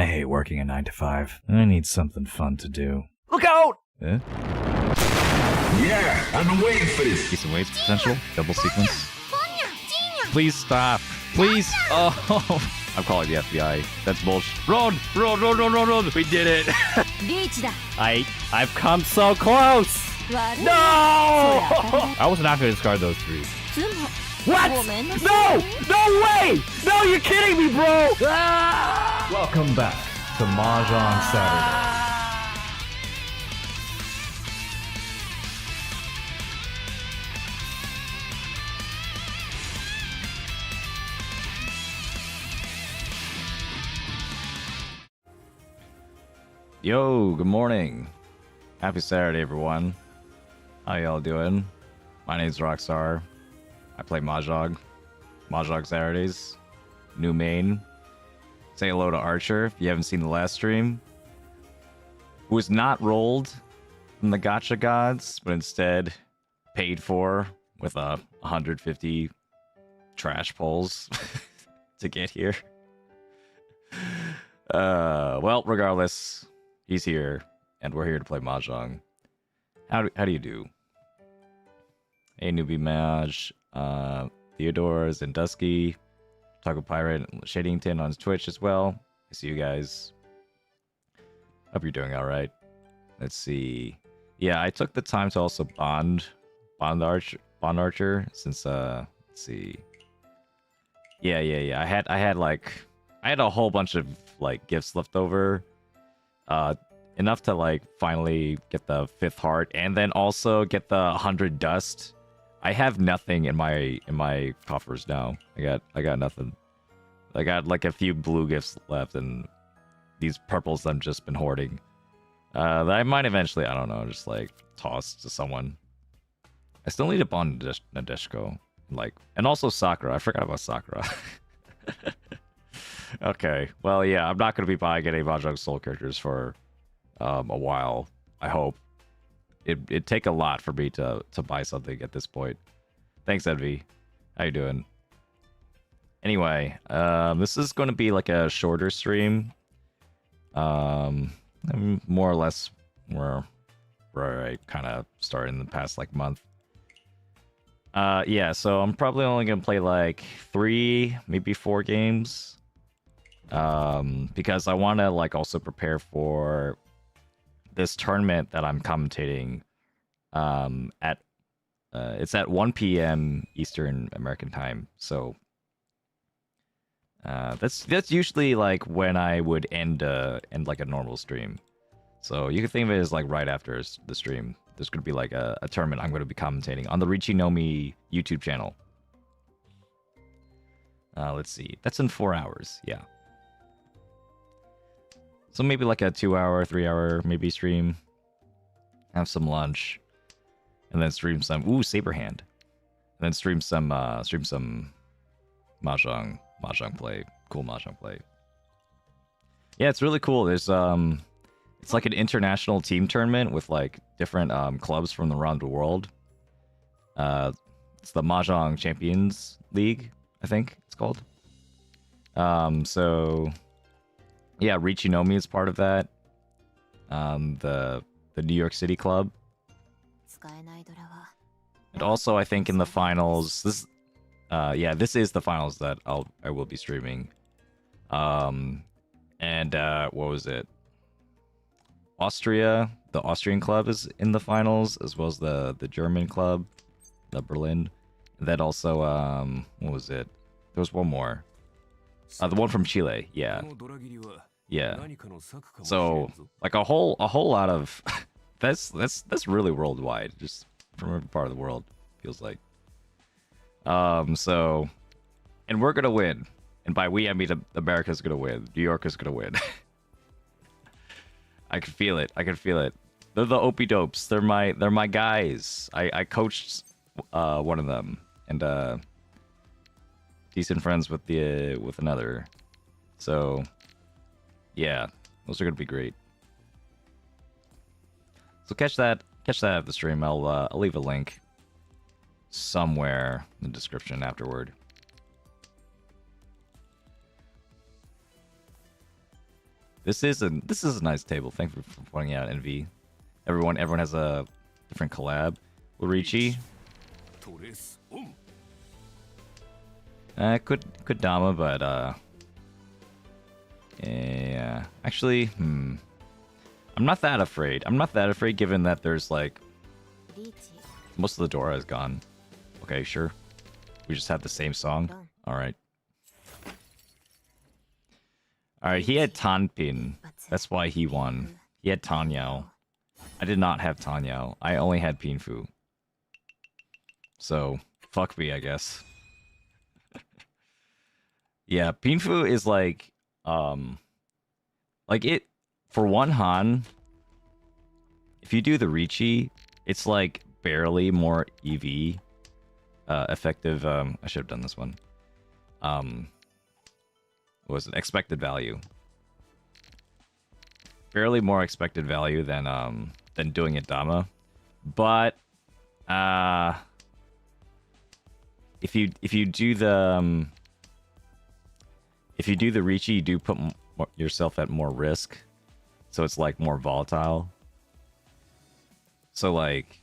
hate working a 9 to 5. I need something fun to do. Look out! Eh? Yeah, I've been waiting for this. Decent waves potential. Double sequence. Please stop. Please. Oh, I'm calling the FBI. That's bullshit. Run! Run! Run! Run! Run! Run! We did it. I've come so close. No! I was not going to discard those 3. What? No! No way! No, you're kidding me, bro! Ah! Welcome back to Mahjong Saturday. Yo, good morning. Happy Saturday, everyone. How y'all doing? My name's Rockstar. I play Mahjong. Mahjong Saturdays. New main. Say hello to Archer, if you haven't seen the last stream. Who was not rolled from the Gacha Gods, but instead paid for with 150 trash pulls to get here. Well, regardless, he's here, and we're here to play Mahjong. How do you do? Hey, Newbie Maj, Theodore, and Dusky, Taco Pirate, Shadington on Twitch as well. I see you guys. Hope you're doing all right. Let's see. Yeah, I took the time to also bond Archer since let's see. Yeah. I had a whole bunch of like gifts left over. Enough to like finally get the 5th heart and then also get the 100 dust. I have nothing in my coffers now. I got nothing. I got like a few blue gifts left and these purples I've just been hoarding. That I might eventually, I don't know, just like toss to someone. I still need to bond Nadeshiko. And also Sakura. I forgot about Sakura. Okay. Well, yeah, I'm not going to be buying any Mahjong Soul characters for a while, I hope. It'd take a lot for me to buy something at this point. Thanks, Envy. How you doing? Anyway, this is going to be like a shorter stream. More or less where I kind of started in the past like month. Yeah, so I'm probably only going to play like 3, maybe 4 games. Because I want to like also prepare for this tournament that I'm commentating it's at 1 p.m. Eastern American time. So that's usually like when I would end like a normal stream. So you can think of it as like right after the stream. There's going to be like a tournament I'm going to be commentating on the Riichi YouTube channel. Let's see. That's in 4 hours. Yeah. So maybe like a 2-hour, 3-hour maybe stream. Have some lunch. And then stream some Saberhand. And then stream some Mahjong play. Cool Mahjong play. Yeah, it's really cool. There's it's like an international team tournament with like different clubs from around the world. It's the Mahjong Champions League, I think it's called. So yeah, Riichi is part of that. The New York City club. And also, I think in the finals, this is the finals that I will be streaming. And what was it? Austria, the Austrian club is in the finals, as well as the German club, the Berlin. And then also, what was it? There was one more. The one from Chile, yeah. Yeah. So like a whole lot of that's really worldwide, just from every part of the world, feels like. So and we're gonna win. And by we I mean America's gonna win. New York is gonna win. I can feel it. They're the Opie Dopes. They're my guys. I coached one of them and decent friends with another. So yeah, those are gonna be great. So catch that at the stream. I'll leave a link somewhere in the description This is a nice table. Thank you for pointing out, NV. Everyone has a different collab. Riichi. Could Dama, but yeah. Actually, I'm not that afraid. I'm not that afraid given that there's like most of the Dora is gone. Okay, sure. We just have the same song. Alright. Alright, he had Tanpin. That's why he won. He had Tanyao. I did not have Tanyao. I only had Pinfu. So, fuck me, I guess. Yeah, Pinfu is like it for one Han, if you do the Riichi, it's like barely more EV effective. I should have done this one. What was it? Expected value. Barely more expected value than doing it Dama. But if you do the Riichi, you do put yourself at more risk, so it's like more volatile. So like,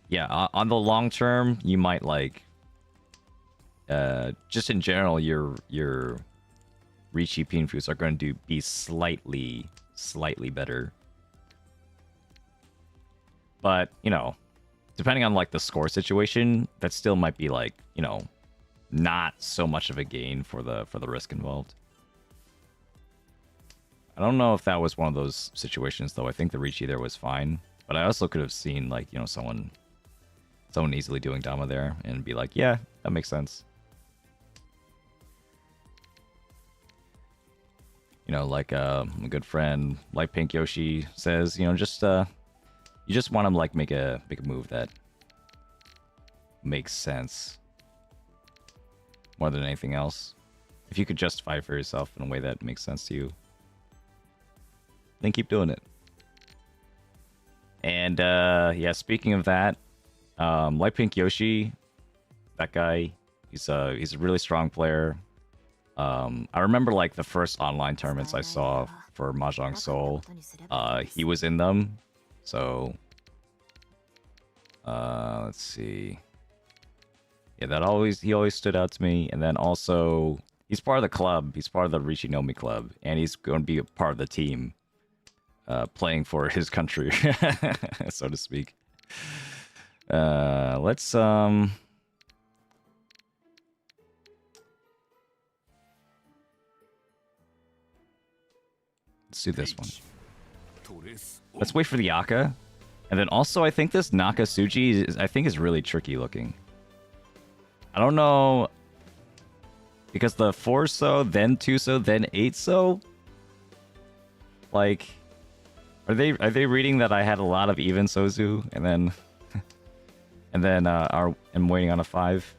yeah, on the long term, you might like, just in general, your Riichi Pinfus are going to be slightly better. But you know, depending on like the score situation, that still might be like, you know, not so much of a gain for the risk involved. I don't know if that was one of those situations though. I think the Riichi there was fine, but I also could have seen like, you know, someone easily doing Dama there and be like, yeah, that makes sense. You know, like a good friend like Pink Yoshi says, you know, just you just want to like make a move that makes sense more than anything else. If you could justify for yourself in a way that makes sense to you, then keep doing it. And yeah, speaking of that, Light Pink Yoshi, that guy, he's a really strong player. I remember like the first online tournaments I saw for Mahjong Soul, he was in them. So let's see. Yeah, he always stood out to me. And then also, he's part of the club. He's part of the Riichi Nomi club, and he's going to be a part of the team, playing for his country, so to speak. Let's do this one. Let's wait for the Aka. And then also, I think this Naka Suji is really tricky looking. I don't know, because the 4-so, then 2-so, then 8-so? Like, are they reading that I had a lot of even Sozu and then I'm waiting on a 5?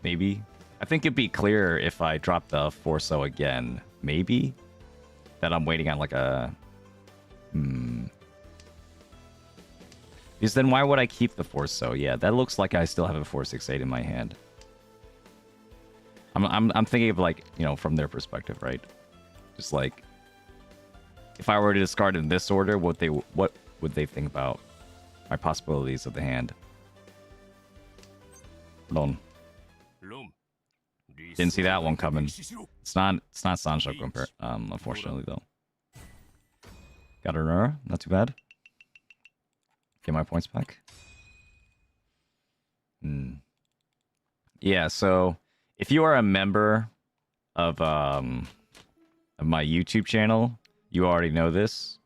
Maybe. I think it'd be clearer if I dropped the 4-so again. Maybe that I'm waiting on like a Because then why would I keep the 4-so? Yeah, that looks like I still have a 4-6-8 in my hand. I'm thinking of like, you know, from their perspective, right? Just like, if I were to discard in this order, what would they think about my possibilities of the hand? Hold on. Didn't see that one coming. It's not Sancho compare, unfortunately though. Got an error, not too bad. Get my points back. Yeah, so if you are a member of my YouTube channel, you already know this.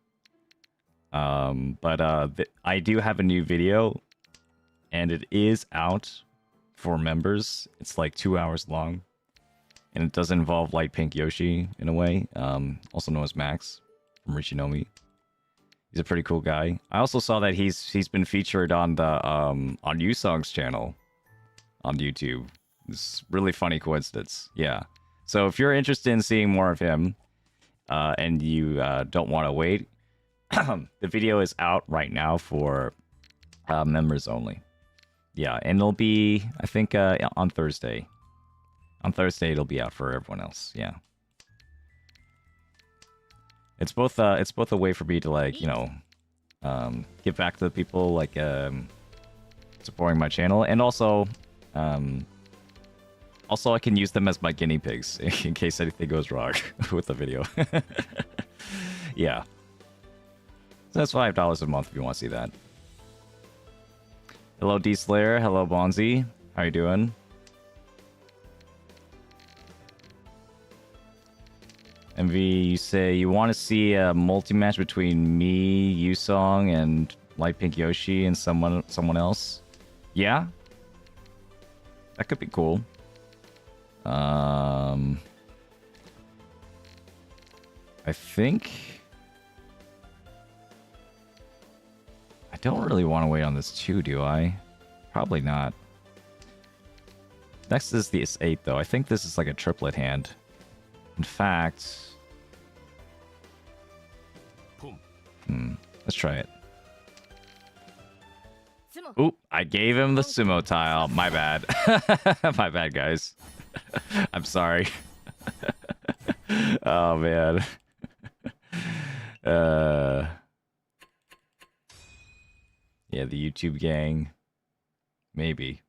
But I do have a new video, and it is out for members. It's like 2 hours long, and it does involve Light Pink Yoshi in a way, also known as Max from Riichi Nomi. He's a pretty cool guy. I also saw that he's been featured on the on Yusong's channel on YouTube. It's really funny coincidence. Yeah. So if you're interested in seeing more of him, and you don't want to wait, the video is out right now for members only. Yeah, and it'll be, I think, on Thursday. On Thursday, it'll be out for everyone else. Yeah. It's both a way for me to like, you know, give back to the people like supporting my channel, and also I can use them as my guinea pigs in case anything goes wrong with the video. Yeah. So that's $5 a month if you want to see that. Hello D Slayer, hello Bonzi. How you doing? MV, you say you want to see a multi-match between me, Yusong, and Light Pink Yoshi and someone else? Yeah? That could be cool. I think I don't really want to wait on this too, do I? Probably not. Next is the 8 though. I think this is like a triplet hand. In fact, let's try it. Oop, I gave him the sumo tile. My bad. My bad, guys. I'm sorry. Oh, man. Yeah, the YouTube gang. Maybe.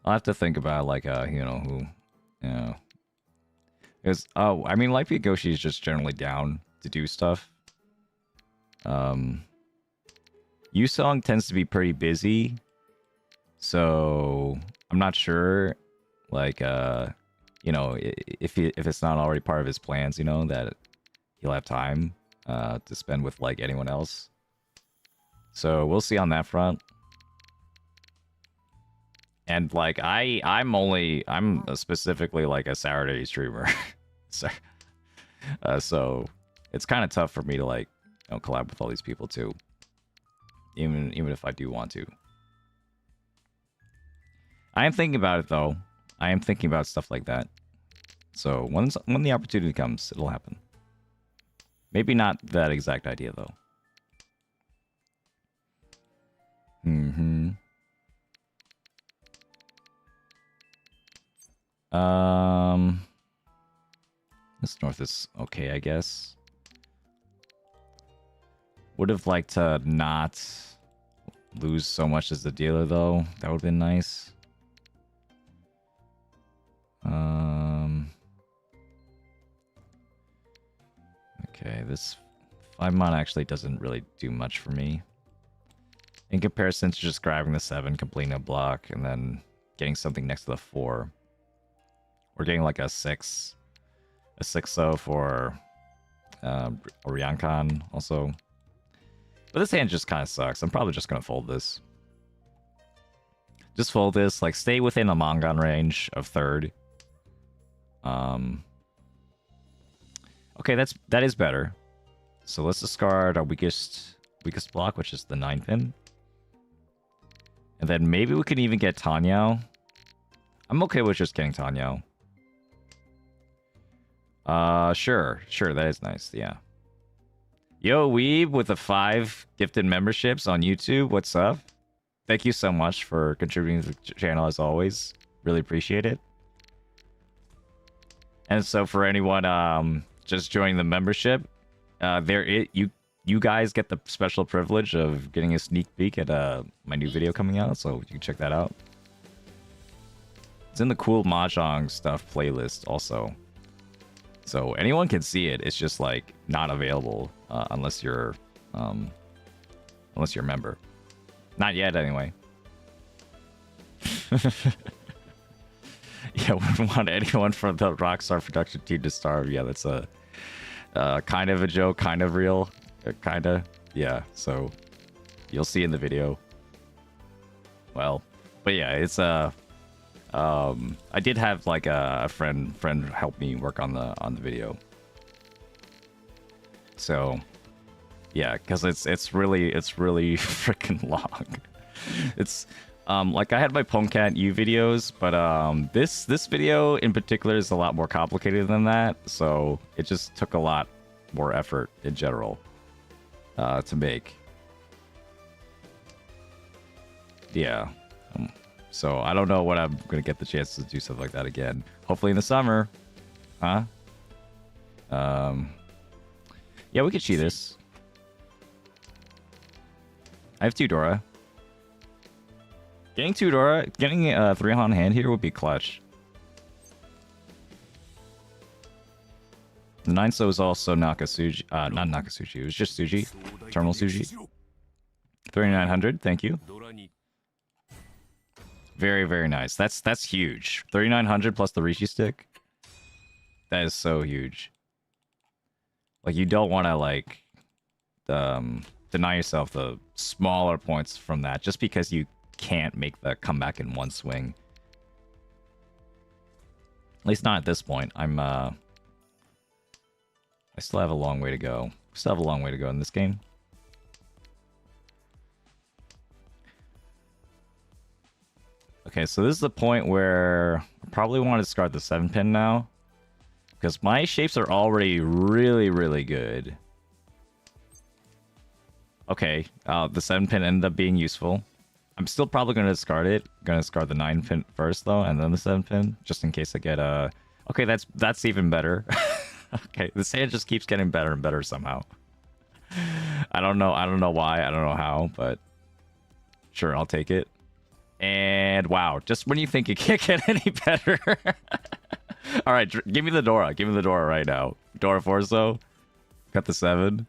I'll have to think about, like, you know, who, you know. Because, oh, I mean, Light Pink Yoshi is just generally down to do stuff. Yusong tends to be pretty busy, so I'm not sure, like, you know, if it's not already part of his plans, you know, that he'll have time to spend with like anyone else. So we'll see on that front. And like I'm specifically like a Saturday streamer, so it's kind of tough for me to like, you know, collab with all these people too. Even if I do want to. I am thinking about it though. I am thinking about stuff like that. So when the opportunity comes, it'll happen. Maybe not that exact idea though. This north is okay, I guess. Would have liked to not lose so much as the dealer, though. That would have been nice. Okay, this 5-mon actually doesn't really do much for me. In comparison to just grabbing the 7, completing a block, and then getting something next to the 4. We're getting like a 6. A 6-0 for Oriankan also. But this hand just kind of sucks. I'm probably just going to fold this. Just fold this. Like, stay within a Mongon range of 3rd. Okay, that is better. So let's discard our weakest block, which is the 9-pin. And then maybe we could even get Tanyao. I'm okay with just getting Tanyao. Sure, that is nice, yeah. Yo, Weeb with the 5 gifted memberships on YouTube. What's up? Thank you so much for contributing to the channel as always. Really appreciate it. And so for anyone just joining the membership, you guys get the special privilege of getting a sneak peek at my new video coming out, so you can check that out. It's in the cool Mahjong stuff playlist also. So anyone can see it. It's just like not available unless you're a member. Not yet, anyway. Yeah, wouldn't want anyone from the Rockstar production team to starve. Yeah, that's a kind of a joke, kind of real, kind of. Yeah, so you'll see in the video. Well, but yeah, it's I did have like a friend help me work on the video. So yeah, because it's really freaking long. It's like I had my Pwncat U videos, but this video in particular is a lot more complicated than that, so it just took a lot more effort in general to make. Yeah. So I don't know when I'm gonna get the chance to do stuff like that again. Hopefully in the summer. Huh? Yeah, we could cheat this. I have 2 Dora. Getting 2 Dora, getting 3 on hand here would be clutch. The 9 so is also Nakasuji. Not Nakasuji, it was just Suji. Terminal Suji. 3900, thank you. Very, very nice. That's huge. 3900 plus the Riichi stick. That is so huge. Like, you don't want to, like, deny yourself the smaller points from that just because you can't make the comeback in one swing. At least not at this point. I still have a long way to go. Still have a long way to go in this game. Okay, so this is the point where I probably want to discard the 7-pin now. Because my shapes are already really, really good. Okay, the 7-pin ended up being useful. I'm still probably going to discard it. Going to discard the 9-pin first, though, and then the 7-pin. Just in case I get a... Okay, that's even better. Okay, this hand just keeps getting better and better somehow. I don't know why, I don't know how, but... Sure, I'll take it. And wow, just when you think it can't get any better. Alright, give me the Dora. Give me the Dora right now. Dora Forzo. Got the 7.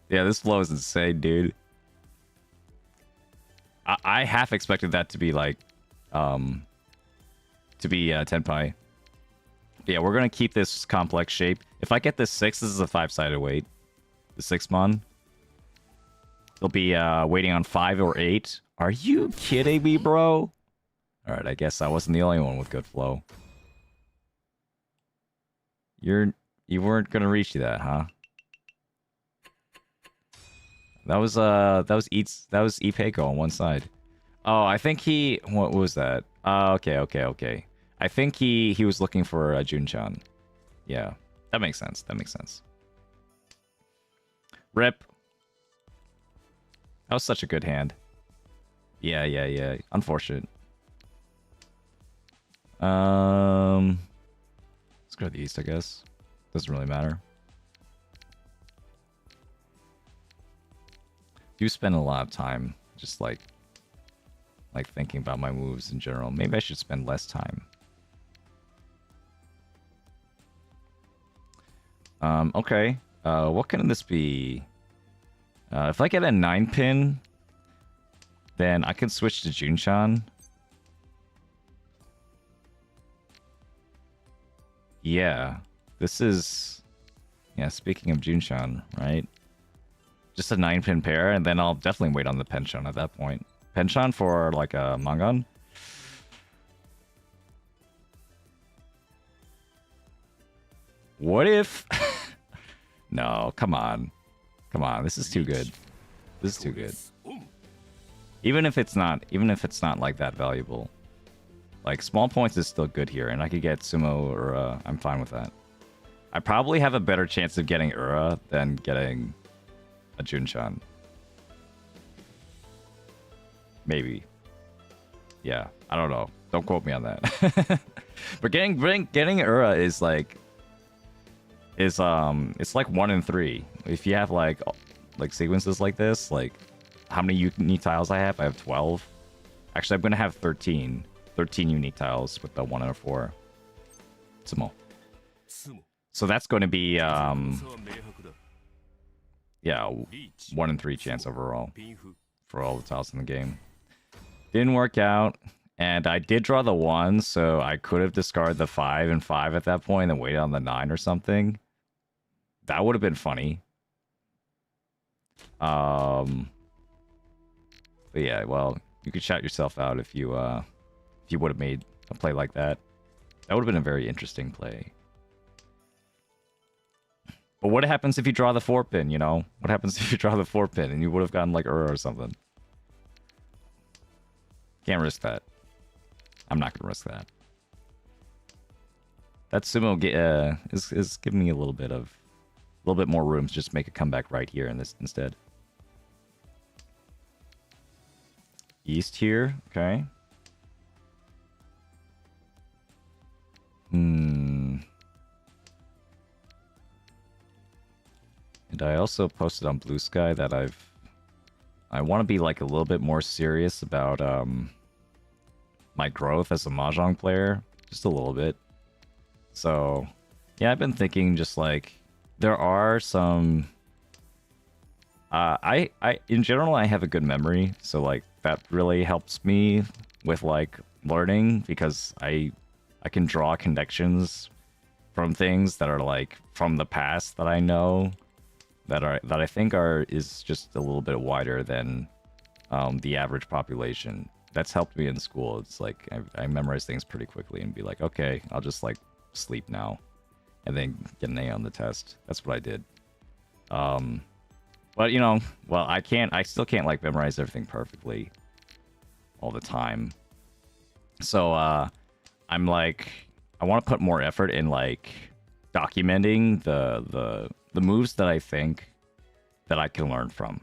Yeah, this flow is insane, dude. I half expected that to be like... to be Tenpai. Yeah, we're gonna keep this complex shape. If I get this 6, this is a 5-sided weight. The 6-mon. They'll be waiting on 5 or 8. Are you kidding me, bro? Alright, I guess I wasn't the only one with good flow. You weren't gonna reach that, huh? That was Ipeko on one side. Oh, I think he... What was that? Okay. I think he was looking for Junchan. Yeah, that makes sense. That makes sense. Rip. That was such a good hand. Yeah. Unfortunate. Let's go to the east, I guess. Doesn't really matter. Do spend a lot of time just like thinking about my moves in general. Maybe I should spend less time. Okay. What can this be? If I get a 9-pin, then I can switch to Junchan. Yeah. This is... Yeah, speaking of Junchan, right? Just a 9-pin pair, and then I'll definitely wait on the Penchon at that point. Penchon for, like, a Mangan? What if... No, come on. Come on, this is too good. This is too good. Even if it's not like that valuable. Like, small points is still good here, and I could get Sumo or I'm fine with that. I probably have a better chance of getting Ura than getting a Junchan. Maybe. Yeah, I don't know. Don't quote me on that. But getting Ura is like... it's like 1 in 3. If you have like sequences like this, like how many unique tiles I have? I have 12. Actually, I'm gonna have 13 unique tiles with the 1 out of 4. Sumo. So that's going to be yeah, 1 in 3 chance overall for all the tiles in the game. Didn't work out, and I did draw the 1, so I could have discarded the 5 and 5 at that point and waited on the 9 or something. That would have been funny. But yeah, well, you could shout yourself out if you would have made a play like that. That would have been a very interesting play. But what happens if you draw the 4-pin, you know? What happens if you draw the 4-pin and you would have gotten like Ura or something? Can't risk that. I'm not gonna risk that. That Sumo is giving me a little bit more room to just make a comeback right here in this instead. East here, okay. And I also posted on Blue Sky that I want to be like a little bit more serious about my growth as a Mahjong player, just a little bit. So, yeah, I've been thinking just like there are some I in general I have a good memory, so like that really helps me with like learning because I can draw connections from things that are like from the past that I know that I think is just a little bit wider than the average population. That's helped me in school. It's like I memorize things pretty quickly and be like, okay, I'll just like sleep now, and then get an A on the test. That's what I did. But you know, well, I still can't like memorize everything perfectly all the time. So I'm like, I want to put more effort in like documenting the moves that I think that I can learn from.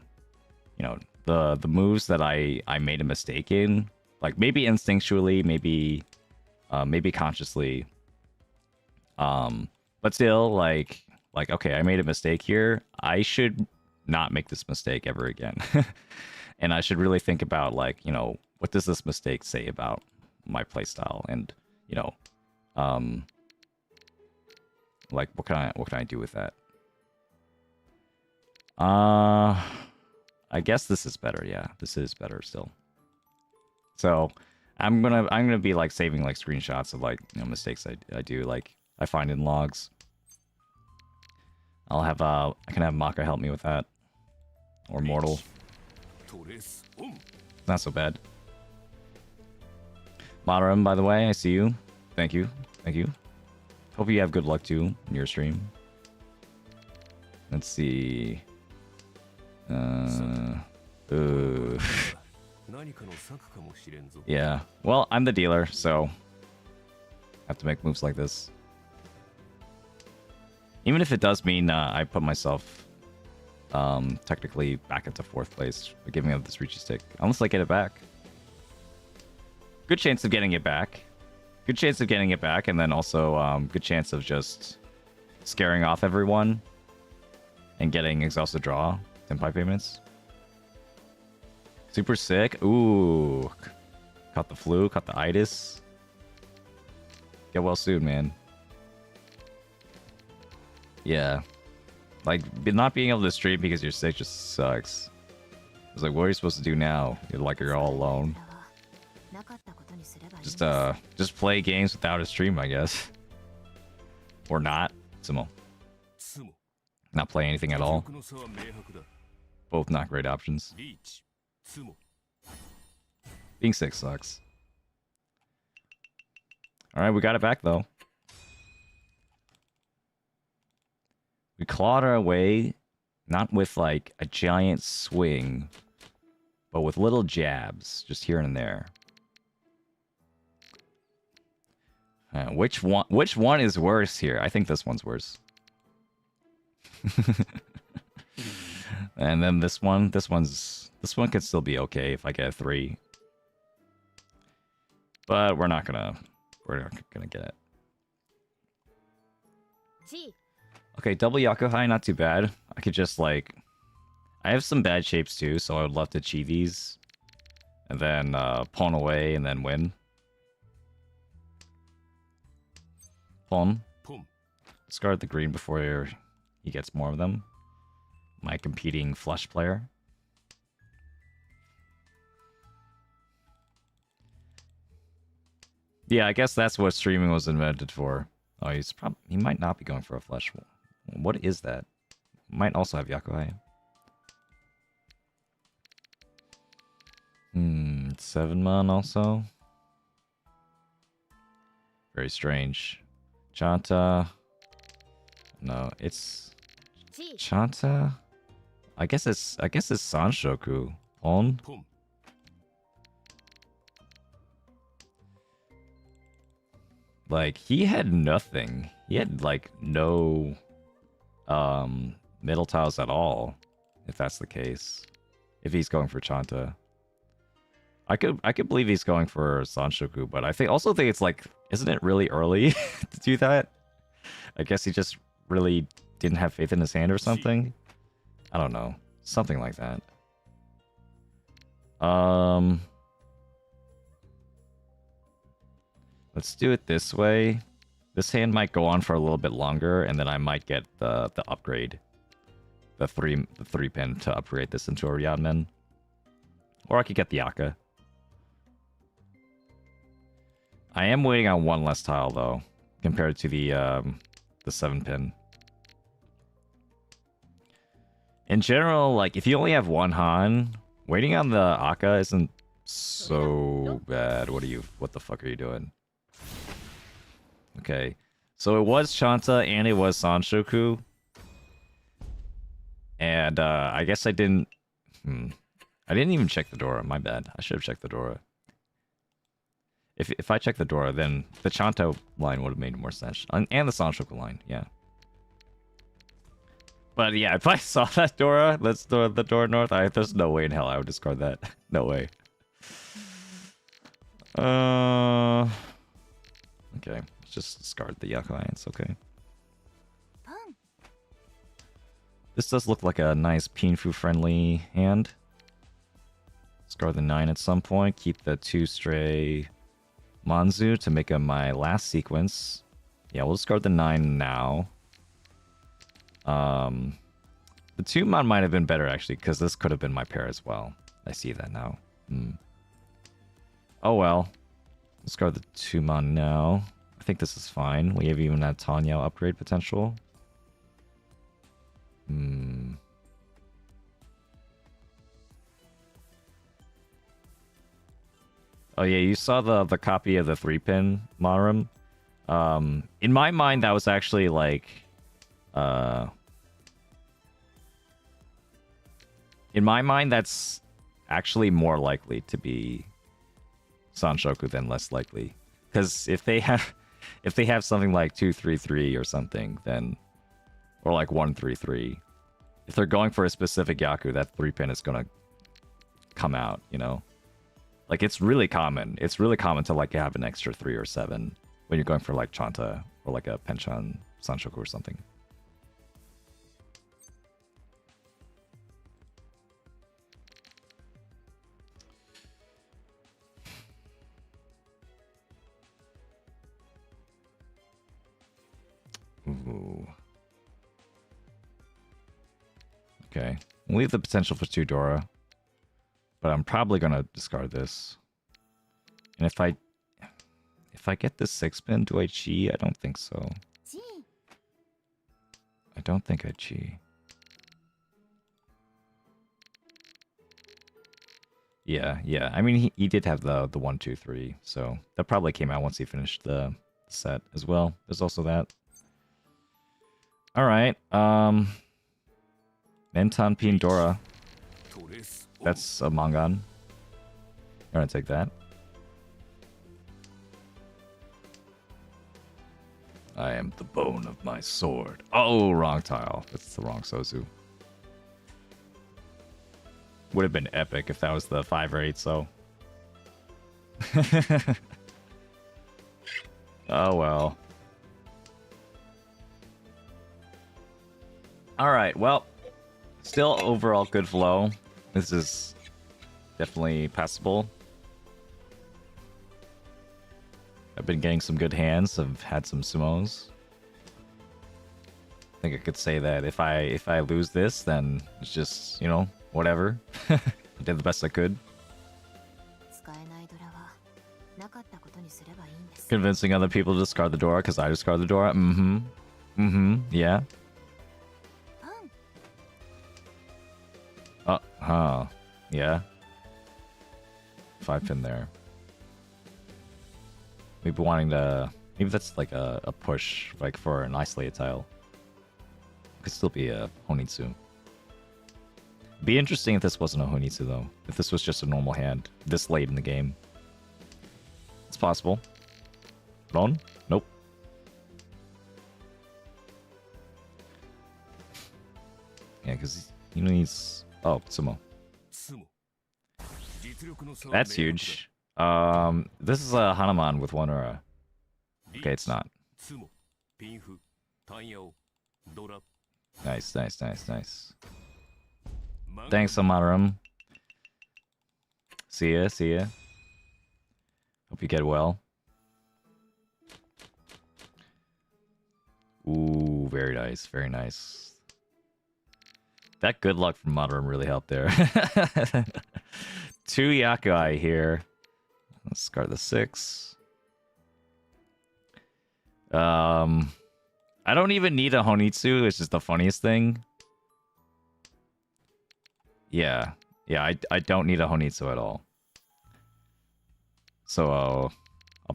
You know, the moves that I made a mistake in, like maybe instinctually, maybe consciously. But still like okay, I made a mistake here. I should not make this mistake ever again. And I should really think about like, you know, what does this mistake say about my playstyle, and you know, like what can I do with that? I guess this is better. Yeah, this is better still. So I'm gonna be like saving like screenshots of like, you know, mistakes I do, like I find in logs. I can have Maka help me with that, or Mortal. Not so bad. Madaram, by the way, I see you. Thank you. Hope you have good luck too in your stream. Let's see. Yeah. Well, I'm the dealer, so I have to make moves like this. Even if it does mean I put myself technically back into 4th place for giving up this Riichi stick. Unless I get it back. Good chance of getting it back. And then also good chance of just scaring off everyone and getting exhausted draw, Senpai payments. Super sick. Ooh. Caught the flu, caught the itis. Get well soon, man. Yeah. Like, not being able to stream because you're sick just sucks. It's like, what are you supposed to do now? You're all alone. Just play games without a stream, I guess. Or not. Sumo. Not play anything at all. Both not great options. Being sick sucks. Alright, we got it back though. We clawed our way, not with like a giant swing, but with little jabs, just here and there. Which one is worse here? I think this one's worse. And then this one could still be okay if I get a 3. But we're not gonna get it. Okay, double Yakuhai, not too bad. I could just like, I have some bad shapes too, so I would love to chi these, and then pawn away and then win. Pawn. Discard the green before he gets more of them. My competing flush player. Yeah, I guess that's what streaming was invented for. Oh, he might not be going for a flush. What is that? Might also have Yakuhai. 7-man also. Very strange. Chanta. No, it's Chanta. I guess it's Sanshoku. On. Like, he had nothing. He had like no middle tiles at all, if that's the case. If he's going for Chanta. I could believe he's going for Sanshoku, but I also think it's like, isn't it really early to do that? I guess he just really didn't have faith in his hand or something. I don't know. Something like that. Let's do it this way. This hand might go on for a little bit longer, and then I might get the upgrade. The three pin to upgrade this into a Ryadman. Or I could get the Aka. I am waiting on one less tile though, compared to the 7-pin. In general, like if you only have one Han, waiting on the Aka isn't so bad. What the fuck are you doing? Okay. So it was Chanta and it was Sanshoku. And I guess I didn't I didn't even check the Dora, my bad. I should have checked the Dora. If I checked the Dora, then the Chanto line would have made more sense. And the Sanshoku line, yeah. But yeah, if I saw that Dora, the Dora North, there's no way in hell I would discard that. No way. Okay, let's just discard the Yak Alliance, okay. This does look like a nice Pinfu-friendly hand. Discard the 9 at some point. Keep the 2 stray Manzu to make up my last sequence. Yeah, we'll discard the 9 now. The 2 Mon might have been better, actually, because this could have been my pair as well. I see that now. Oh, well. Discard the 2 Mon now. I think this is fine. We have even that Tanya upgrade potential. Oh yeah, you saw the copy of the 3-pin Marum. In my mind, that was actually like, in my mind, that's actually more likely to be Sanshoku than less likely. Because if they have something like 233 or something, then, or like 133, if they're going for a specific Yaku, that 3-pin is gonna come out, you know. Like, it's really common. It's really common to, like, have an extra 3 or 7 when you're going for, like, Chanta or, like, a Penchan Sanshoku or something. Ooh. Okay. We'll leave the potential for 2 Dora. But I'm probably gonna discard this. And if I get this 6-pin, do I chi? I don't think so. I don't think I chi. Yeah. I mean, he did have the 1, 2, 3, so that probably came out once he finished the set as well. There's also that. All right. Mentan Pin Dora. That's a Mangan. I'm gonna take that. I am the bone of my sword. Oh, wrong tile. That's the wrong Sozu. Would have been epic if that was the 5 or 8, so. Oh well. Alright, well. Still overall good flow. This is definitely passable. I've been getting some good hands. I've had some sumos. I think I could say that if I lose this, then it's just, you know, whatever. I did the best I could. Convincing other people to discard the Dora because I discard the Dora. Yeah. Yeah. 5-pin there. Maybe wanting to... Maybe that's like a push, like for an isolated tile. Could still be a Honitsu. Be interesting if this wasn't a Honitsu though. If this was just a normal hand this late in the game. It's possible. Ron? Nope. Yeah, because he needs... Oh, Sumo. That's huge. This is a Hanuman with 1 aura. Okay, it's not. Nice. Thanks, Amarum. See ya, see ya. Hope you get well. Ooh, very nice, very nice. That good luck from Amarum really helped there. 2 Yakai here. Let's start the 6. I don't even need a Honitsu, it's just the funniest thing. Yeah, I don't need a Honitsu at all. So, I'll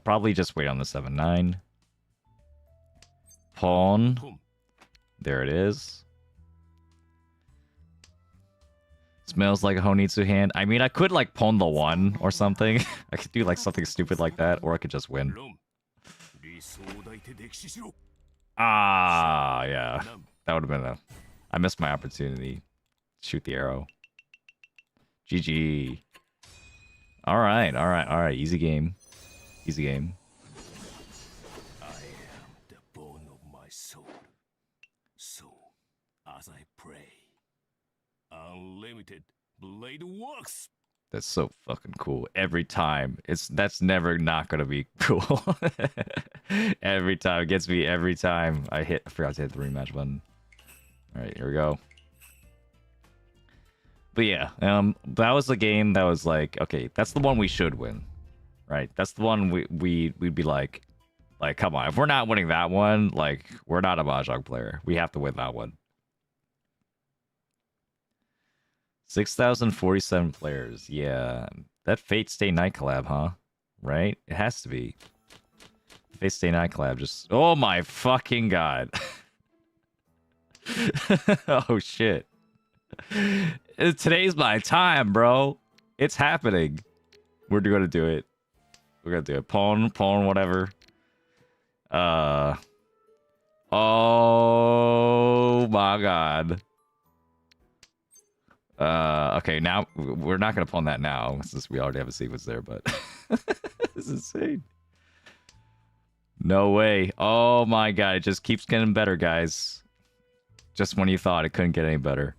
probably just wait on the 7-9. Pawn. There it is. Smells like a Honitsu hand. I mean, I could, like, pawn the 1 or something. I could do, like, something stupid like that, or I could just win. Ah, yeah. That would have been a... I missed my opportunity. Shoot the arrow. GG. Alright, alright, alright. Easy game. Easy game. I am the bone of my soul. So, as I pray, unlimited blade works. That's so fucking cool. Every time. That's never not gonna be cool. Every time. It gets me every time. I forgot to hit the rematch button. Alright, here we go. But yeah, that was the game that was like, okay, that's the one we should win. Right? That's the one we'd be like, come on, if we're not winning that one, like, we're not a Mahjong player. We have to win that one. 6,047 players. Yeah. That Fate Stay Night collab, huh? Right? It has to be. Fate Stay Night collab just... Oh my fucking god. Oh shit. Today's my time, bro. It's happening. We're gonna do it. We're gonna do it. Pawn, whatever. Oh my god. Okay, now we're not gonna pawn that now since we already have a sequence there, but this is insane. No way. Oh my god, it just keeps getting better, guys. Just when you thought it couldn't get any better.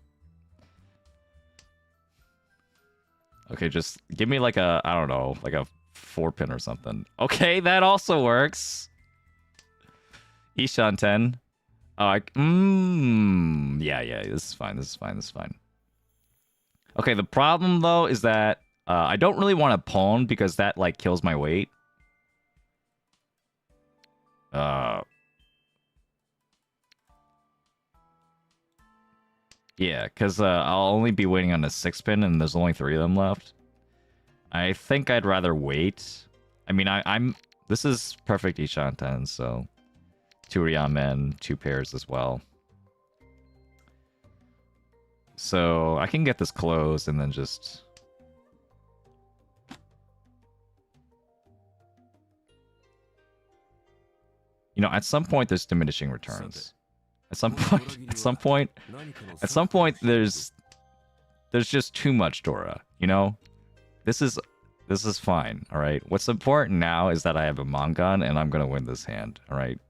Okay, just give me like a, I don't know, like a 4-pin or something. Okay, that also works. Ishan 10. Oh, yeah, this is fine, this is fine. Okay, the problem, though, is that I don't really want to pawn because that, like, kills my weight. Yeah, because I'll only be waiting on a 6-pin, and there's only 3 of them left. I think I'd rather wait. I mean, I'm... This is perfect Ishan 10, so... 2 Ryamen, 2 pairs as well. So, I can get this closed and then just... You know, at some point, there's diminishing returns. At some point, there's just too much Dora, you know? This is fine, alright? What's important now is that I have a Mongon and I'm gonna win this hand, alright?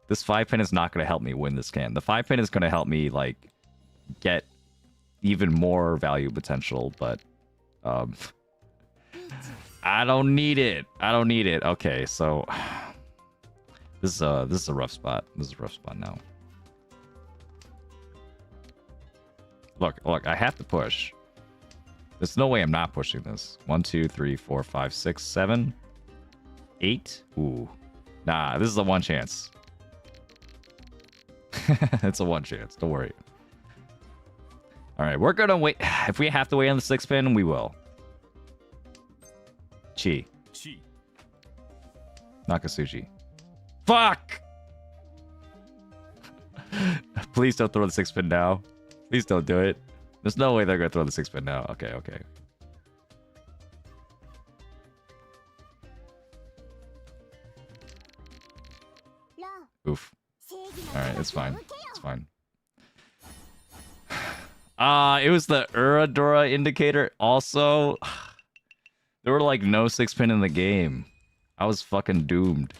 This 5-pin is not gonna help me win this hand. The 5-pin is gonna help me, like, get even more value potential, but I don't need it. Okay, so this is a rough spot. Now. Look, I have to push. There's no way I'm not pushing this. 1, 2, 3, 4, 5, 6, 7, 8. Ooh. Nah, this is a 1 chance. It's a 1 chance. Don't worry. Alright, we're gonna wait. If we have to wait on the 6-pin, we will. Chi. Nakasuchi. Fuck! Please don't throw the 6-pin now. Please don't do it. There's no way they're gonna throw the 6-pin now. Okay. Oof. Alright, it's fine. It was the Uradora indicator. Also, there were like no 6-pin in the game. I was fucking doomed.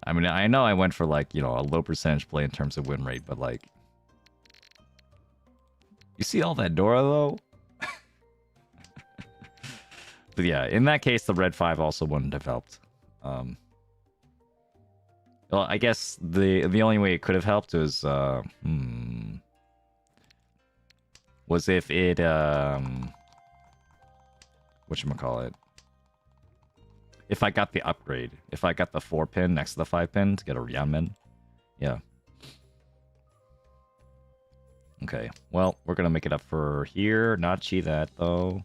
I mean, I know I went for like, you know, a low percentage play in terms of win rate, but like, you see all that Dora though? But yeah, in that case, the red 5 also wouldn't have helped. Well, I guess the only way it could have helped was if it whatchamacallit, if I got the upgrade, if I got the 4 pin next to the 5 pin to get a Ryanmin. Yeah. Okay, well, we're gonna make it up for here. Not chi that though.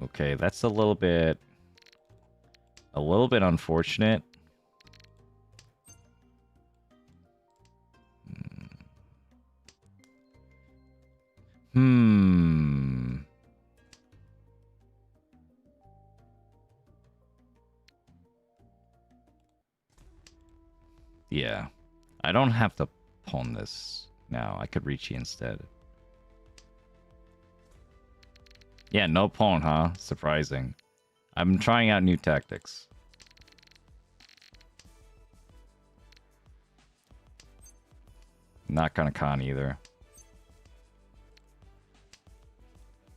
Okay, that's a little bit unfortunate. Yeah. I don't have to pawn this now. I could Riichi instead. Yeah, no pawn, huh? Surprising. I'm trying out new tactics. Not gonna con either.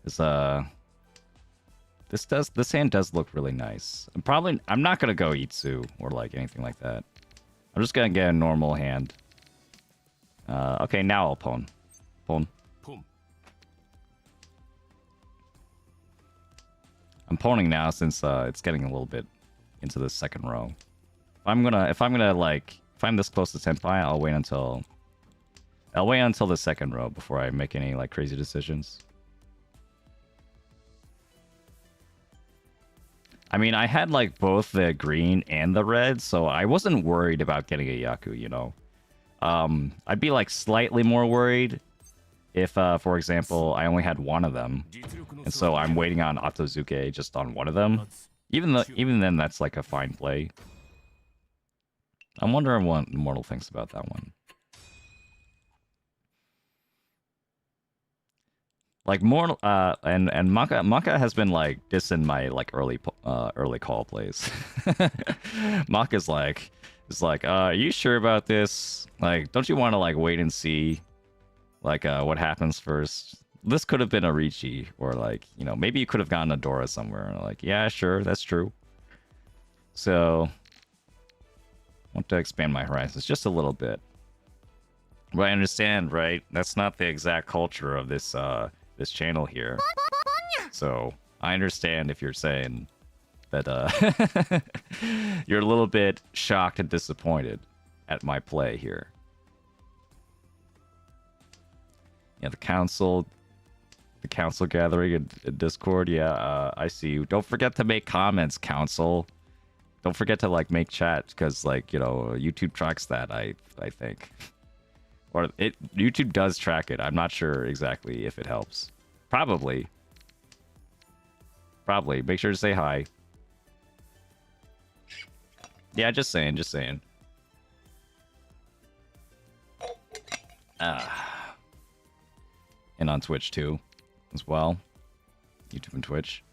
This hand does look really nice. I'm not gonna go Itsu or like anything like that. I'm just gonna get a normal hand. Okay, now I'll pawn. Pawn. I'm pawning now since it's getting a little bit into the second row. If I'm this close to Senpai, I'll wait until the second row before I make any like crazy decisions. I mean, I had like both the green and the red, so I wasn't worried about getting a Yaku, you know. I'd be like slightly more worried if, for example, I only had one of them, and so I'm waiting on Otozuke just on one of them. Even then, that's like a fine play. I'm wondering what Immortal thinks about that one. Like Mortal, and Maka has been like dissing my like early call plays. Maka's like, are you sure about this? Like, don't you want to like wait and see, like what happens first? This could have been a Riichi, or like, you know, maybe you could have gotten a Dora somewhere. And I'm like, yeah, sure, that's true. So, I want to expand my horizons just a little bit. But I understand, right? That's not the exact culture of this this channel here. So I understand if you're saying that you're a little bit shocked and disappointed at my play here. Yeah, the council gathering in Discord. Yeah, I see you. Don't forget to make comments, council. Don't forget to like make chat, because like, you know, YouTube tracks that, I think. Or YouTube does track it. I'm not sure exactly if it helps. Probably. Make sure to say hi. Yeah, just saying. And on Twitch too, as well. YouTube and Twitch.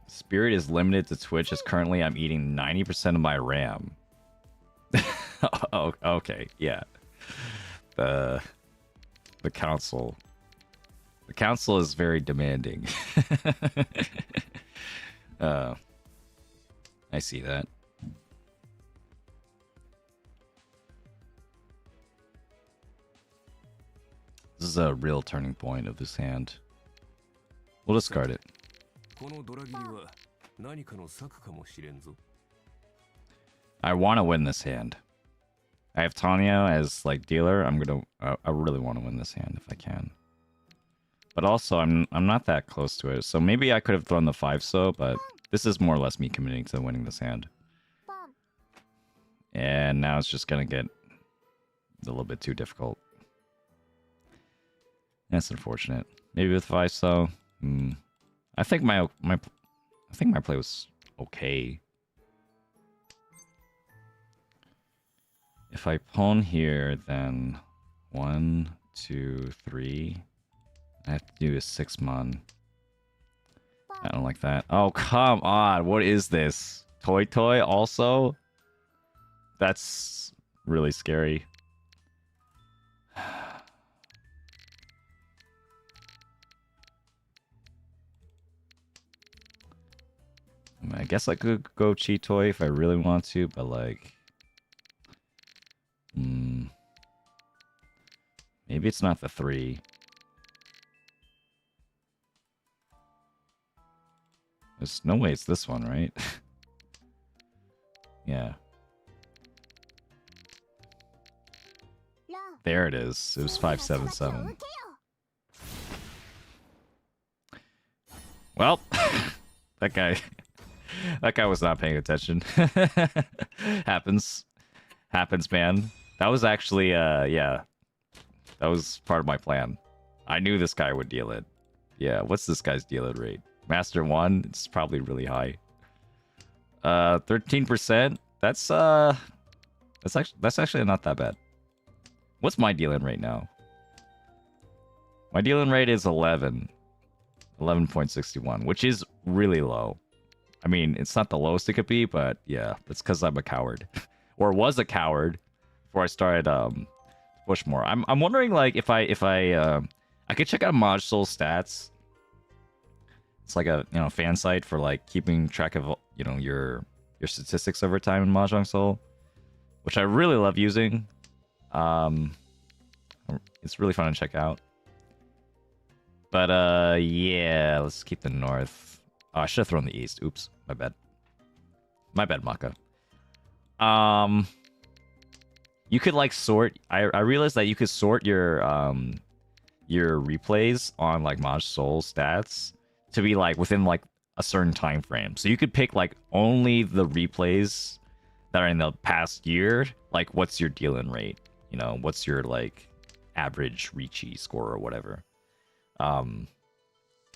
Spirit is limited to Twitch, as currently I'm eating 90% of my RAM. Oh, okay, yeah. The council is very demanding. I see that. This is a real turning point of this hand. We'll discard it. I want to win this hand. I have Tanya as like dealer. I really want to win this hand if I can. But also I'm not that close to it. So maybe I could have thrown the 5-so, but this is more or less me committing to winning this hand. And now it's just gonna get a little bit too difficult. That's unfortunate. Maybe with 5-so. I think my play was okay. If I pawn here, then 1, 2, 3. I have to do a 6-mon. I don't like that. Oh, come on. What is this? Toy also? That's really scary. I mean, I guess I could go cheat toy if I really want to, but like... maybe it's not the 3. There's no way it's this one, right? Yeah. There it is. It was 577. Well, that guy was not paying attention. Happens, man. That was actually, yeah, that was part of my plan. I knew this guy would deal it. Yeah, what's this guy's deal it rate? Master 1, it's probably really high. 13%. That's actually not that bad. What's my deal-in rate now? My deal-in rate is 11.61, which is really low. I mean, it's not the lowest it could be, but yeah, that's because I'm a coward, or was a coward before I started push more. I'm wondering like if I could check out Mahjong Soul stats. It's like a fan site for like keeping track of your statistics over time in Mahjong Soul, which I really love using. It's really fun to check out. But yeah, let's keep the north. Oh, I should have thrown the east. Oops, my bad. My bad, Maka. You could like sort. I realized that you could sort your replays on like Mahjong Soul stats to be like within like a certain time frame. So you could pick like only the replays that are in the past year. Like, what's your deal-in rate? What's your like average Riichi score or whatever.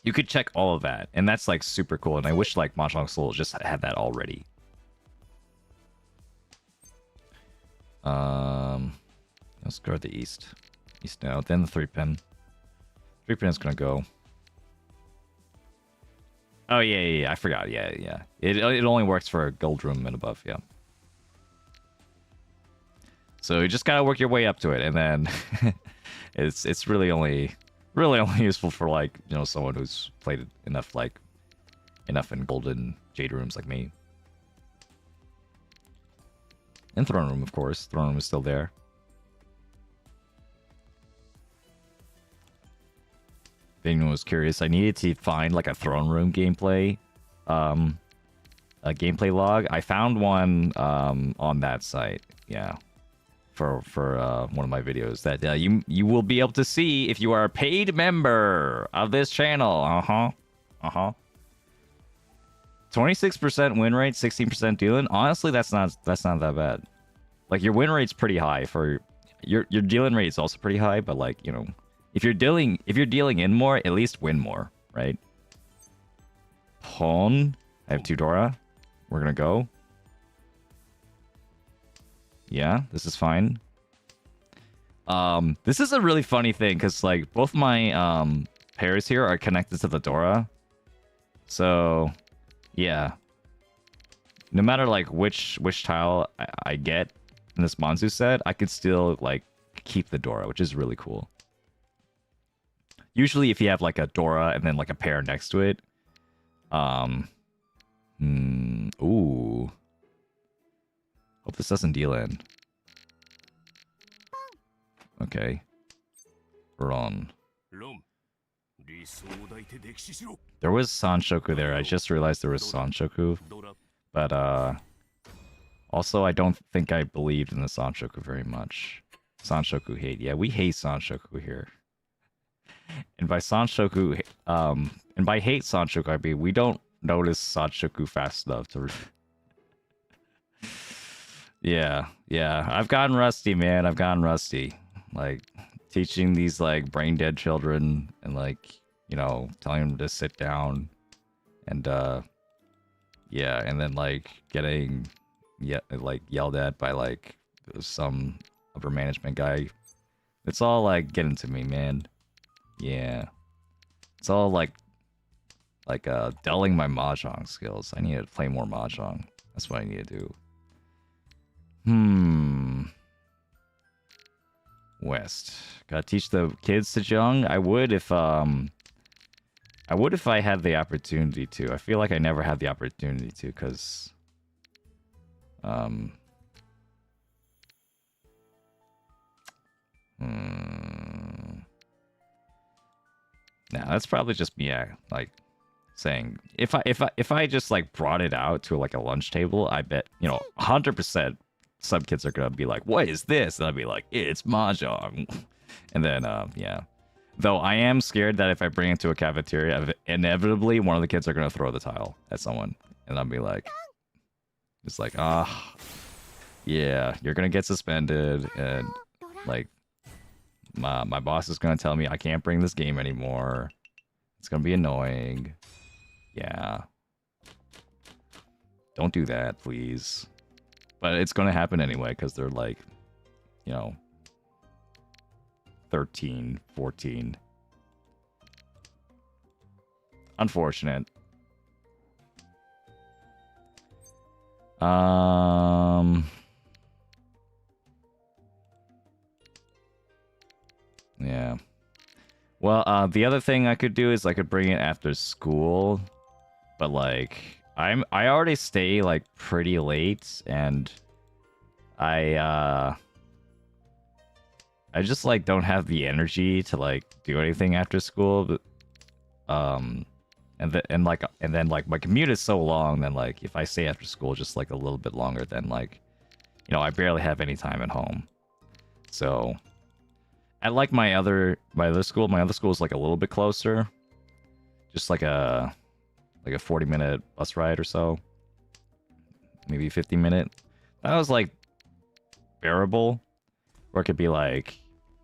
You could check all of that, and that's like super cool. And I wish like Mahjong Soul just had that already. Let's go to the east. East now, then the 3-pin. 3-pin is gonna go. Oh yeah, I forgot. Yeah. It only works for Gold Room and above. Yeah. So you just gotta work your way up to it, and then it's really only useful for like someone who's played enough in golden jade rooms like me. And throne room, of course. Throne room is still there. If anyone was curious, I needed to find like a throne room gameplay, a gameplay log. I found one on that site. Yeah. For one of my videos that you will be able to see if you are a paid member of this channel. 26% win rate, 16% dealing. Honestly, that's not that bad. Like your win rate's pretty high for your dealing rate is also pretty high, but like if you're dealing in more, at least win more, right? Pawn. I have 2 Dora. We're gonna go. Yeah, this is fine. This is a really funny thing because like both my pairs here are connected to the Dora. So yeah. No matter like which tile I get in this Manzu set, I could still like keep the Dora, which is really cool. Usually if you have like a Dora and then like a pair next to it. Ooh. Hope this doesn't deal in. Okay. We're on. There was Sanshoku there. I just realized there was Sanshoku. But also I don't think I believed in the Sanshoku very much. Sanshoku hate. Yeah, we hate Sanshoku here. And by Sanshoku and by hate Sanshoku, I mean we don't notice Sanshoku fast enough to Yeah. I've gotten rusty, man. I've gotten rusty. Like, teaching these, like, brain-dead children and, like, telling them to sit down. And, yeah, and then, like, getting, yelled at by, like, some upper management guy. It's all, like, getting to me, man. Yeah. It's all, like like dulling my mahjong skills. I need to play more mahjong. That's what I need to do. West. Gotta teach the kids Mahjong. I would if I had the opportunity to. I feel like I never had the opportunity to, because nah, that's probably just me, like saying if I just like brought it out to like a lunch table, I bet 100% some kids are gonna be like, "What is this?" And I'd be like, "It's mahjong," and then yeah. Though I am scared that if I bring it to a cafeteria, inevitably one of the kids are gonna throw the tile at someone, and I'll be like, it's like, yeah, you're gonna get suspended, and like my boss is gonna tell me I can't bring this game anymore. It's gonna be annoying. Yeah. Don't do that, please. But it's gonna happen anyway, because they're like, 13, 14. Unfortunate. Yeah. Well, the other thing I could do is I could bring it after school, but like I already stay like pretty late, and I just like don't have the energy to like do anything after school. But, and then like my commute is so long, then like if I stay after school just like a little bit longer, then like I barely have any time at home. So I like my other school. My other school is like a little bit closer, just like a 40-minute bus ride or so, maybe 50-minute. That was like bearable. Or it could be like,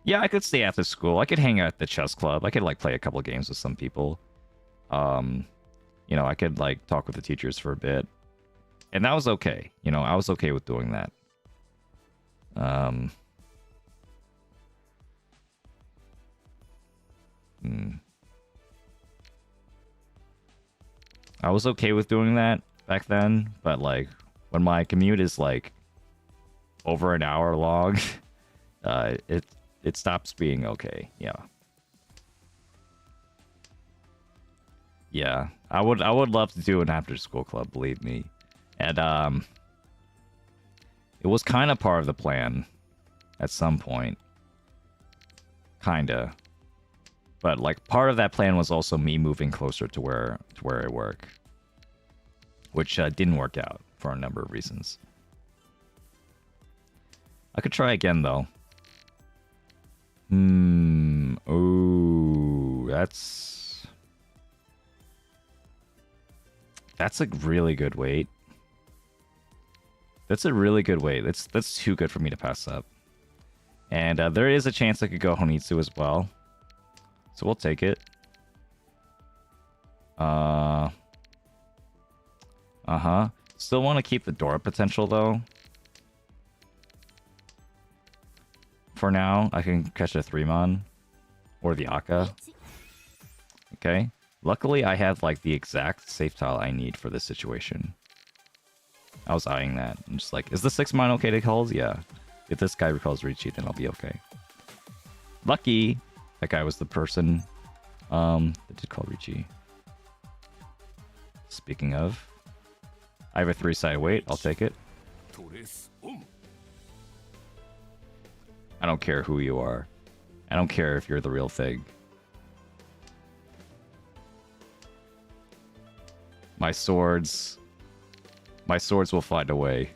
yeah, I could stay after school. I could hang out at the chess club. I could like play a couple of games with some people. I could like talk with the teachers for a bit, and that was okay. I was okay with doing that. I was okay with doing that back then, but like when my commute is like over an hour long, it stops being okay. Yeah, I would love to do an after school club, believe me. And it was kind of part of the plan at some point. Kinda. But like part of that plan was also me moving closer to where I work, which didn't work out for a number of reasons. I could try again though. Ooh, that's a really good weight. That's a really good weight. That's too good for me to pass up. And there is a chance I could go Honitsu as well. So we'll take it. Still want to keep the Dora potential though. For now, I can catch a 3-mon or the Akka. Okay. Luckily, I have like the exact safe tile I need for this situation. I was eyeing that. I'm just like, is the 6-mon okay to hold? Yeah. If this guy recalls Riichi, then I'll be okay. Lucky! That guy was the person that did call Riichi. Speaking of, I have a 3-side weight. I'll take it. I don't care who you are. I don't care if you're the real thing. My swords will find a way.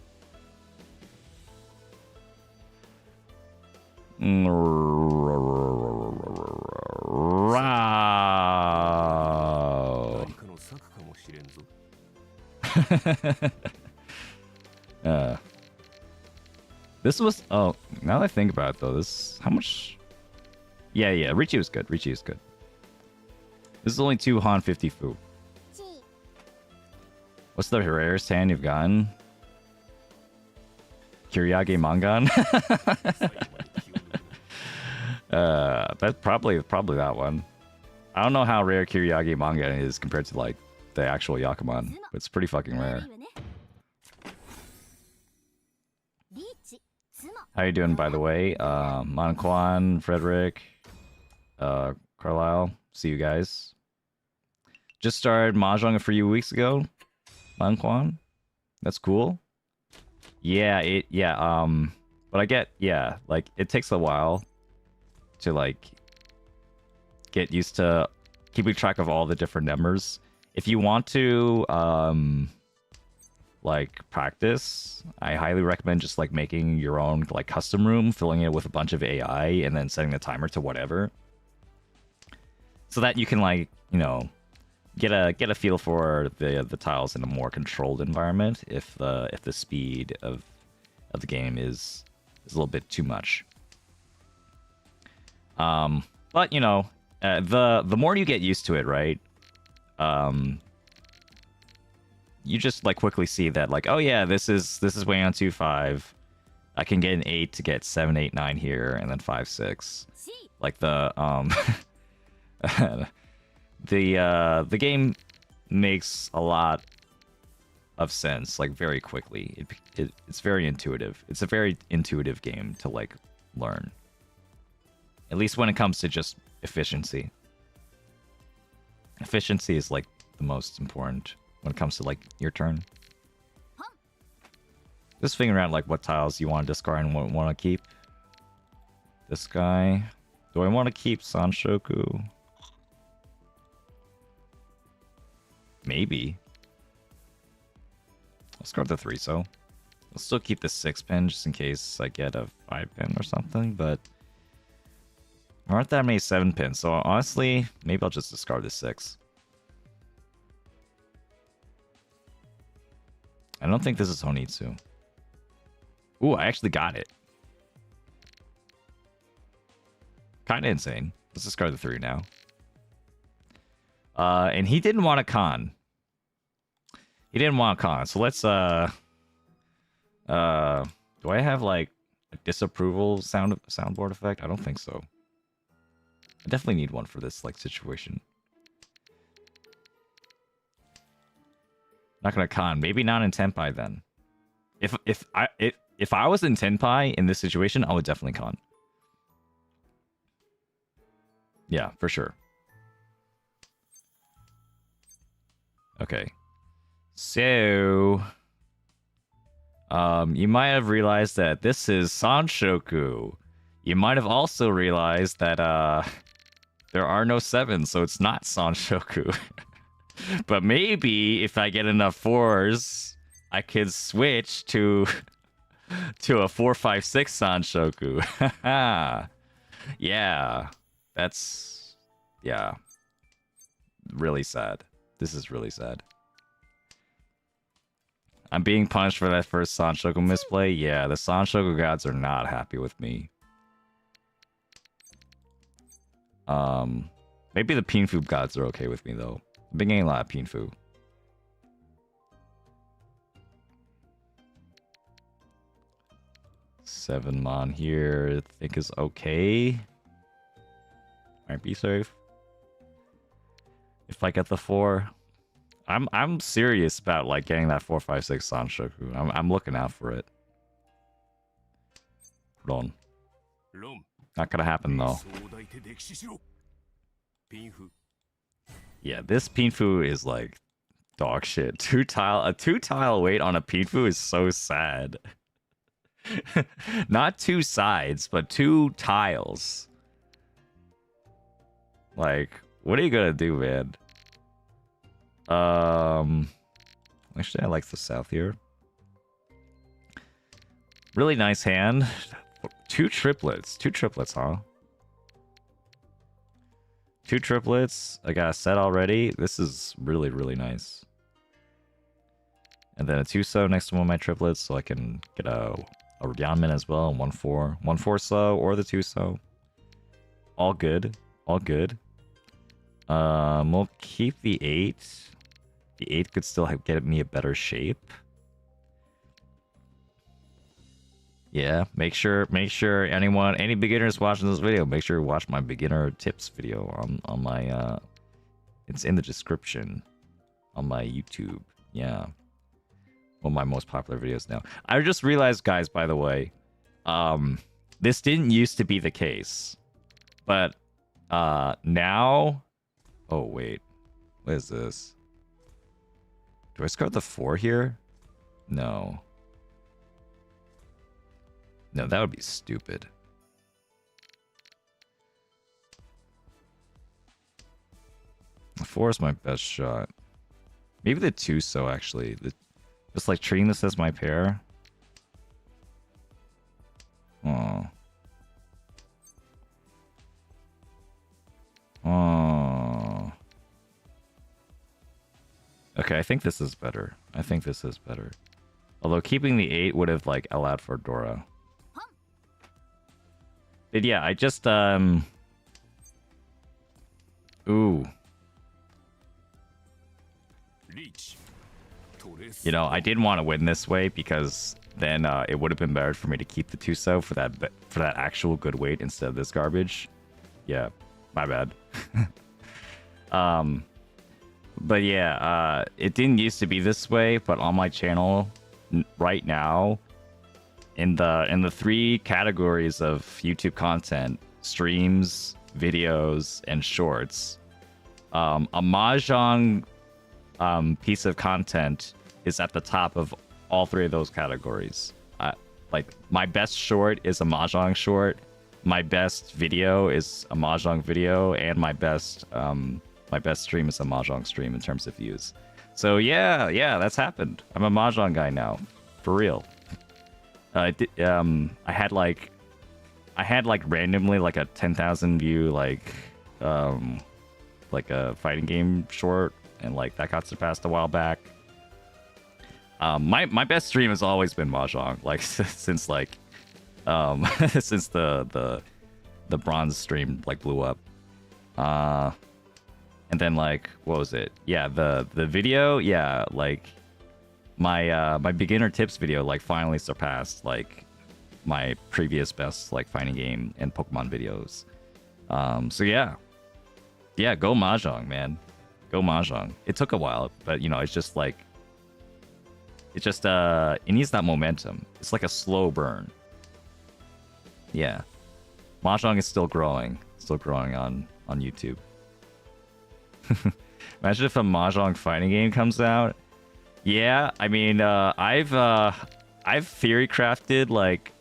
This was now that I think about it though, this how much? Yeah, Riichi was good. Riichi is good. This is only 2 Han 50 Fu. What's the rarest hand you've gotten? Kiryage Mangan? That's probably that one. I don't know how rare Kiryagi manga is compared to like the actual Yakuman, but it's pretty fucking rare. How you doing, by the way? Monquan, Frederick, Carlisle, see you guys. Just started Mahjong a few weeks ago. Monquan, that's cool. Yeah, but I get, like, it takes a while to, like, get used to keeping track of all the different numbers. If you want to, like, practice, I highly recommend just, like, making your own, like, custom room, filling it with a bunch of AI, and then setting the timer to whatever. So that you can, like, you know, get a feel for the tiles in a more controlled environment if the speed of the game is a little bit too much. But you know, the more you get used to it, right? You just like quickly see that like, oh yeah, this is way on 2-5. I can get an 8 to get 7, 8, 9 here, and then 5, 6. Like the the game makes a lot of sense, like very quickly. It's very intuitive. It's a very intuitive game to like learn. At least when it comes to just efficiency. Efficiency is like the most important when it comes to like your turn. Just figuring out like what tiles you want to discard and what want to keep. This guy. Do I want to keep Sanshoku? Maybe. Let's go with the 3 so. I'll still keep the 6 pin just in case I get a 5 pin or something, but there aren't that many 7 pins, so honestly, maybe I'll just discard the 6. I don't think this is Honitsu. Ooh, I actually got it. Kinda insane. Let's discard the 3 now. And he didn't want a con. He didn't want a con. So let's do I have like a disapproval soundboard effect? I don't think so. I definitely need one for this like situation. Not gonna con. Maybe not in Tenpai then. If I was in Tenpai in this situation, I would definitely con. Yeah, for sure. Okay. So, you might have realized that this is Sanshoku. You might have also realized that there are no 7s, so it's not Sanshoku. But maybe if I get enough 4s, I could switch to a 4, 5, 6 Sanshoku. Yeah, that's really sad. This is really sad. I'm being punished for that first Sanshoku misplay. Yeah, the Sanshoku gods are not happy with me. Maybe the Pinfu gods are okay with me though. I've been getting a lot of Pinfu. Seven Mon here, I think is okay. Might be safe. If I get the 4, I'm serious about like getting that 4, 5, 6 Sanshoku. I'm looking out for it. Hold on. Not gonna happen though. Yeah, this Pinfu is like dog shit. A 2-tile wait on a Pinfu is so sad. Not 2 sides, but 2 tiles. Like, what are you gonna do, man? Actually, I like the south here. Really nice hand. 2 triplets. 2 triplets, huh? 2 triplets. I got a set already. This is really, really nice. And then a 2-so next to one of my triplets, so I can get a Yanmin as well. 1-4. 1-4-so or the 2-so. All good. All good. We'll keep the 8. The 8 could still get me a better shape. Yeah, make sure any beginners watching this video, make sure you watch my beginner tips video on my It's in the description on my YouTube. Yeah. One of my most popular videos now. I just realized, guys, by the way, this didn't used to be the case. But now... Oh, wait. What is this? Do I discard the 4 here? No. No, that would be stupid. The 4 is my best shot. Maybe the 2 so actually. Just like treating this as my pair. Oh. Oh. Okay, I think this is better. I think this is better. Although keeping the 8 would have like allowed for Dora. But yeah, I just ooh. You know, I didn't want to win this way because then it would have been better for me to keep the Tuso for that actual good weight instead of this garbage. Yeah, my bad. But yeah, it didn't used to be this way, but on my channel right now, in the 3 categories of YouTube content, streams, videos, and shorts, a Mahjong piece of content is at the top of all 3 of those categories. Like my best short is a Mahjong short, my best video is a Mahjong video, and my best stream is a Mahjong stream in terms of views. So yeah, that's happened. I'm a Mahjong guy now, for real. I had like randomly like a 10,000 view like a fighting game short, and like that got surpassed a while back. My best stream has always been Mahjong, like since like since the bronze stream like blew up. And then like what was it? Yeah, the video, yeah, like my beginner tips video like finally surpassed like my previous best like fighting game and Pokemon videos. So yeah, go Mahjong, man. Go Mahjong. It took a while, but you know, it's just like it needs that momentum. It's like a slow burn. Yeah. Mahjong is still growing on YouTube. Imagine if a Mahjong fighting game comes out. Yeah, I mean, I've theory crafted like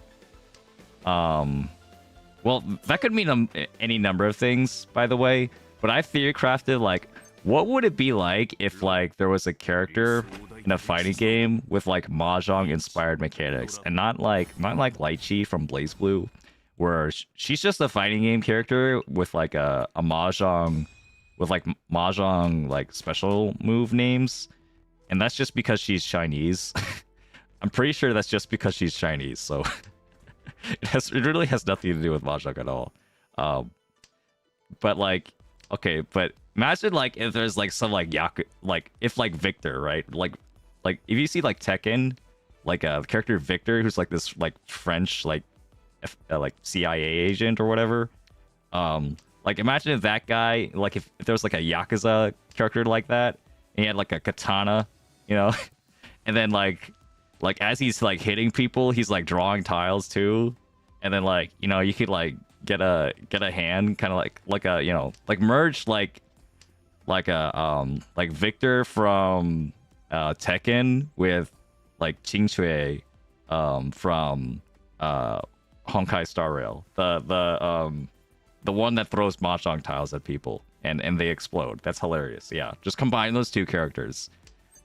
well, that could mean any number of things, by the way, but I theory crafted like what would it be like if like there was a character in a fighting game with like Mahjong inspired mechanics, and not like Riichi from Blaze Blue, where she's just a fighting game character with like a Mahjong with like Mahjong like special move names, and that's just because she's Chinese. I'm pretty sure that's just because she's Chinese, so it really has nothing to do with Mahjong at all. But like, okay, but imagine like if there's like some like like if like Victor, right? Like if you see like Tekken, like a character Victor who's like this like French like CIA agent or whatever. Like imagine if that guy, like if there was like a Yakuza character like that, and he had like a katana, you know, and then like as he's like hitting people, he's like drawing tiles too, and then like, you know, you could like get a hand, kind of like a, you know, like merge like Victor from Tekken with like Qingque from Honkai Star Rail, the one that throws Mahjong tiles at people and they explode. That's hilarious. Yeah, just combine those two characters.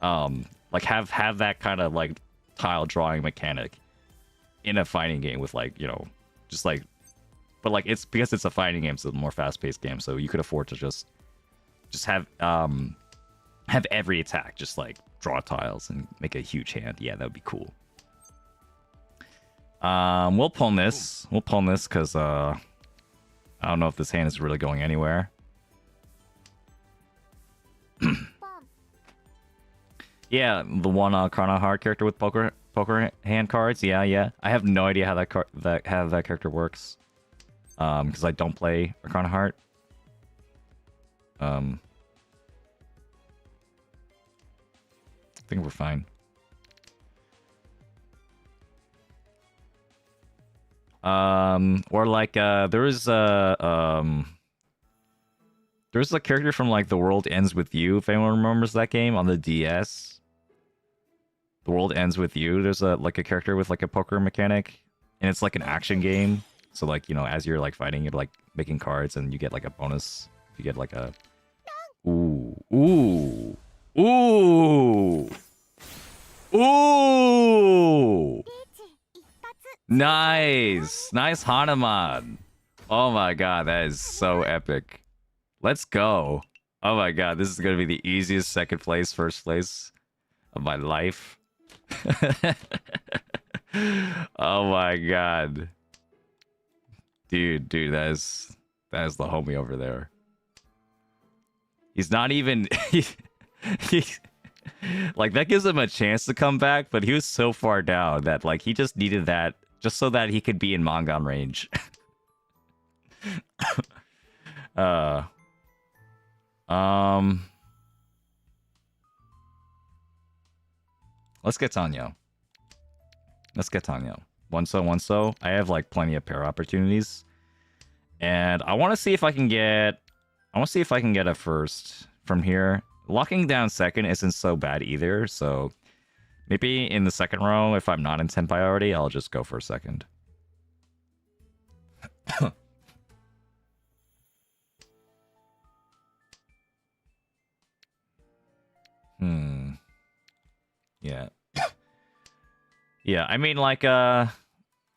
Like have that kind of like tile drawing mechanic in a fighting game with like, you know, just like, but like it's because it's a fighting game, so it's a more fast-paced game, so you could afford to just have every attack just like draw tiles and make a huge hand. Yeah, that would be cool. We'll pawn this because I don't know if this hand is really going anywhere. Yeah, the one Chrono Heart character with poker hand cards. Yeah. I have no idea how that character works. Because I don't play Chrono Heart. think we're fine. Or like there's a character from like The World Ends With You, if anyone remembers that game on the DS. The World Ends With You. There's a character with like a poker mechanic, and it's like an action game. So like, you know, as you're like fighting, you're like making cards, and you get like a bonus. You get like a ooh. Nice Hanuman. Oh my god, that is so epic. Let's go. Oh my god, this is gonna be the easiest second place, first place of my life. Oh my god. Dude, that is the homie over there. He's not even he's like, that gives him a chance to come back, but he was so far down that like he just needed that just so that he could be in Mangan range. Let's get Tanyo. One so. I have like plenty of pair opportunities. And I want to see if I can get a first from here. Locking down second isn't so bad either, so maybe in the second row, if I'm not in 10 priority, I'll just go for a second. Yeah. Yeah, I mean, like,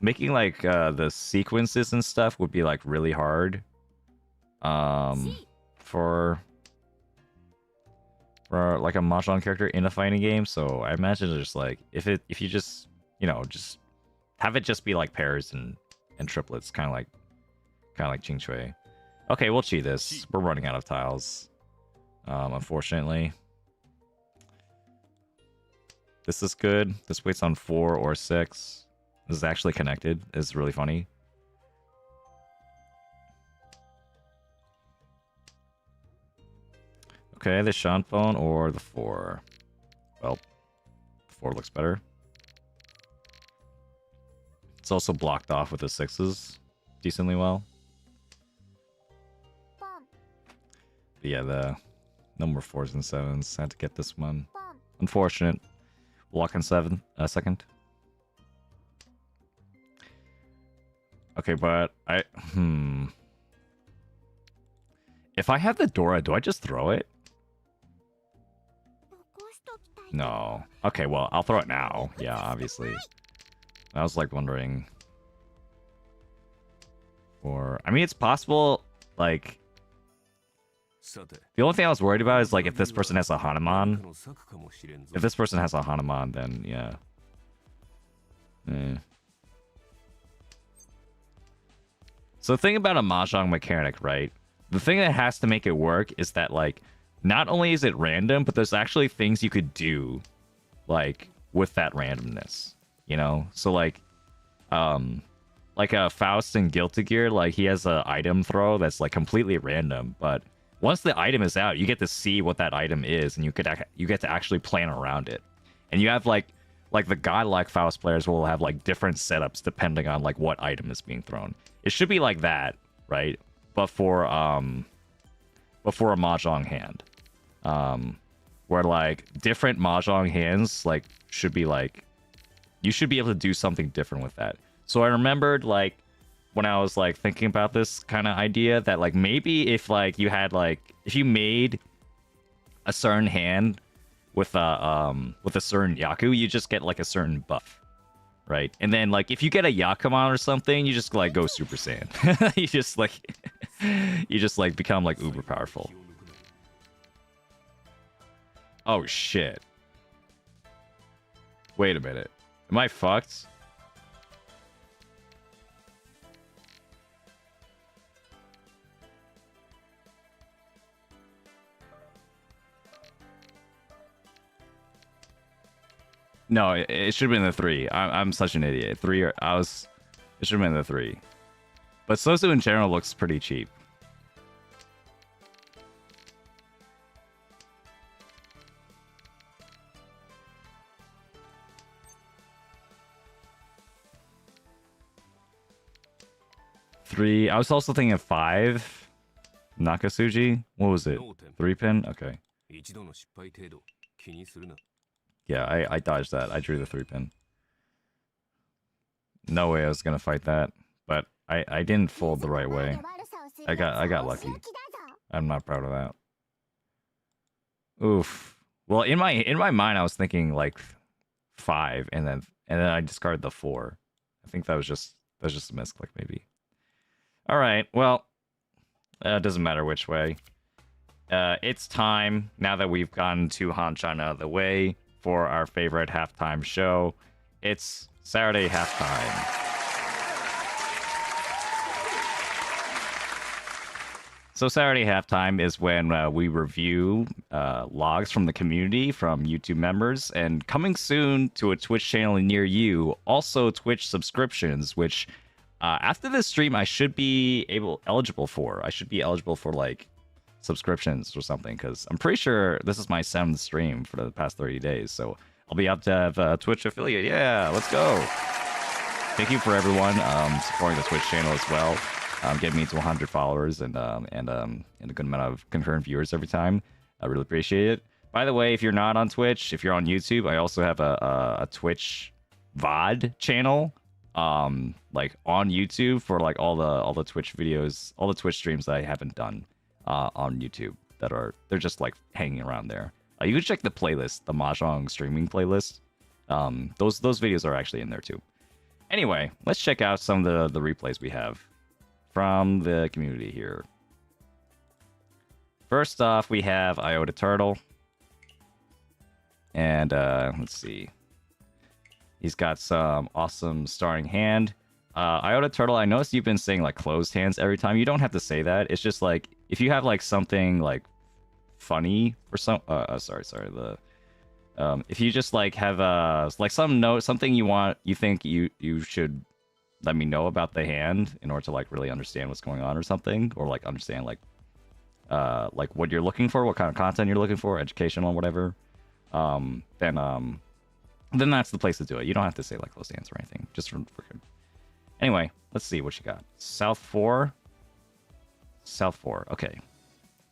making, like, the sequences and stuff would be, like, really hard. For like a Mahjong character in a fighting game, so I imagine just like if you just, you know, just have it just be like pairs and triplets, kind of like Ching Chui. Okay, we'll cheat this. We're running out of tiles, unfortunately. This is good. This waits on 4 or 6. This is actually connected. It's really funny. Okay, the Shanphone or the 4. Well, the 4 looks better. It's also blocked off with the 6s decently well. But yeah, no more 4s and 7s. I had to get this one. Unfortunate. Block in second. Okay, but if I have the Dora, do I just throw it? No. Okay, well, I'll throw it now. Yeah, obviously. I was like wondering. Or I mean, it's possible. Like, the only thing I was worried about is like if this person has a Hanuman. If this person has a Hanuman, then yeah. So the thing about a Mahjong mechanic, right? The thing that has to make it work is that, like, not only is it random, but there's actually things you could do, like, with that randomness, you know? So, like a Faust in Guilty Gear, like, he has an item throw that's, like, completely random, but once the item is out, you get to see what that item is, and you get to actually plan around it. And you have, like the godlike Faust players will have, like, different setups depending on, like, what item is being thrown. It should be like that, right? But for a Mahjong hand. Where, like, different Mahjong hands, like, should be, like... You should be able to do something different with that. So I remembered, like, when I was, like, thinking about this kind of idea, that, like, maybe if, like, you had, like... If you made a certain hand with a certain Yaku, you just get, like, a certain buff. Right? And then, like, if you get a Yakuman or something, you just, like, go Super Saiyan. you just, like, become, like, uber powerful. Oh, shit. Wait a minute. Am I fucked? No, it should have been the 3. I'm such an idiot. 3 or it should have been the 3. But Sosu in general looks pretty cheap. 3. I was also thinking of 5. Nakasuji. What was it? 3 pin? Okay. 一度の失敗程度気にするな。 Yeah, I dodged that. I drew the 3 pin. No way I was gonna fight that, but I didn't fold the right way. I got lucky. I'm not proud of that. Oof. Well, in my mind, I was thinking like 5, and then I discarded the 4. I think that was just a misclick, maybe. All right. Well, it doesn't matter which way. It's time now that we've gotten to Hanchan out of the way for our favorite halftime show. It's Saturday halftime. So Saturday halftime is when we review logs from the community, from YouTube members, and coming soon to a Twitch channel near you, also Twitch subscriptions, which after this stream I should be eligible for. I should be eligible for like subscriptions or something, because I'm pretty sure this is my 7th stream for the past 30 days, so I'll be up to have a Twitch affiliate. Yeah, let's go. Thank you for everyone supporting the Twitch channel as well. Getting me to 100 followers and a good amount of concurrent viewers every time. I really appreciate it. By the way, if you're not on Twitch, if you're on YouTube, I also have a Twitch VOD channel, like on YouTube for like all the Twitch videos, all the Twitch streams that I haven't done on YouTube they're just like hanging around there. You can check the playlist, the Mahjong streaming playlist. Those videos are actually in there too. Anyway, let's check out some of the replays we have from the community here. First off, we have IotaTurtle. And let's see. He's got some awesome starting hand. IotaTurtle, I noticed you've been saying like closed hands every time. You don't have to say that. It's just like if you have like something like funny or some if you just like have like something you think you should let me know about the hand in order to like really understand what's going on or something, or like understand like what you're looking for, what kind of content you're looking for, educational, whatever, then that's the place to do it. You don't have to say like close hands or anything, just for good. Anyway, let's see what you got. South 4. Okay,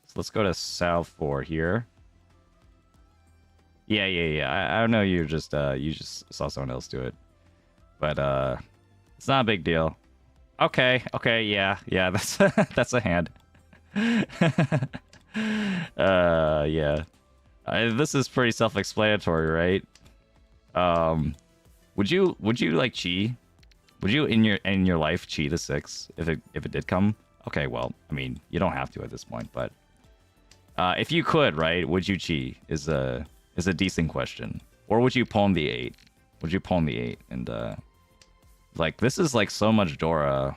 so let's go to South 4 here. Yeah. I don't know. You just saw someone else do it, but it's not a big deal. Okay. Yeah. That's a hand. Yeah. This is pretty self-explanatory, right? Would you like chi? Would you in your life chi the 6 if it did come? Okay, well, I mean, you don't have to at this point, but if you could, right? Would you chi? Is a decent question. Or would you pawn the 8? Would you pawn the 8? And like this is like so much Dora,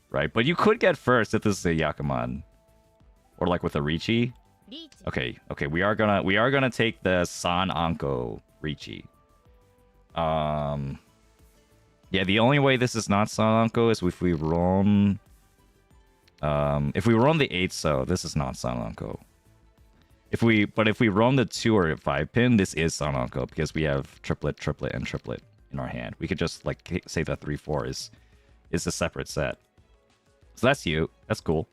right? But you could get first if this is a Yakuman, or like with a Riichi. Okay, we are gonna take the San Anko Riichi. Yeah, the only way this is not San Anko is if we roam. If we roam the 8, so this is not San Anko. If we roam the 2 or 5 pin, this is San Anko because we have triplet, and triplet in our hand. We could just like say that 3-4 is a separate set. So that's you. That's cool.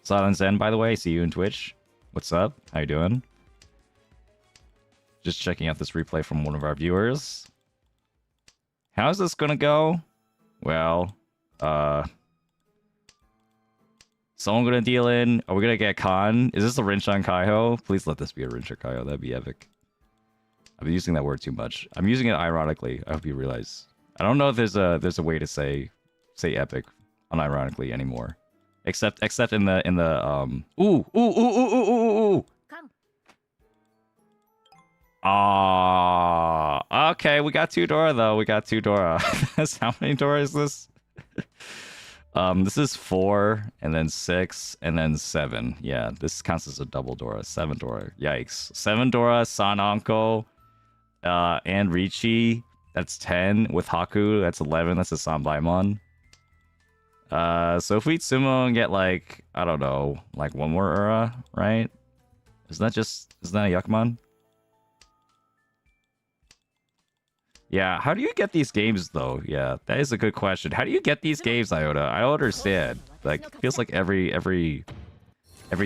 Silent Zen, by the way, see you in Twitch. What's up? How you doing? Just checking out this replay from one of our viewers. How's this gonna go? Well, someone gonna deal in? Are we gonna get Khan? Is this a Rinchan Kaiho? Please let this be a Rinchan Kaiho. That'd be epic. I've been using that word too much. I'm using it ironically. I hope you realize. I don't know if there's a way to say epic unironically anymore. Except in the ooh. Okay, we got 2 Dora though. We got 2 Dora. How many Dora is this? This is 4 and then 6 and then 7. Yeah, this counts as a double Dora. 7 Dora. Yikes. 7 Dora, San Anko, and Riichi. That's 10 with Haku. That's 11. That's a Sanbaimon. So if we sumo and get like, I don't know, like one more Ura, right? Isn't that a Yakuman? Yeah, how do you get these games though? Yeah, that is a good question. How do you get these games, Iota? I don't understand. Like, feels like every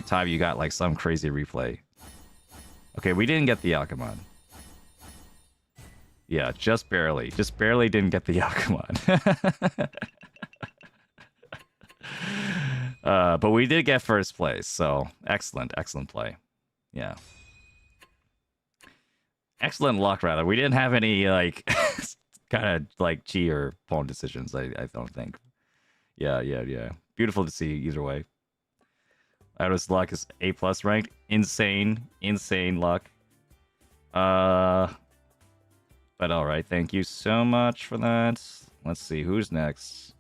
time you got like some crazy replay. Okay, we didn't get the Yakuman. Yeah, just barely. Just barely didn't get the Yakuman. But we did get first place, so excellent, excellent play. Yeah. Excellent luck, rather. We didn't have any, like, kind of, like, G or pawn decisions, I don't think. Yeah. Beautiful to see either way. Iota's luck is A+ ranked. Insane luck. But alright, thank you so much for that. Let's see, who's next?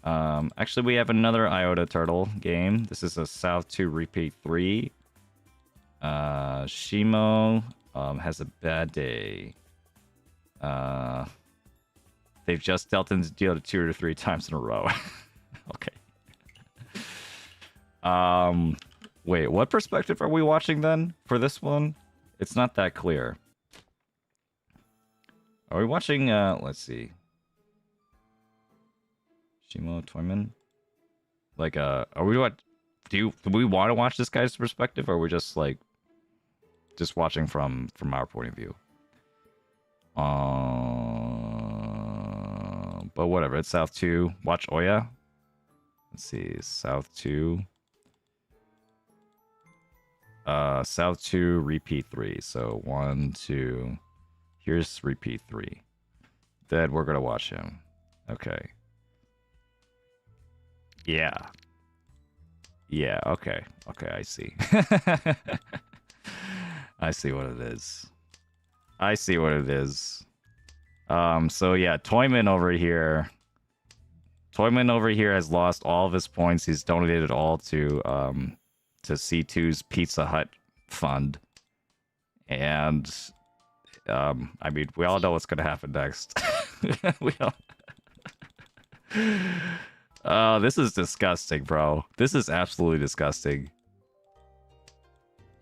Actually, we have another IotaTurtle game. This is a South 2 Repeat 3. Shimo has a bad day. They've just dealt into deal 2 or 3 times in a row. Okay. Wait, what perspective are we watching then for this one? It's not that clear. Are we watching, let's see. Shimo Toyman? Like, are we what? Do we want to watch this guy's perspective, or are we just, like, just watching from our point of view? But whatever, it's South 2. Watch Oya. Let's see, South 2. South 2, Repeat 3. So 1, 2. Here's Repeat 3. Then we're gonna watch him. Okay. Yeah. Yeah, okay. Okay, I see. I see what it is. I see what it is. So yeah, Toyman over here. Toyman over here has lost all of his points. He's donated it all to C2's Pizza Hut fund. And I mean, we all know what's gonna happen next. We all... Oh, this is disgusting, bro. This is absolutely disgusting.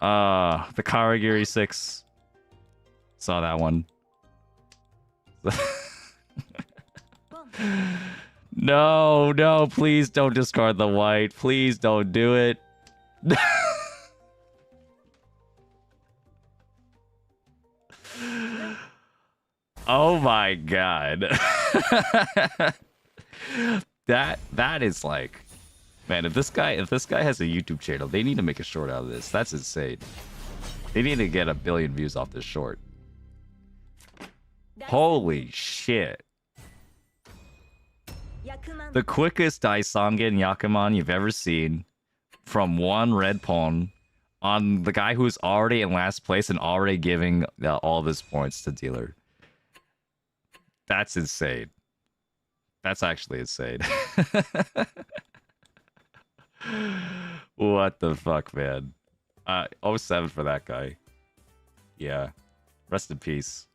The Karagiri 6. Saw that one. No, please don't discard the white. Please don't do it. Oh my god. That is like, man, if this guy has a YouTube channel, they need to make a short out of this. That's insane. They need to get 1 billion views off this short. Holy shit. The quickest Daisongen Yakuman you've ever seen from one red pawn on the guy who's already in last place and already giving all of his points to dealer. That's insane. That's actually insane. What the fuck, man? 07 for that guy. Yeah. Rest in peace.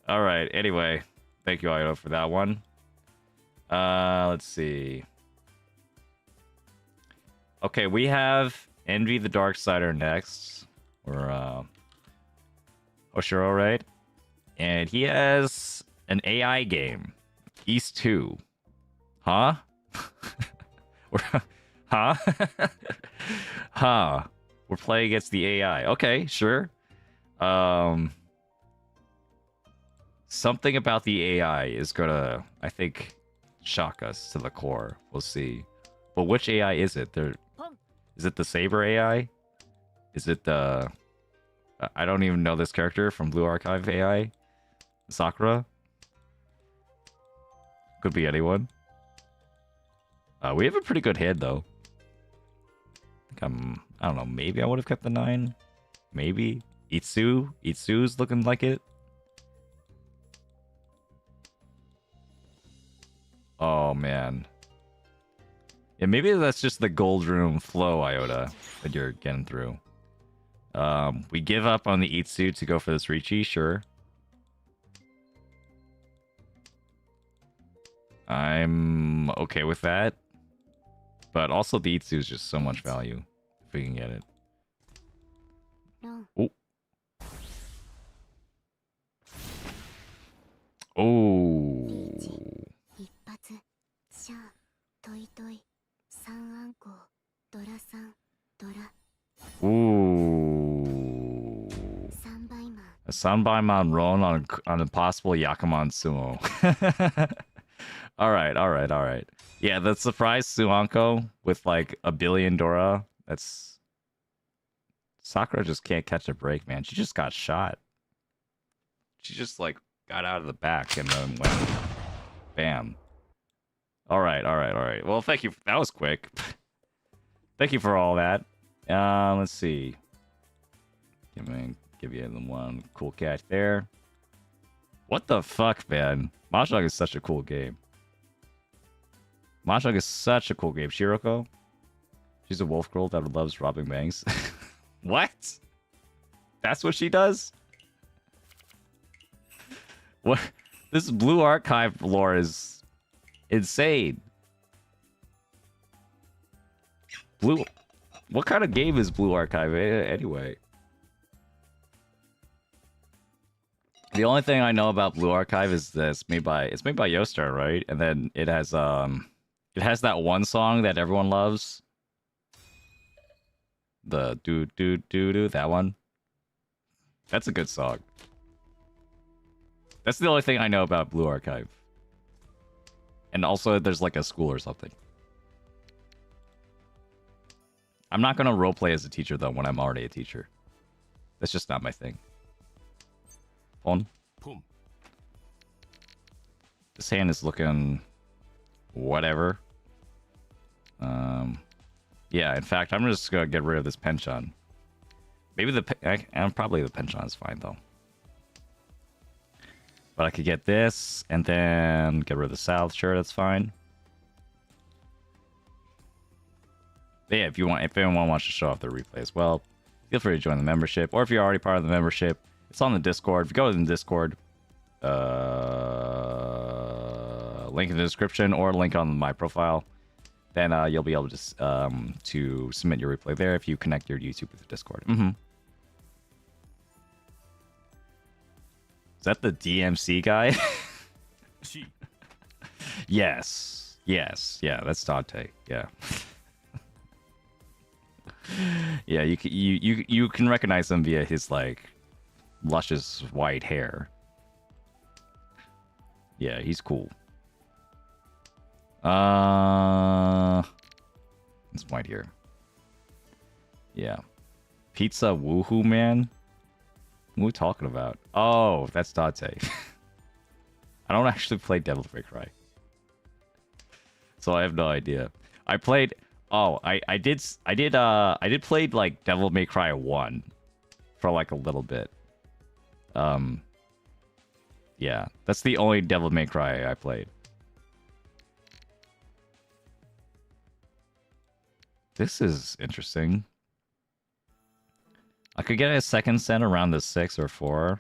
Alright, anyway. Thank you, Ido, for that one. Let's see. Okay, we have Envy the Darksider next. Or, Oshiro, right? And he has an AI game. East 2. Huh? Huh? Huh. We're playing against the AI. Okay, sure. Something about the AI is gonna, I think, shock us to the core. We'll see. But which AI is it? Is it the Saber AI? Is it the... I don't even know this character from Blue Archive AI? Sakura? Could be anyone. We have a pretty good head, though. I don't know, maybe I would have kept the 9. Maybe. Itsu's looking like it. Oh, man. Yeah, maybe that's just the gold room flow, Iota, that you're getting through. We give up on the Itsu to go for this Riichi, sure. I'm okay with that. But also the Itsu is just so much value, if we can get it. No. Oh. Oh. 一発シャートイトイ三アンコウドラさんドラ Ooh. 三倍マン A Sanbaimon run on a possible Yakuman sumo. Alright, alright, alright. Yeah, the surprise Suanko with like a billion Dora. That's Sakura just can't catch a break, man. She just got shot. She just like got out of the back and then went bam. Alright, alright, alright. Well, thank you. That was quick. Thank you for all that. Let's see. Give you the one cool catch there. What the fuck, man? Mahjong is such a cool game. Mahjong is such a cool game. Shiroko? She's a wolf girl that loves robbing banks. What? That's what she does? What? This Blue Archive lore is insane. Blue... What kind of game is Blue Archive anyway? The only thing I know about Blue Archive is that it's made by Yoastar, right? And then it has that one song that everyone loves. The do that one. That's a good song. That's the only thing I know about Blue Archive. And also there's like a school or something. I'm not gonna roleplay as a teacher though when I'm already a teacher. That's just not my thing. Phone. This hand is looking whatever. Yeah, in fact, I'm just gonna get rid of this penchant. Maybe probably the penchant is fine though. But I could get this and then get rid of the south. Sure, that's fine. But yeah, if anyone wants to show off their replay as well, feel free to join the membership. Or if you're already part of the membership, it's on the Discord. If you go to the Discord, link in the description or link on my profile, then you'll be able to submit your replay there if you connect your YouTube with the Discord. Is that the DMC guy? Yes. Yes. Yeah, that's Dante. Yeah. Yeah, you can recognize him via his like luscious white hair. Yeah, he's cool. It's white here. Yeah. Pizza Woohoo Man? What are we talking about? Oh, that's Dante. I don't actually play Devil May Cry. So I have no idea. I played... Oh, I did play like Devil May Cry 1 for like a little bit. Yeah, that's the only Devil May Cry I played. This is interesting. I could get a second set around the 6 or 4.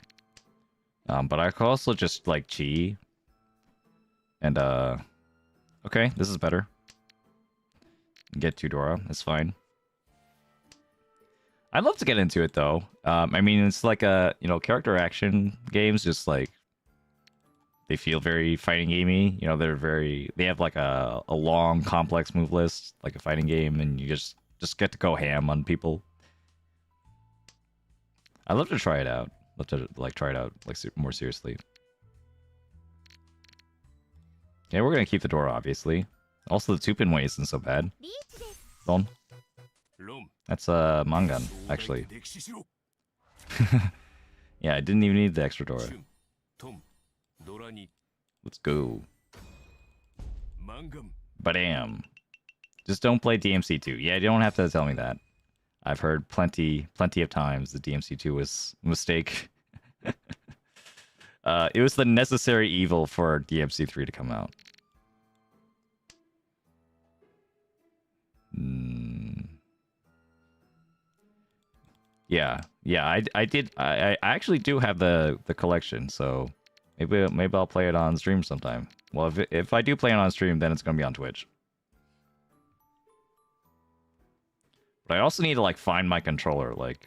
But I could also just like chi. And okay, this is better. Get 2 Dora, that's fine. I'd love to get into it though. I mean, it's like a, character action games, just like they feel very fighting gamey. They have like a long, complex move list, like a fighting game, and you just get to go ham on people. I'd love to try it out. Try it out more seriously. Yeah, we're gonna keep the door, obviously. Also, the 2-pin way isn't so bad. Don. That's a Mangan, actually. Yeah, I didn't even need the extra Dora. Let's go. Badam. Just don't play DMC2. Yeah, you don't have to tell me that. I've heard plenty of times the DMC2 was a mistake. It was the necessary evil for DMC3 to come out. Yeah, I actually do have the collection, so maybe I'll play it on stream sometime. Well, if I do play it on stream, then it's gonna be on Twitch. But I also need to like find my controller, like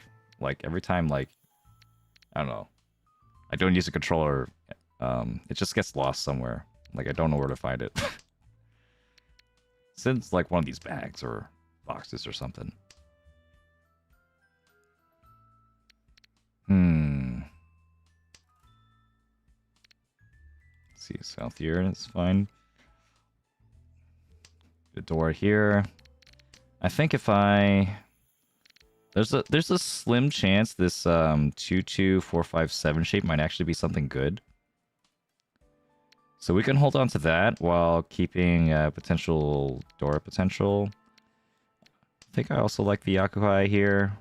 every time, like I don't know, I don't use a controller It just gets lost somewhere. Like, I don't know where to find it. Since, like, one of these bags or boxes or something. Let's see, south here, it's fine. The door here. I think if I... There's a slim chance this 22457 shape might actually be something good. So we can hold on to that while keeping potential door potential. I think I also like the Yakuhai here.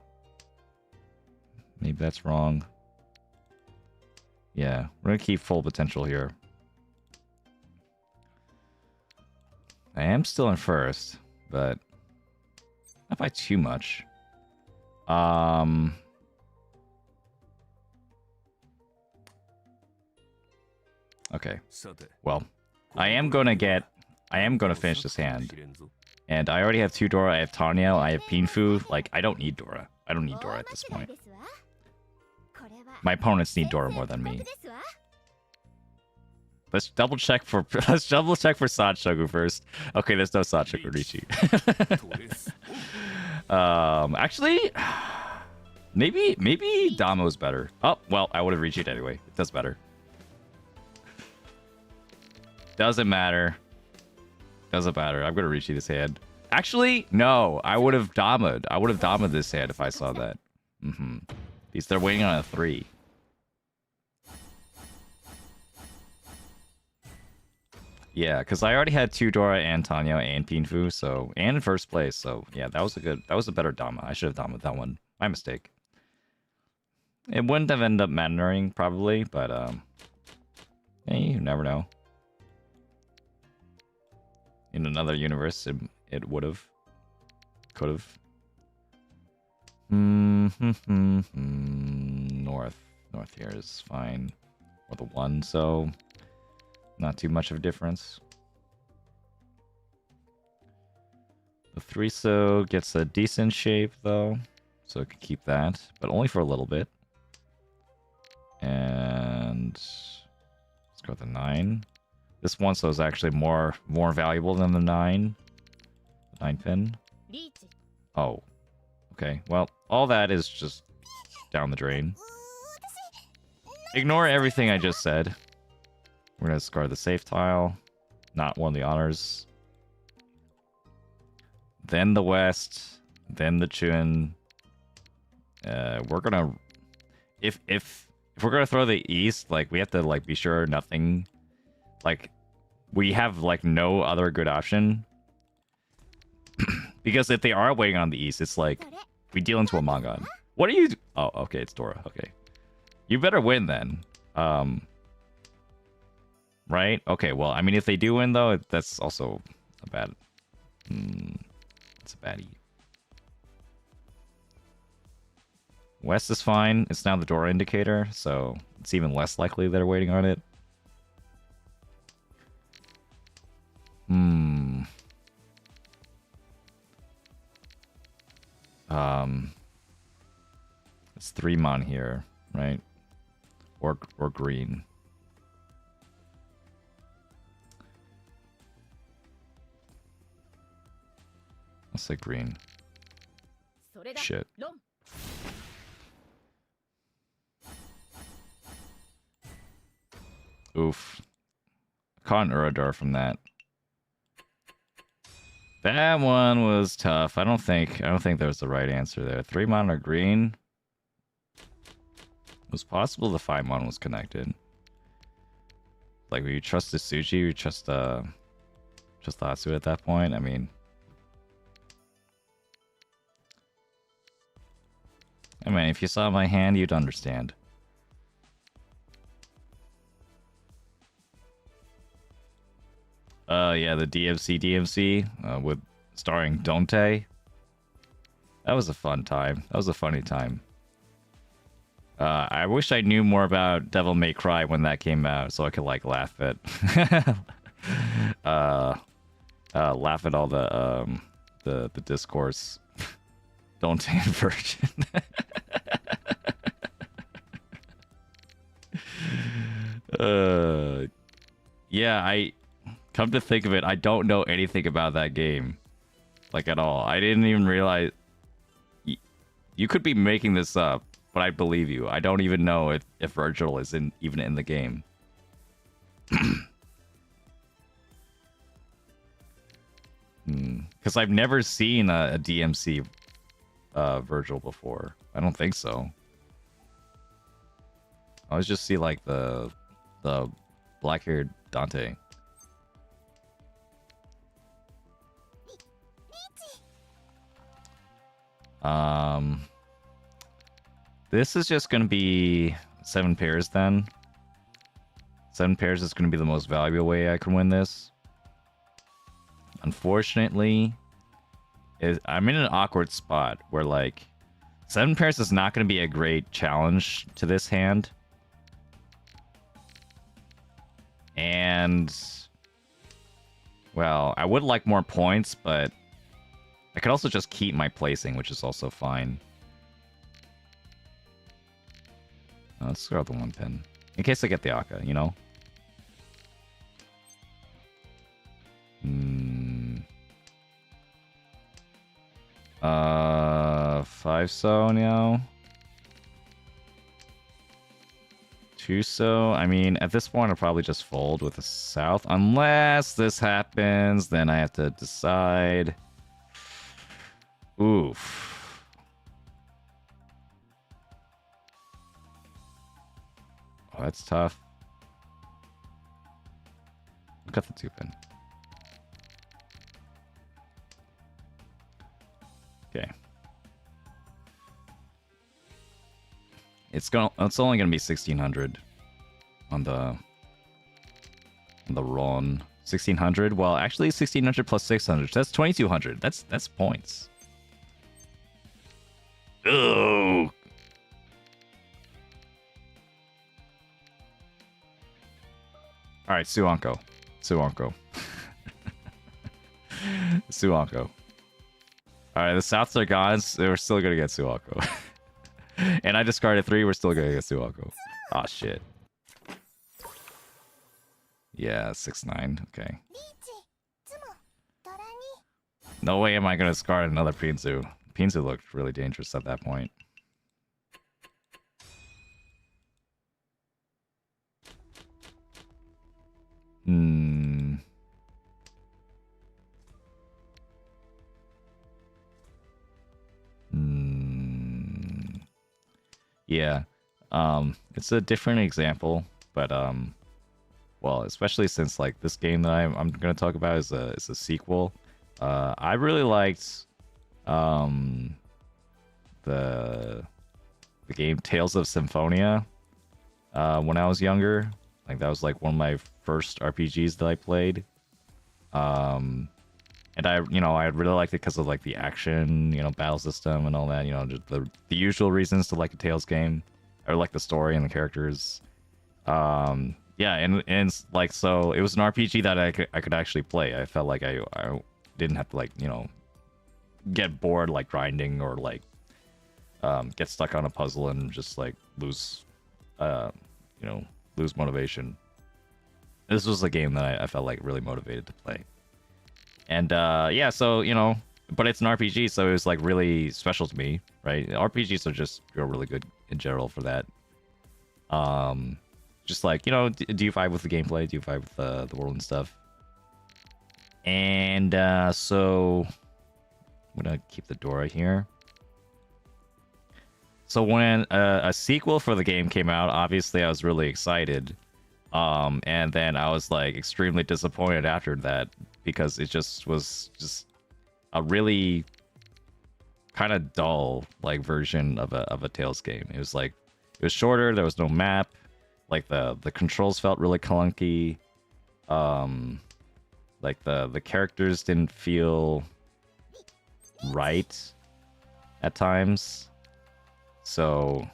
Maybe that's wrong. Yeah, we're gonna keep full potential here. I am still in first, but not by too much. Okay. Well, I am gonna finish this hand. And I already have 2 Dora, I have Tanya, I have Pinfu. Like, I don't need Dora. I don't need Dora at this point. My opponents need Dora more than me. Let's double check for Sachogu first. Okay, there's no Sachogu Riichi. Actually, maybe Damo's better. Oh, well, I would have Riichi'd anyway. It does better. Doesn't matter. Doesn't matter. I'm gonna Riichi this hand. Actually, no. I would have Dama'd. I would have Dama'd this hand if I saw that. Because they're waiting on a 3. Yeah, because I already had 2 Dora and Tanya and Pinfu, so and in first place. So yeah, that was a better Dama. I should have Dama'd that one. My mistake. It wouldn't have ended up mattering probably, but hey, you never know. In another universe, it would have, could have. North here is fine, or the 1, so not too much of a difference. The 3 so gets a decent shape though, so it can keep that, but only for a little bit. And let's go with the 9. This 1 so is actually more valuable than the 9. The 9 pin. Oh. Okay. Well, all that is just down the drain. Ignore everything I just said. We're gonna discard the safe tile. Not one of the honors. Then the west. Then the Chun. We're gonna if we're gonna throw the east, like we have to like be sure nothing. Like, we have, like, no other good option. Because if they are waiting on the east, it's like, we deal into a Mangan. What are you... Oh, okay, it's Dora. Okay. You better win, then. Right? Okay, well, I mean, if they do win, though, that's also a bad... it's a baddie. West is fine. It's now the Dora indicator, so it's even less likely they're waiting on it. It's 3 mon here, right? Or green. I'll say green. Shit. Oof. Caught an Urador from that. That one was tough. I don't think there was the right answer there. 3 mon or green. It was possible the 5 mon was connected. Like, we trust the Suji, we trust Hatsu at that point. I mean, if you saw my hand, you'd understand. Yeah, the DMC with starring Dante. That was a fun time. That was a funny time. I wish I knew more about Devil May Cry when that came out, so I could like laugh at laugh at all the discourse. Dante version. Yeah, I come to think of it, I don't know anything about that game, like at all. I didn't even realize you could be making this up, but I believe you. I don't even know if Virgil is even in the game. Because I've never seen a DMC Virgil before. I don't think so. I always just see like the black-haired Dante. This is just gonna be 7 pairs then. 7 pairs is gonna be the most valuable way I can win this. Unfortunately, I'm in an awkward spot where like 7 pairs is not gonna be a great challenge to this hand. And well, I would like more points, but I could also just keep my placing, which is also fine. Let's throw out the 1 pin. In case I get the Akka, you know? 5 so now. 2 so. I mean, at this point, I'll probably just fold with the south. Unless this happens, then I have to decide. Oof. Oh, that's tough. Look at the 2 pin. Okay. It's only gonna be 1600 on the run. 1600. Well, actually 1600 plus 600. That's 2200. That's points. Oh. All right, Suanko. Suanko. Suanko. All right, the Souths are gone. So we're still gonna get Suanko. And I discarded 3. We're still gonna get Suanko. Oh shit. Yeah, 6-9. Okay. No way am I gonna discard another Pinzu. Pinzu looked really dangerous at that point. Yeah. It's a different example, but well, especially since like this game that I'm gonna talk about is a sequel. I really liked the game Tales of Symphonia when I was younger. Like that was like one of my first RPGs that I played. And I really liked it because of like the action, battle system and all that. Just the usual reasons to like a Tales game, or like the story and the characters. Yeah, and like so, it was an RPG that I could actually play. I felt like I didn't have to like get bored like grinding or like get stuck on a puzzle and just like lose lose motivation. This was a game that I felt like really motivated to play. And yeah, so but it's an RPG, so it was like really special to me, right? RPGs are just really good in general for that. Just like do you vibe with the gameplay? Do you vibe with the world and stuff? And so I'm gonna keep the door right here. So when a sequel for the game came out, obviously I was really excited. And then I was like extremely disappointed after that because it was a really kind of dull like version of a Tales game. It was shorter, there was no map, like the controls felt really clunky. Like the characters didn't feel right at times. So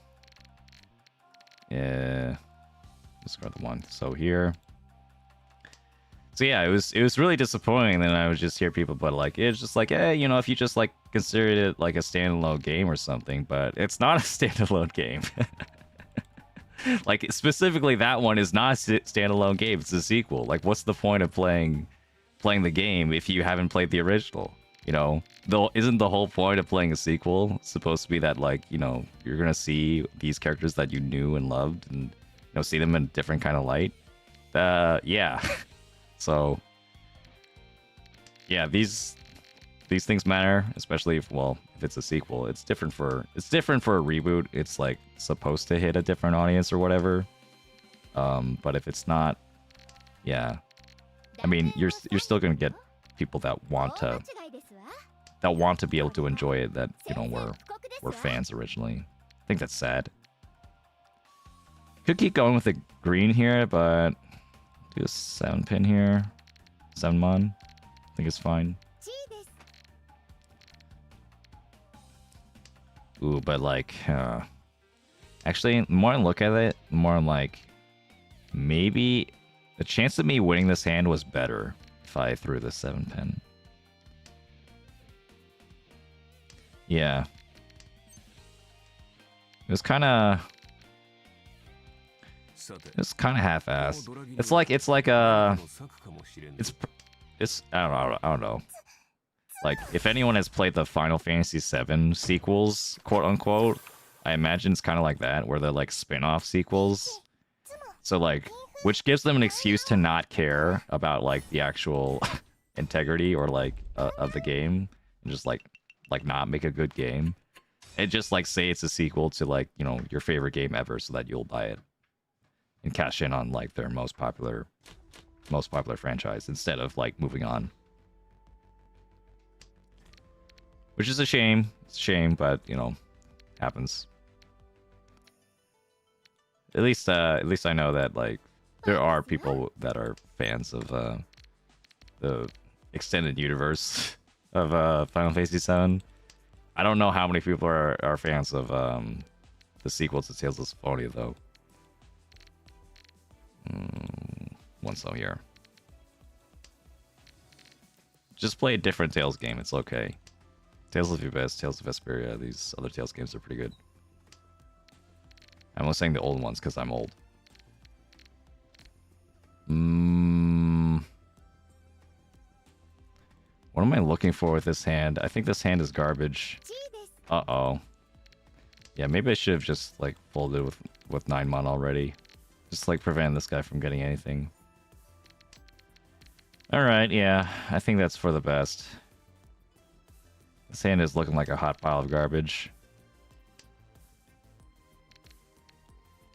yeah, discard the 1. So here. So yeah, it was really disappointing. Then I would just hear people, but like it's just like, hey, if you just like considered it like a standalone game or something, but it's not a standalone game. Like specifically, that one is not a standalone game. It's a sequel. Like, what's the point of playing the game if you haven't played the original? You know, though, isn't the whole point of playing a sequel supposed to be that, like, you know, you're gonna see these characters that you knew and loved, and, you know, see them in a different kind of light? Yeah. So, yeah, these things matter, especially if it's a sequel. It's different for a reboot. It's like supposed to hit a different audience or whatever. But if it's not, yeah, I mean, you're still gonna get people that want to be able to enjoy it, that, you know, were fans originally. I think that's sad. Could keep going with the green here, but do a 7-pin here. 7-mon. I think it's fine. Ooh, but like, actually, the more I look at it, the more I'm like, maybe the chance of me winning this hand was better if I threw the 7-pin. Yeah. It was kind of half-assed. It's like I don't know. Like, if anyone has played the Final Fantasy VII sequels, quote unquote, I imagine it's kind of like that, where they're like spin-off sequels. So like, which gives them an excuse to not care about like the actual integrity or like of the game, and just like not make a good game, and just like say it's a sequel to, like, you know, your favorite game ever, so that you'll buy it and cash in on like their most popular franchise instead of like moving on. Which is a shame. It's a shame, but, you know, happens. At least I know that, like, there are people that are fans of the extended universe of Final Fantasy VII. I don't know how many people are fans of the sequel to Tales of Symphonia, though. One so here. Just play a different Tales game. It's okay. Tales of Vivez, Tales of Vesperia, these other Tales games are pretty good. I'm only saying the old ones because I'm old. What am I looking for with this hand? I think this hand is garbage. Uh-oh. Yeah, maybe I should have just, like, folded with 9-mon already. Just, like, prevent this guy from getting anything. Alright, yeah. I think that's for the best. This hand is looking like a hot pile of garbage.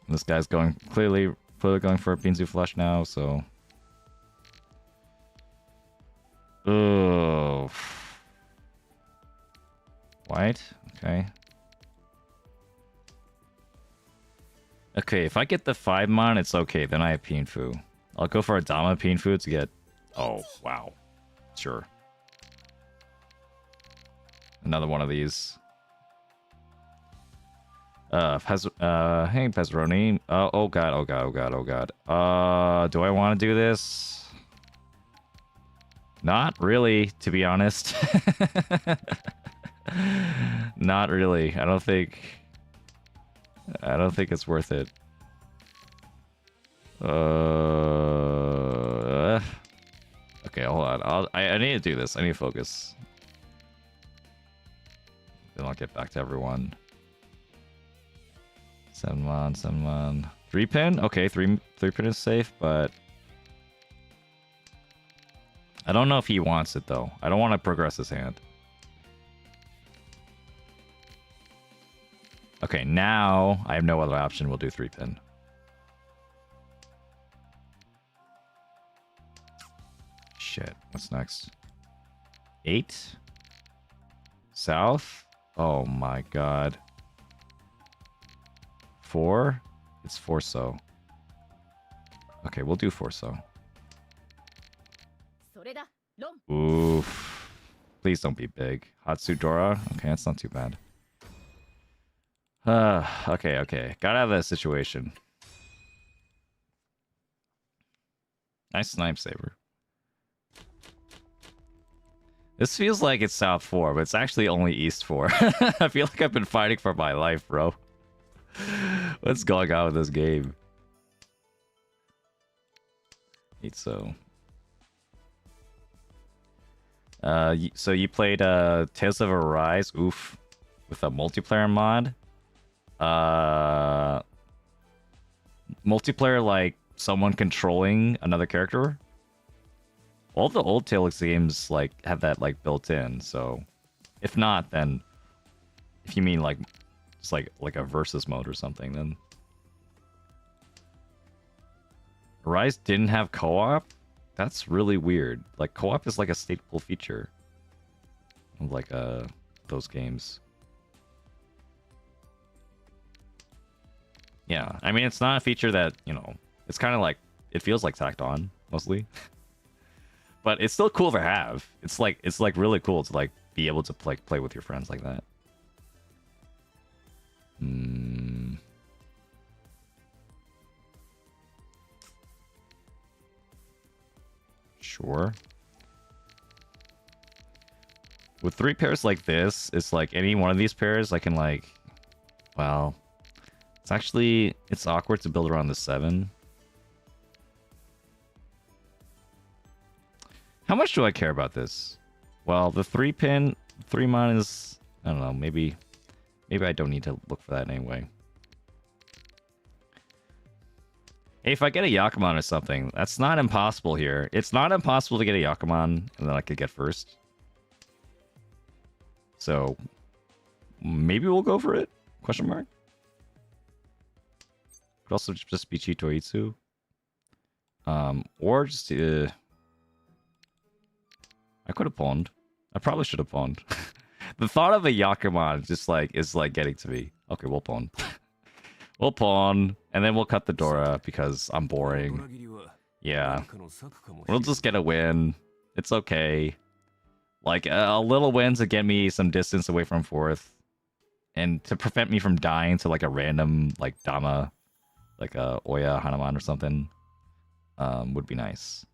And this guy's going clearly going for a Binzu flush now, so. Oh. White? Okay. Okay, if I get the 5-mon, it's okay. Then I have Pinfu. I'll go for a Dama Pinfu to get. Oh, wow. Sure. Another one of these. Hey, Pezroni. Oh god, oh god, oh god, oh god. Do I want to do this? Not really, to be honest. Not really. I don't think it's worth it. Okay, hold on. I need to do this. I need to focus. Then I'll get back to everyone. 7-mon, 7-mon. 3-pin? Okay, 3-pin is safe, but I don't know if he wants it, though. I don't want to progress his hand. Okay, now I have no other option. We'll do 3-pin. Shit, what's next? 8? South? Oh my god. 4? It's 4-so. Okay, we'll do 4-so. Oof. Please don't be big. Hatsudora? Okay, that's not too bad. Okay. Got out of that situation. Nice snipe saber. This feels like it's South 4, but it's actually only East 4. I feel like I've been fighting for my life, bro. What's going on with this game? So so you played Tales of Arise, oof, with a multiplayer mod. Multiplayer like someone controlling another character. All the old Tales games like have that like built in, so if not, then if you mean like it's like a versus mode or something, then Arise didn't have co-op? That's really weird. Like co-op is like a staple feature of like those games. Yeah, I mean it's not a feature that, you know, it's kind of like it feels like tacked on mostly. But it's still cool to have. It's like really cool to like be able to play with your friends like that. Sure. With 3 pairs like this, it's like any one of these pairs I can like, well, it's awkward to build around the 7. How much do I care about this? Well, the 3-pin, 3-mon is, I don't know, maybe I don't need to look for that anyway. Hey, if I get a Yakuman or something, that's not impossible here. It's not impossible to get a Yakuman and then I could get first. So, maybe we'll go for it? Question mark? Could also just be Chitoitsu. Or just, I could have pawned. I probably should have pawned. The thought of a Yakuman just like is like getting to me. Okay, we'll pawn. We'll pawn, and then we'll cut the Dora because I'm boring. Yeah. We'll just get a win. It's okay. Like, a little win to get me some distance away from 4th. And to prevent me from dying to, like, a random, like, Dama. Like a Oya Hanuman or something. Would be nice.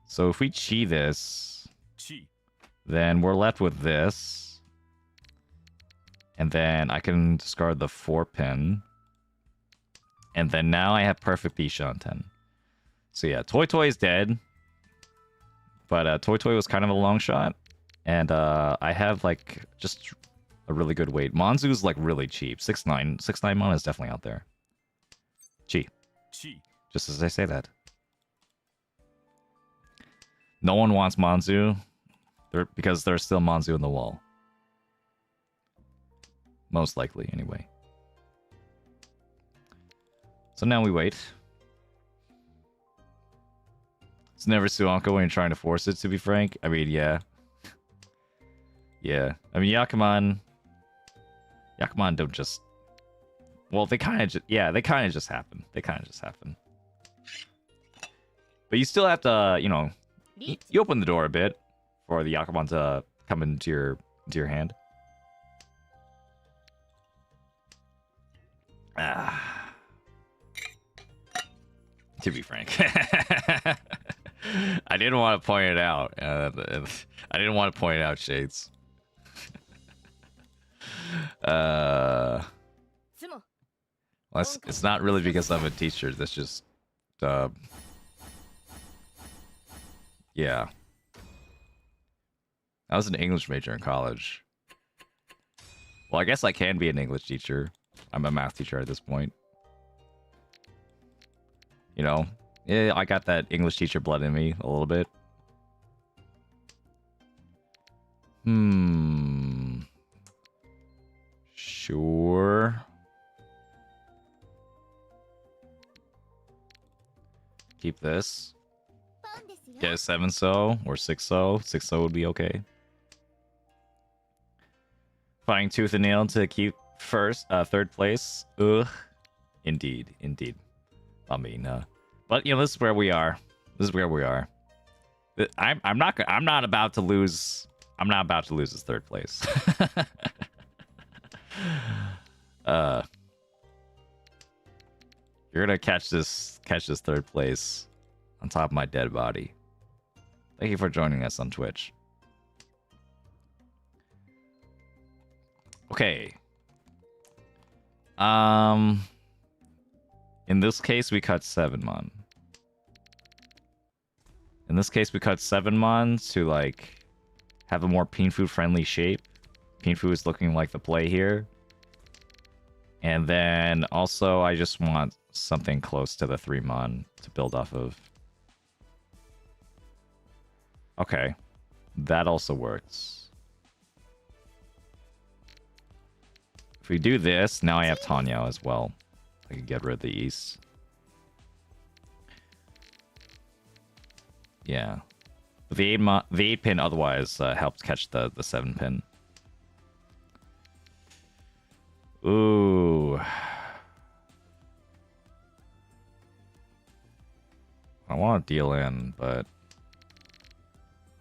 So if we chi this, then we're left with this. And then I can discard the 4-pin. And then now I have perfect Bisha on 10. So yeah, Toy Toy is dead. But Toy Toy was kind of a long shot. And I have like just a really good weight. Monzu's like really cheap. 6-9. 6-9 Mon is definitely out there. Chi. Just as I say that. No one wants Monzu. Because there's still Monzu in the wall. Most likely, anyway. So now we wait. It's never Suanko when you're trying to force it, to be frank. I mean, yeah. Yeah. I mean, Yakuman don't just... Well, they kind of just... Yeah, they kind of just happen. They kind of just happen. But you still have to, you know... You open the door a bit for the Yakuman to come into your hand. To be frank. I didn't want to point it out. I didn't want to point it out, Shades. Well, it's not really because I'm a teacher. That's just... yeah. I was an English major in college. Well, I guess I can be an English teacher. I'm a math teacher at this point. You know, yeah, I got that English teacher blood in me a little bit. Sure. Keep this. Get a 7-so or 6-so. 6-so would be okay. Fighting tooth and nail to keep third place. Ugh. Indeed. I mean, but you know, this is where we are. This is where we are. I'm not about to lose. I'm not about to lose this 3rd place. You're gonna catch this 3rd place on top of my dead body. Thank you for joining us on Twitch. Okay. In this case, we cut 7 mon. In this case, we cut 7 mon to, like, have a more Pinfu-friendly shape. Pinfu is looking like the play here. And then, also, I just want something close to the 3 mon to build off of. Okay. That also works. If we do this, now I have Tanya as well. I can get rid of the east. Yeah. But the 8 pin otherwise helps catch the 7 pin. Ooh. I want to deal in, but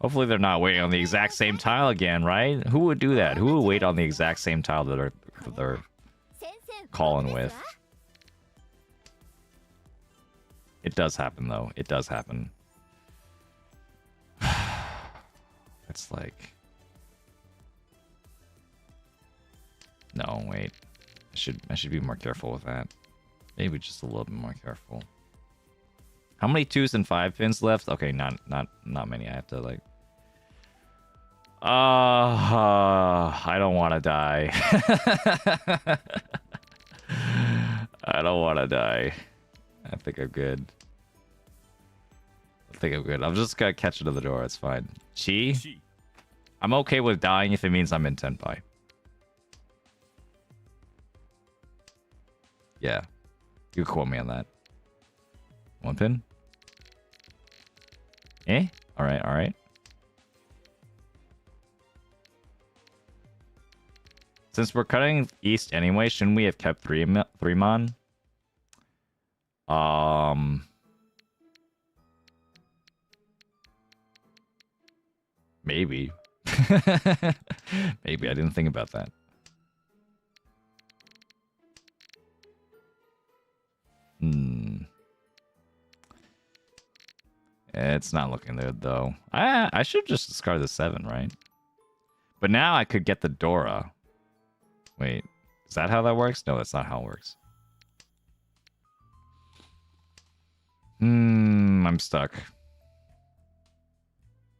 hopefully they're not waiting on the exact same tile again, right? Who would do that? Who would wait on the exact same tile that they're calling with? It does happen, though. It does happen. It's like... No, wait. I should be more careful with that. Maybe just a little bit more careful. How many 2s and 5 pins left? Okay, not many. I have to, like... I don't want to die. I don't want to die. I think I'm good. I'm just gonna catch it to the door. It's fine. Chi? I'm okay with dying if it means I'm in Tenpai. Yeah. You quote me on that. 1 pin? Eh? Alright. Since we're cutting east anyway, shouldn't we have kept 3 mon? Maybe. Maybe. I didn't think about that. It's not looking good, though. I should just discard the 7, right? But now I could get the Dora. Wait, is that how that works? No, that's not how it works. I'm stuck.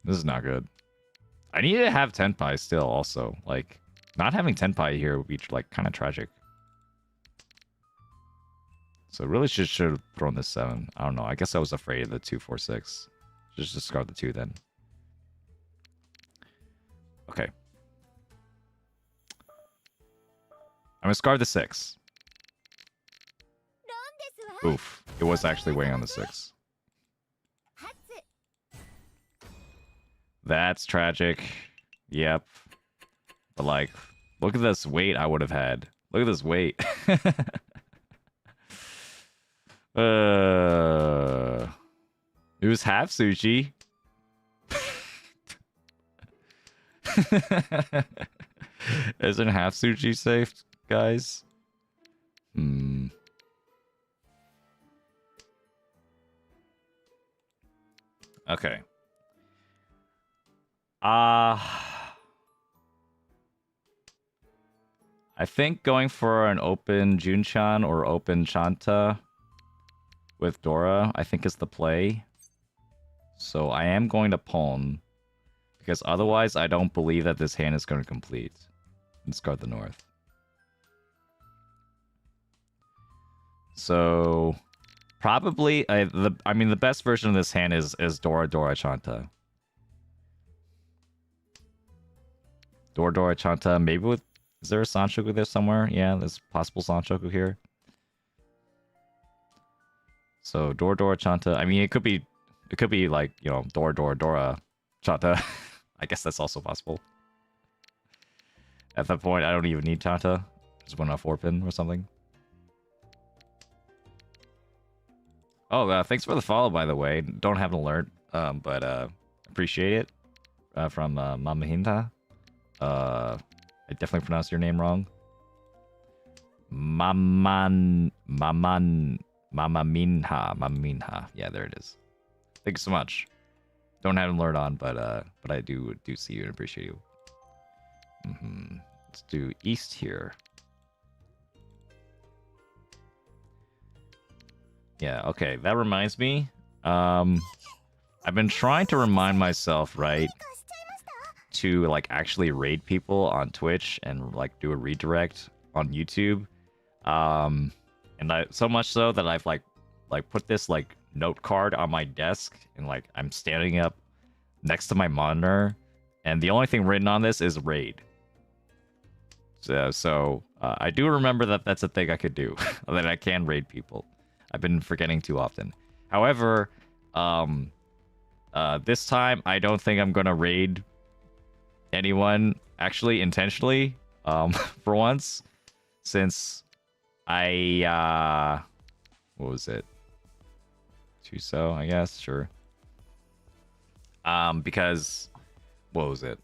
This is not good. I need to have Tenpai still, also. Like, not having Tenpai here would be, like, kind of tragic. So really should have thrown this 7. I don't know. I guess I was afraid of the 2, 4, 6. Just discard the 2 then. Okay. I'm gonna discard the 6. Oof. It was actually weighing on the 6. That's tragic. Yep. But like, look at this weight I would have had. Look at this weight. It was half sushi. Isn't half sushi safe, guys? Okay. I think going for an open Junchan or open Chanta with Dora, I think is the play. So I am going to pawn, because otherwise I don't believe that this hand is going to complete. Discard the north. So probably I mean the best version of this hand is Dora Chanta. Dora Chanta, maybe with... Is there a Sanchoku there somewhere? Yeah, there's possible Sanchoku here. So Dora Chanta. I mean, it could be like, you know, Dora Chanta. I guess that's also possible. At that point, I don't even need Chanta. Just want a 4-pin or something. Oh, thanks for the follow, by the way. Don't have an alert, but appreciate it from Mama Hinta. I definitely pronounced your name wrong. Mama Minha. Yeah, there it is. Thank you so much. Don't have an alert on, but I do see you and appreciate you. Let's do east here. Yeah, okay. That reminds me. I've been trying to remind myself, right, to like actually raid people on Twitch and like do a redirect on YouTube. And I so much so that I've like put this like note card on my desk and like I'm standing up next to my monitor, and the only thing written on this is raid. So I do remember that that's a thing I could do, that I can raid people. I've been forgetting too often. However, this time I don't think I'm gonna raid anyone actually intentionally. For once, since I what was it? Chuso, I guess, sure. Because what was it?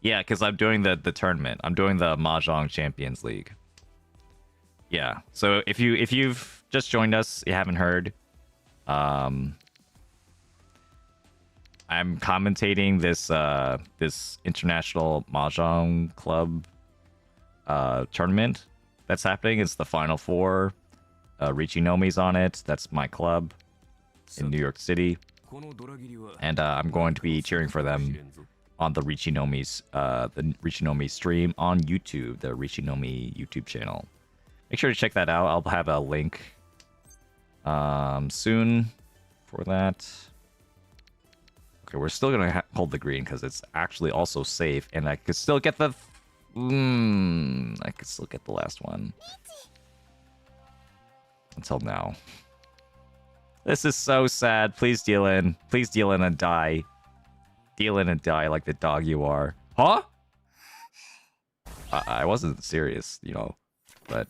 Yeah, because I'm doing the tournament. I'm doing the Mahjong Champions League. Yeah. So if you've just joined us, you haven't heard, I'm commentating this this international Mahjong club tournament that's happening. It's the Final Four. Riichi Nomi's on it. That's my club in New York City, and I'm going to be cheering for them on the Riichi Nomi stream on YouTube, the Riichi Nomi YouTube channel. Make sure to check that out. I'll have a link soon for that. Okay, we're still gonna hold the green because it's actually also safe, and I could still get the. I could still get the last one. Until now. This is so sad. Please deal in. Please deal in and die. Deal in and die like the dog you are. Huh? I wasn't serious, you know, but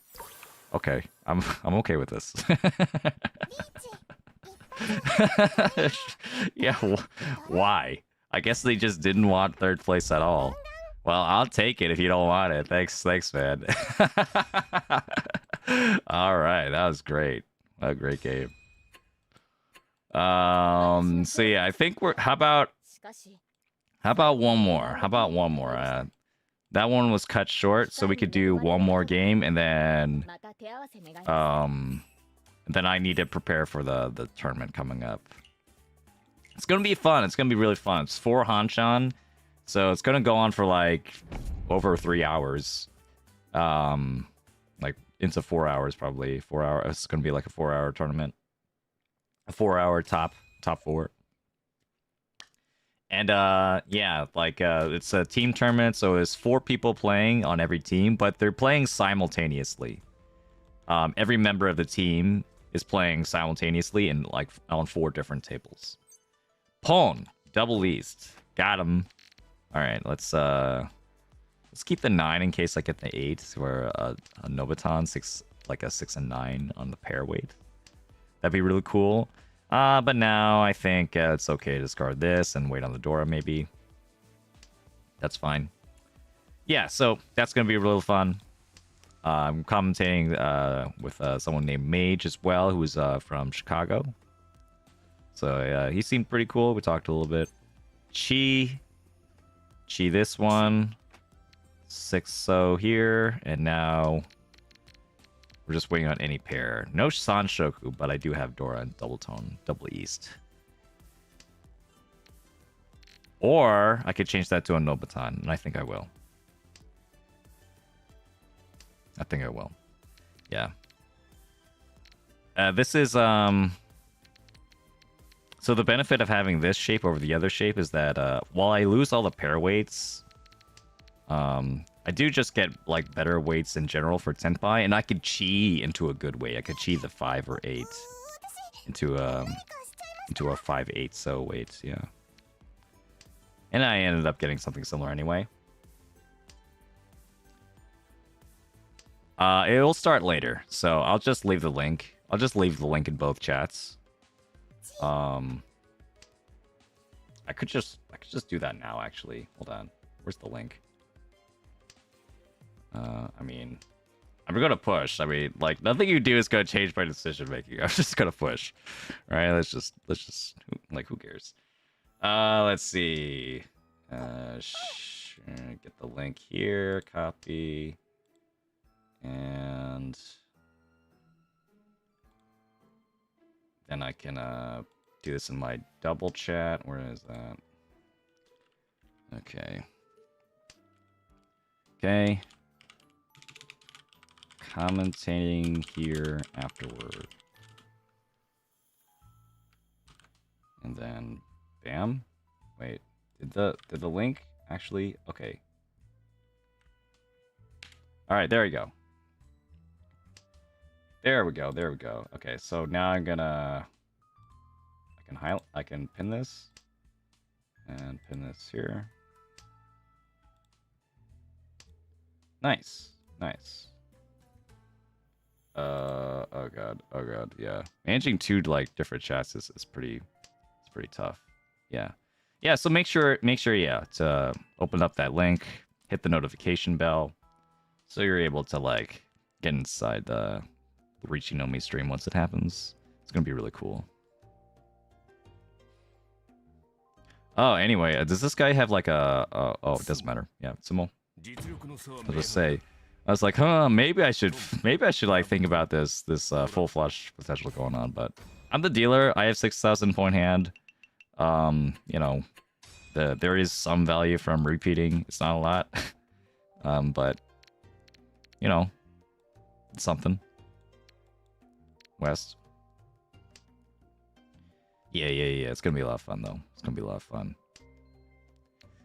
okay. I'm okay with this. Yeah, why? I guess they just didn't want third place at all. Well, I'll take it if you don't want it. Thanks, man. All right, that was great. A great game. So yeah, I think we're. How about one more? How about one more? That one was cut short, so we could do one more game, and then I need to prepare for the tournament coming up. It's gonna be fun. It's gonna be really fun. It's 4 Hanshan, so it's gonna go on for like over 3 hours. Like into 4 hours probably. 4 hours. It's gonna be like a 4-hour tournament. A 4-hour top 4. And yeah, like it's a team tournament, so it's 4 people playing on every team, but they're playing simultaneously. Every member of the team is playing simultaneously in like on 4 different tables. Pawn, double east, got him. All right, let's keep the 9 in case I get the 8, or a Nobaton 6, like a 6 and 9 on the pair weight. That'd be really cool. But now I think it's okay to discard this and wait on the Dora, maybe. That's fine. Yeah, so that's going to be real fun. I'm commentating with someone named Mage as well, who's from Chicago. So he seemed pretty cool. We talked a little bit. Chi this one. 6-0 here, and now we're just waiting on any pair. No Sanshoku, but I do have Dora and double tone, double east. Or I could change that to a Nobaton, and I think I will. I think I will. Yeah. This is so the benefit of having this shape over the other shape is that while I lose all the pair weights, I do just get like better weights in general for Tenpai, and I could chi into a good weight. I could chi the 5 or 8 into a 5/8 so weight, yeah. And I ended up getting something similar anyway. It'll start later, so I'll just leave the link. I'll just leave the link in both chats. I could just do that now, actually. Hold on. Where's the link? I mean, I'm gonna push. I mean, like, nothing you do is gonna change my decision making. I'm just gonna push. All right, let's just like, who cares? Let's see. Get the link here. Copy. And And I can do this in my double chat. Where is that? Okay. Okay. Commentating here afterward. And then bam. Wait. Did the link actually? Okay. All right, there we go. There we go. There we go. Okay, so now I'm gonna I can pin this and pin this here. Nice. Nice. Oh god, yeah. Managing two like different chats is pretty tough. Yeah. Yeah, so make sure yeah, to open up that link, hit the notification bell so you're able to like get inside the Riichi no Mi stream once it happens. It's going to be really cool. Oh, anyway, does this guy have like a oh, it doesn't matter. Yeah, Sumo. I'll just say I was like, maybe I should like think about this full flush potential going on, but I'm the dealer. I have 6,000 point hand. You know, there is some value from repeating. It's not a lot. But you know, it's something. West. Yeah. It's gonna be a lot of fun though. It's gonna be a lot of fun.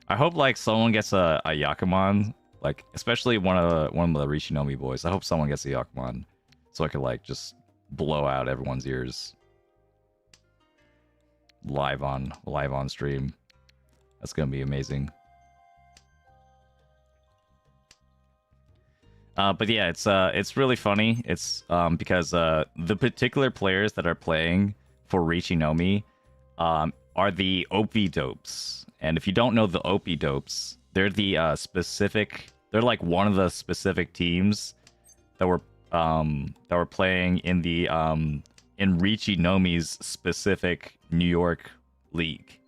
I hope like someone gets a Yakumon. Like, especially one of the Riichi no Mi boys. I hope someone gets a Yakumon, so I could like just blow out everyone's ears live on stream. That's gonna be amazing. But yeah, it's really funny. It's because the particular players that are playing for Riichi no Mi are the OP dopes, and if you don't know the OP dopes, they're the they're like one of the specific teams that were playing in the in Riichi no Mi's specific New York league.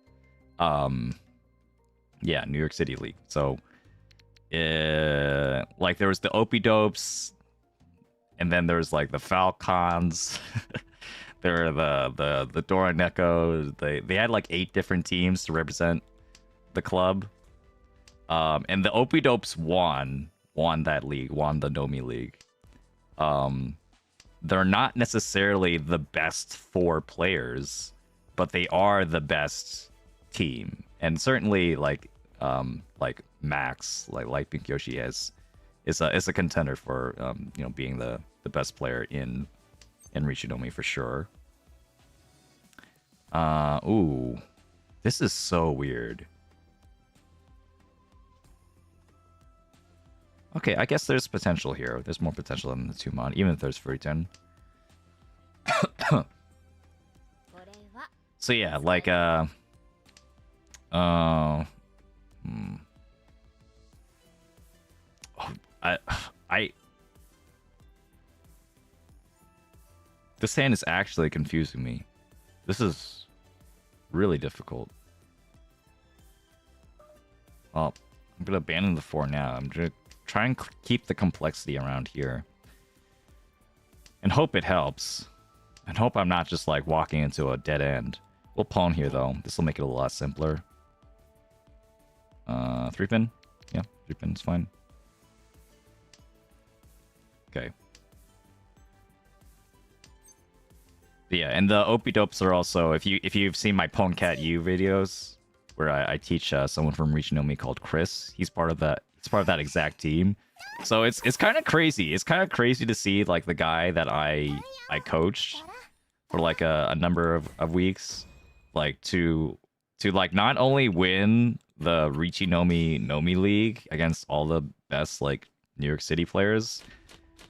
Yeah, New York City league. So like there was the OP dopes, and then there's like the Falcons. There are the Doraneko. They had like 8 different teams to represent the club. And the OP Dopes won that league, won the Nomi League. They're not necessarily the best 4 players, but they are the best team. And certainly like Max, like Pink Yoshi is a contender for you know, being the best player in Riichi no Mi for sure. Ooh. This is so weird. Okay, I guess there's potential here. There's more potential than the 2-mon, even if there's free turn. So yeah, like this hand is actually confusing me. This is really difficult. Well, I'm gonna abandon the 4 now. I'm gonna try and keep the complexity around here, and hope it helps, and hope I'm not just like walking into a dead end. We'll pawn here though. This will make it a lot simpler. 3-pin? Yeah, 3-pin is fine. Okay. But yeah, and the OP dopes are also, if you've seen my Poncat U videos, where I teach someone from Riichi no Mi called Chris. He's part of that. It's part of that exact team. So it's kind of crazy. It's kind of crazy to see like the guy that I coached for like a number of weeks, like to like not only win the Riichi no Mi League against all the best like New York City players,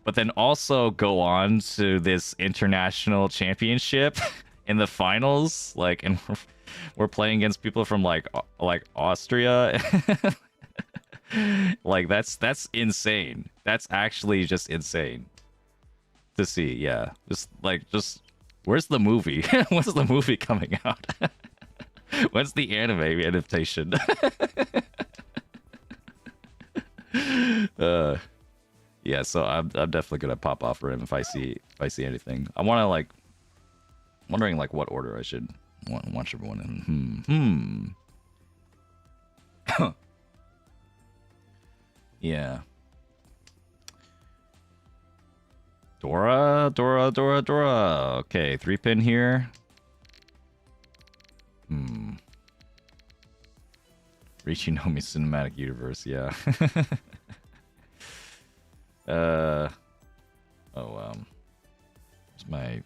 but then also go on to this international championship in the finals, like, and we're playing against people from like Austria. Like that's insane. That's actually just insane to see. Yeah, just where's the movie? When's the movie coming out? When's the anime adaptation? Yeah, so I'm definitely gonna pop off for him if I see anything. I want to like wondering like what order I should watch everyone in. Yeah. Dora. Okay, 3-pin here. Riichi Cinematic Universe, yeah. Where's my...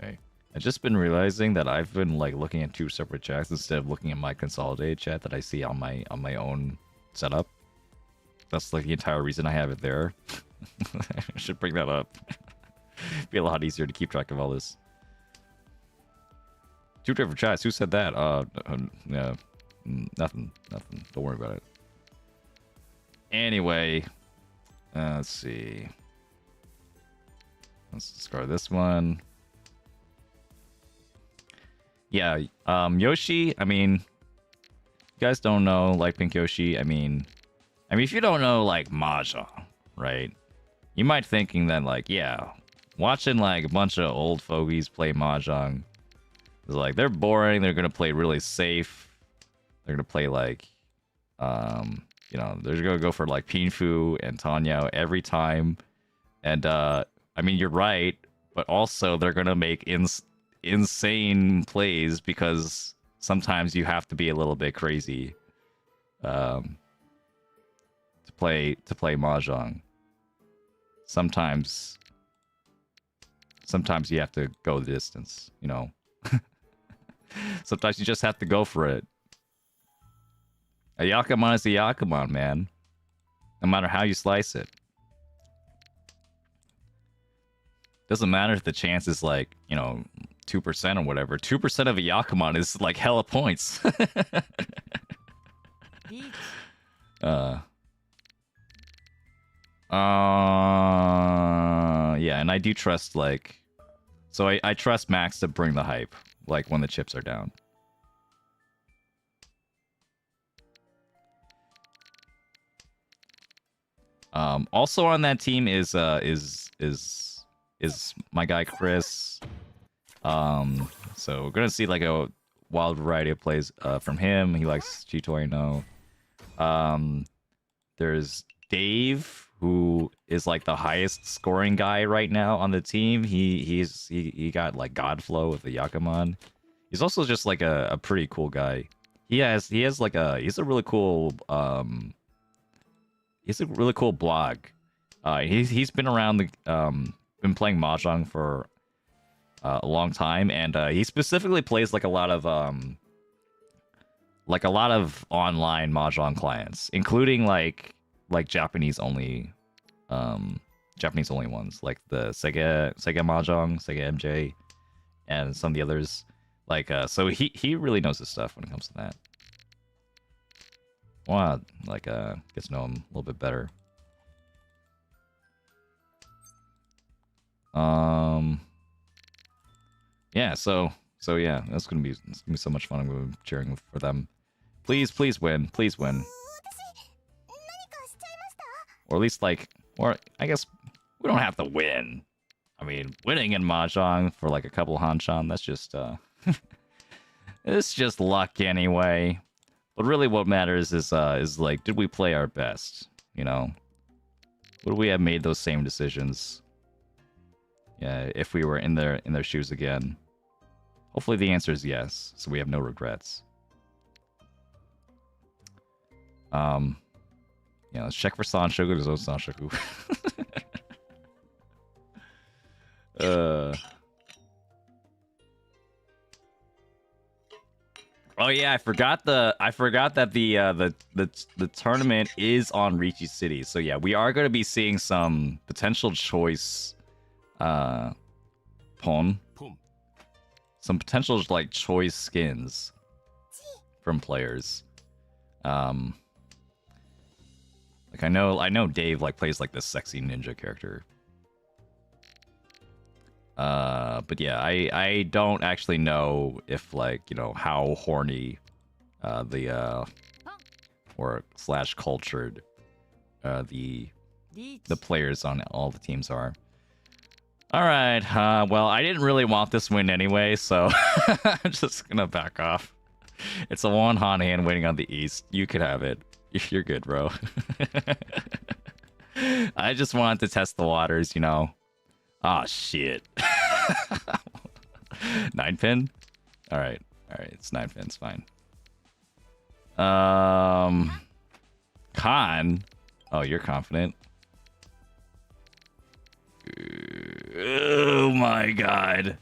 Okay. I've just been realizing that I've been like looking at 2 separate chats instead of looking at my consolidated chat that I see on my own setup. That's like the entire reason I have it there. I should bring that up. Be a lot easier to keep track of all this. 2 different chats. Who said that? Yeah, nothing. Don't worry about it. Anyway, let's see. Let's discard this one. Yeah, Yoshi. I mean, you guys don't know like Pink Yoshi. I mean, if you don't know like Mahjong, right? You might thinking that like, yeah, watching like a bunch of old fogies play Mahjong is like they're boring. They're gonna play really safe. They're gonna play like, you know, they're gonna go for like Pinfu and Tanya every time. And I mean, you're right, but also they're gonna make insane plays because sometimes you have to be a little bit crazy to play Mahjong. Sometimes you have to go the distance, you know. Sometimes you just have to go for it. A Yakuman is a Yakuman, man. No matter how you slice it. Doesn't matter if the chance is like, you know, 2% or whatever. 2% of a Yakuman is like hella points. Yeah, and I do trust like, so I trust Max to bring the hype, like when the chips are down. Also on that team is my guy Chris. So we're gonna see like a wild variety of plays from him. He likes G2. There's Dave, who is like the highest scoring guy right now on the team. He got like Godflow with the Yakuman. He's also just like a pretty cool guy. He's a really cool blog. He's been around the been playing Mahjong for a long time, and he specifically plays like a lot of online Mahjong clients, including like Japanese only ones, like the Sega Mahjong, Sega MJ, and some of the others. Like so he really knows his stuff when it comes to that. Well, like get to know him a little bit better. Yeah, so yeah, that's gonna be so much fun. I'm gonna be cheering for them. Please win, or at least like, or I guess we don't have to win. I mean, winning in Mahjong for like a couple Hanchan, that's just it's just luck anyway. But really, what matters is like, did we play our best? You know, would we have made those same decisions? Yeah, if we were in their shoes again. Hopefully the answer is yes, so we have no regrets. Yeah, let's check for Sanshoku. There's no Sanshoku. Oh yeah, I forgot that the tournament is on Riichi City. So yeah, we are going to be seeing some potential choice some potential like choice skins from players. Like I know Dave like plays like this sexy ninja character. But yeah, I don't actually know if like, you know, how horny the or / cultured the players on all the teams are. All right. Well, I didn't really want this win anyway, so I'm just gonna back off. It's a one Han hand waiting on the east. You could have it. You're good, bro. I just wanted to test the waters, you know. Ah, shit. 9 pin? Alright. Alright, it's 9 pins, fine. Khan? Oh, you're confident. Oh my god.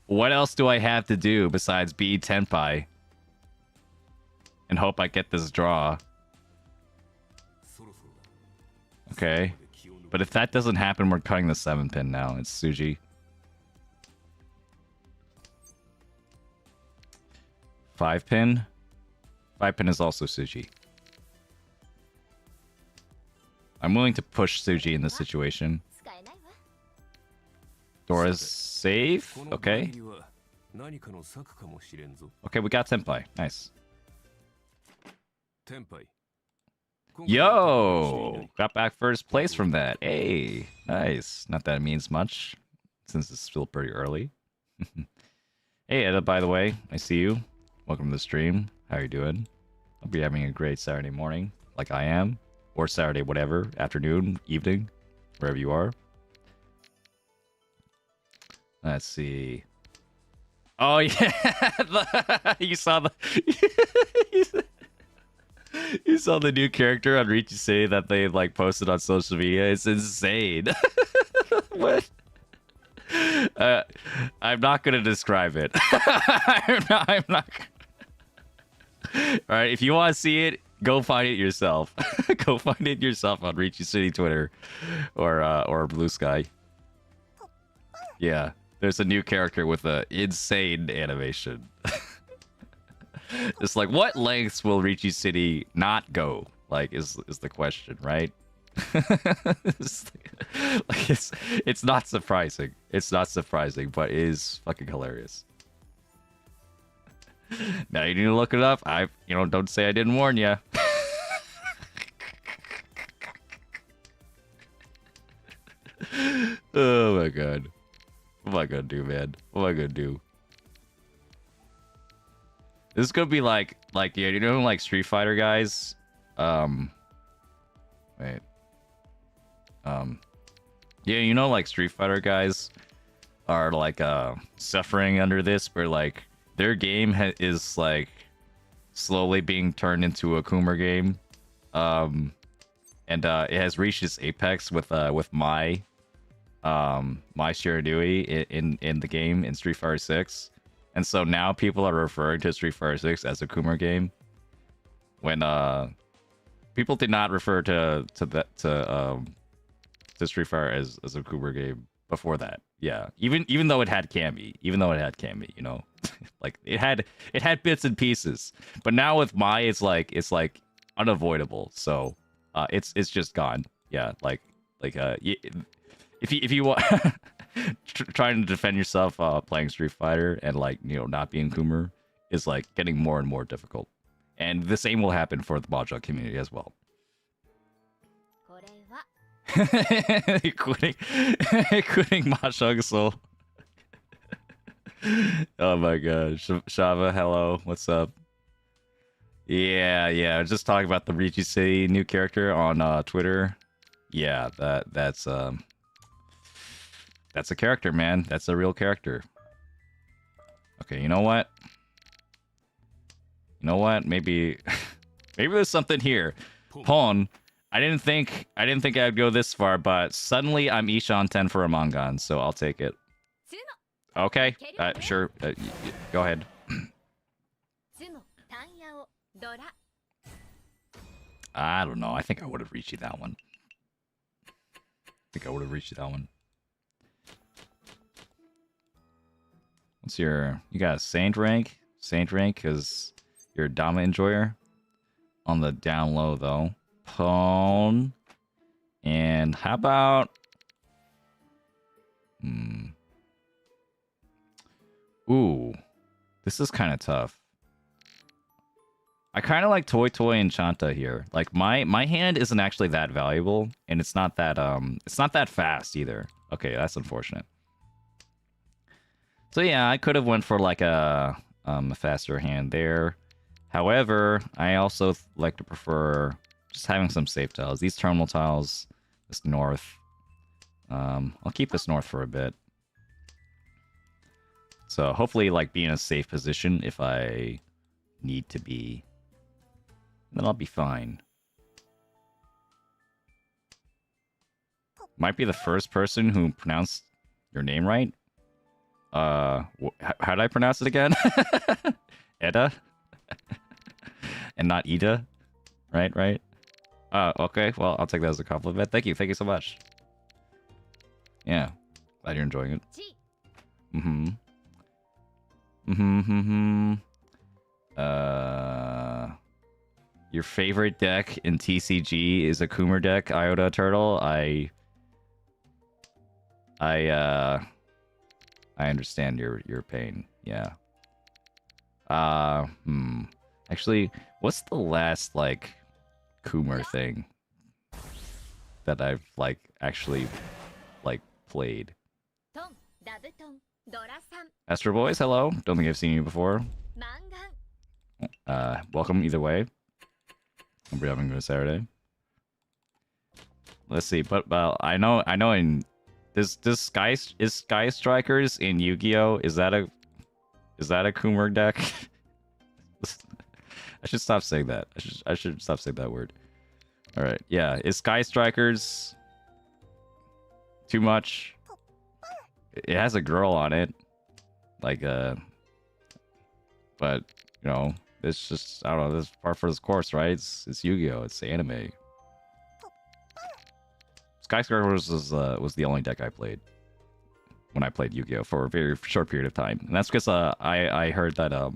What else do I have to do besides be Tenpai? And hope I get this draw. Okay. But if that doesn't happen, we're cutting the 7 pin now. It's Suji. 5 pin? 5 pin is also Suji. I'm willing to push Suji in this situation. Dora's safe. Okay. Okay, we got Tenpai. Nice. Yo! Got back first place from that. Hey, nice. Not that it means much, since it's still pretty early. Hey, Eda, by the way, I see you. Welcome to the stream. How are you doing? Hope you're having a great Saturday morning, like I am. Or Saturday, whatever. Afternoon, evening, wherever you are. Let's see. Oh, yeah! You saw the... You saw the new character on Riichi Say that they like posted on social media. It's insane. What? I'm not gonna describe it. I'm not. All right, if you want to see it, go find it yourself. Go find it yourself on Riichi City Twitter, or Blue Sky. Yeah, there's a new character with a insane animation. It's like, what lengths will Riichi City not go? Like, is the question, right? It's not surprising. It's not surprising, but it is fucking hilarious. Now you need to look it up. Don't say I didn't warn you. Oh my god. What am I gonna do, man? What am I gonna do? This is gonna be like yeah, you know, like Street Fighter guys. Wait. Yeah, you know, like Street Fighter guys are like suffering under this, where like their game is like slowly being turned into a Coomer game, and it has reached its apex with my Shiranui in the game in Street Fighter 6. And so now people are referring to Street Fighter 6 as a Coomer game, when people did not refer to Street Fighter as a Coomer game before that. Yeah, even though it had Cammy, you know, like it had bits and pieces. But now with Mai, it's like unavoidable. So it's just gone. Yeah, if you want. Trying to defend yourself playing Street Fighter and like, you know, not being Coomer is like getting more and more difficult, and the same will happen for the Mahjong community as well. quitting Mahjong Soul. Oh my god. Shava, hello, what's up? Yeah, just talking about the Riichi City new character on Twitter. Yeah, that's a character, man. That's a real character. Okay, you know what? Maybe there's something here. Pon, I didn't think I'd go this far, but suddenly I'm Ishan 10 for a Mangan, so I'll take it. Okay, sure. Go ahead. I don't know. I think I would have reached that one. What's you got a Saint rank? Saint rank because you're a Dama enjoyer? On the down low, though. Pwn. And how about... Ooh. This is kind of tough. I kind of like Toy Toy and Chanta here. Like my hand isn't actually that valuable, and it's not that fast either. Okay, that's unfortunate. So yeah, I could have went for like a faster hand there. However, I also like to prefer just having some safe tiles. These terminal tiles, this north. I'll keep this north for a bit. So hopefully, like, be in a safe position if I need to be. Then I'll be fine. Might be the first person who pronounced your name right. How did I pronounce it again? Edda? And not Ida? Right? Okay. Well, I'll take that as a compliment. Thank you so much. Yeah. Glad you're enjoying it. Your favorite deck in TCG is a Coomer deck, IotaTurtle. I understand your pain. Yeah. Actually, what's the last like Coomer thing that I've like actually like played? Astro Boys, hello. Don't think I've seen you before. Welcome either way. Hope you're having a good Saturday. Let's see, but I know in this Sky Strikers in Yu-Gi-Oh! Is that a Coomer deck? I should stop saying that. I should stop saying that word. All right, yeah. Is Sky Strikers too much? It has a girl on it, like but you know, it's just I don't know. This is part for this course, right? It's Yu-Gi-Oh! It's anime. Sky Strikers was the only deck I played when I played Yu-Gi-Oh! For a very short period of time, and that's because I heard that it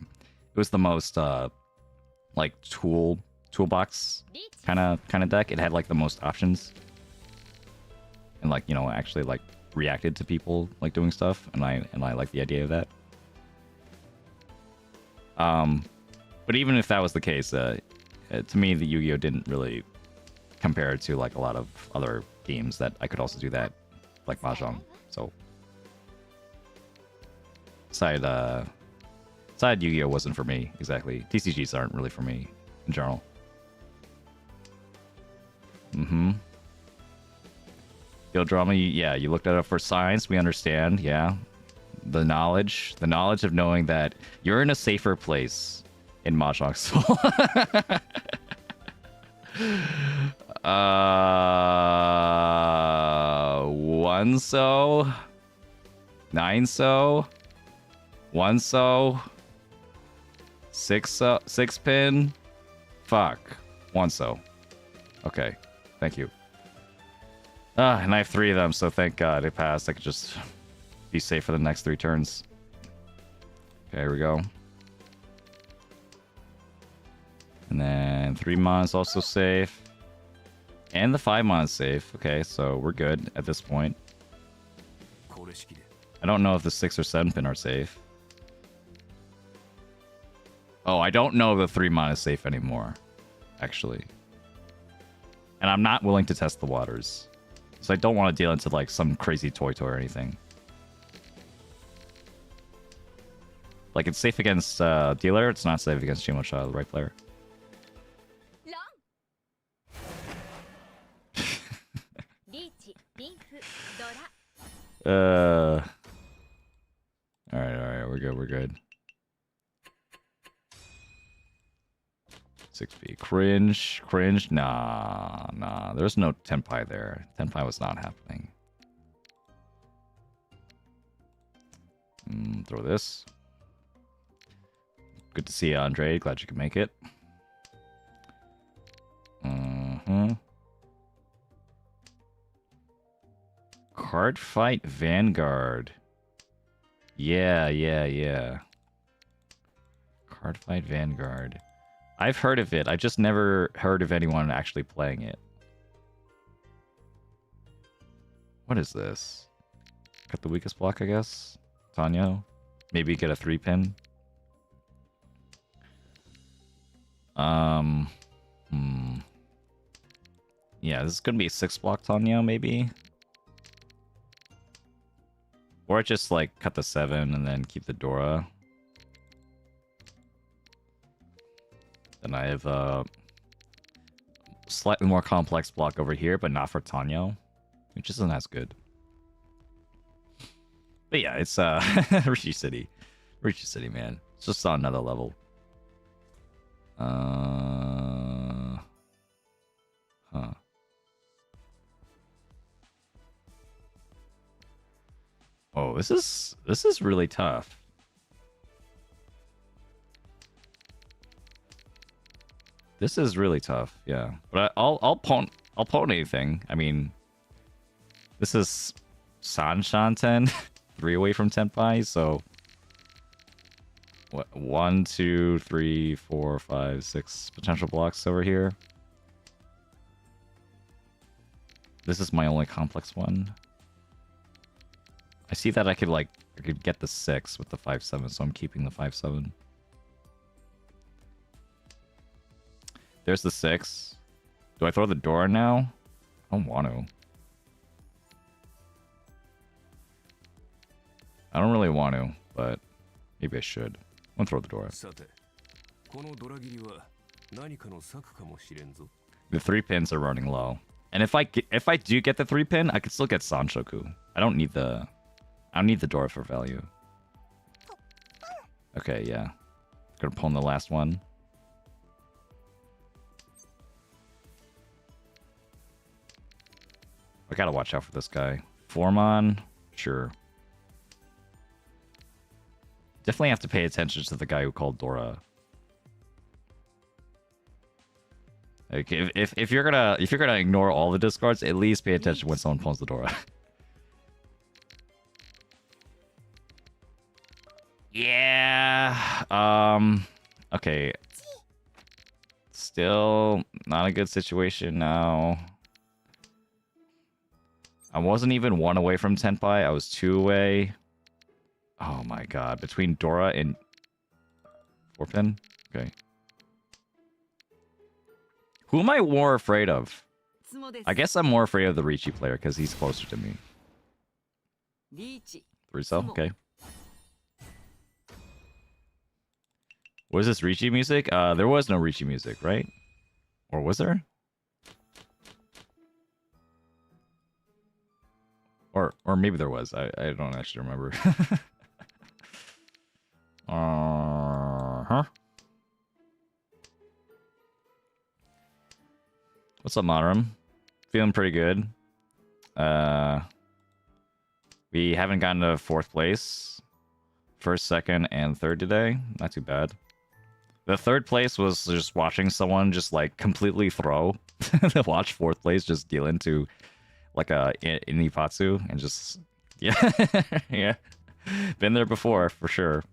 was the most like toolbox kind of deck. It had like the most options, and like, you know, actually like reacted to people like doing stuff, and I like the idea of that. But even if that was the case, to me the Yu-Gi-Oh! Didn't really compare to like a lot of other games that I could also do that, like Mahjong. So side Yu-Gi-Oh! Wasn't for me exactly. TCGs aren't really for me in general. Field drama, yeah, you looked it up for science. We understand, yeah. The knowledge of knowing that you're in a safer place in Mahjong Soul. One so, 9 so, 1 so, 6 pin, fuck, 1 so. Okay, thank you. And I have 3 of them, so thank God it passed. I could just be safe for the next 3 turns. Okay, here we go. And then 3 mons also safe. And the 5 mons safe. Okay, so we're good at this point. I don't know if the 6 or 7 pin are safe. Oh, I don't know the 3 mon is safe anymore, actually. And I'm not willing to test the waters. So I don't want to deal into like some crazy toy or anything. Like, it's safe against dealer, it's not safe against Chimocha, the right player. Alright, we're good. 6B. Cringe. Nah. There's no Tenpai there. Tenpai was not happening. Throw this. Good to see you, Andre. Glad you could make it. Card Fight Vanguard. Yeah. Card Fight Vanguard. I've heard of it. I just never heard of anyone actually playing it. What is this? Cut the weakest block, I guess. Tanyo. Maybe get a 3 pin. Um, hmm. Yeah, this is gonna be a 6-block Tanya, maybe. Or just like cut the 7 and then keep the Dora. Then I have a slightly more complex block over here, but not for Tanyo, which isn't as good. But yeah, it's Riichi City. Riichi City, man. It's just on another level. Huh. Oh, this is really tough. This is really tough, yeah. But I'll pawn anything. I mean, this is Sanshanten, 3 away from Tenpai, so what? 1, 2, 3, 4, 5, 6 potential blocks over here. This is my only complex one. I see that I could get the 6 with the 5-7, so I'm keeping the 5-7. There's the 6. Do I throw the door now? I don't want to. I don't really want to, but maybe I should. I'm gonna throw the door. The 3 pins are running low. And if I do get the 3 pin, I could still get Sanshoku. I don't need the door for value. Okay, yeah. Gonna pull in the last one. I gotta watch out for this guy. Formon? Sure. Definitely have to pay attention to the guy who called Dora. Like if you're gonna ignore all the discards, at least pay attention when someone pulls the Dora. Yeah. Okay. Still not a good situation now. I wasn't even 1 away from Tenpai. I was 2 away. Oh my god. Between Dora and 4-pin? Okay. Who am I more afraid of? I guess I'm more afraid of the Riichi player because he's closer to me. 3-cell? Okay. Was this Riichi music? There was no Riichi music, right? Or was there? Or maybe there was. I don't actually remember. Uh-huh. What's up, Monram? Feeling pretty good. We haven't gotten to 4th place. 1st, 2nd, and 3rd today. Not too bad. The 3rd place was just watching someone just like completely throw. To watch 4th place just deal into like a Inipatsu and just yeah. Yeah. Been there before for sure.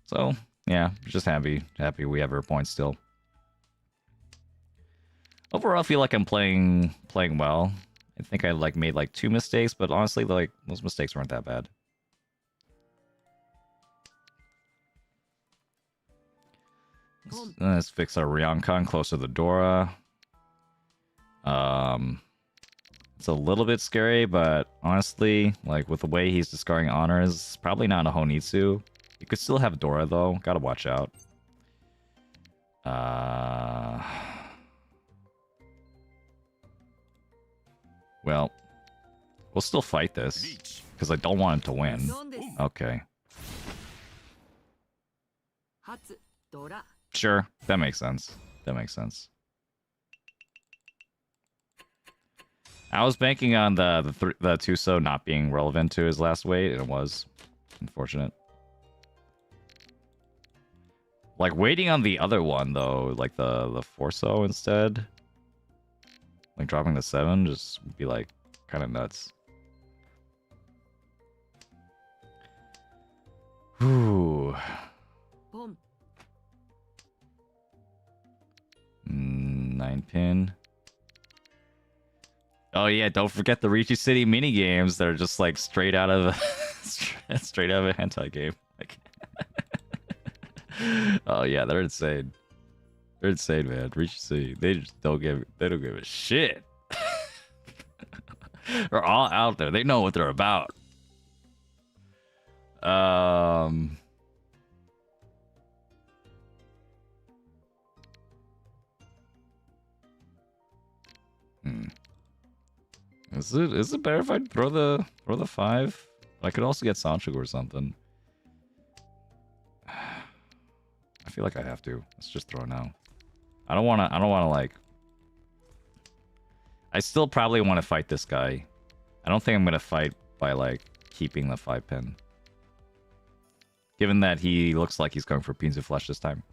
So yeah, just happy we have our points still. Overall, I feel like I'm playing well. I think I made 2 mistakes, but honestly, those mistakes weren't that bad. Let's fix our Ryokan closer to the Dora. It's a little bit scary, but honestly, with the way he's discarding honors, probably not a Honitsu. You could still have Dora though. Gotta watch out. Well, we'll still fight this because I don't want him to win. Okay. Sure, that makes sense. That makes sense. I was banking on the Tuso not being relevant to his last weight, and it was. Unfortunate. Waiting on the other one, though, the Forso instead. Dropping the 7 just would be, kind of nuts. Ooh. 9-pin. Oh yeah, don't forget the Riichi City mini games that are just like straight out of straight out of a hentai game. Like, oh yeah, they're insane. They're insane, man. Riichi City, they just don't give a shit. They're all out there. They know what they're about. Hmm. Is it better if I throw the 5? I could also get Sancho or something. I feel like I have to. Let's just throw it now. I don't wanna like I still probably want to fight this guy. I don't think I'm gonna fight by like keeping the 5 pin. Given that he looks like he's going for Beans of Flesh this time.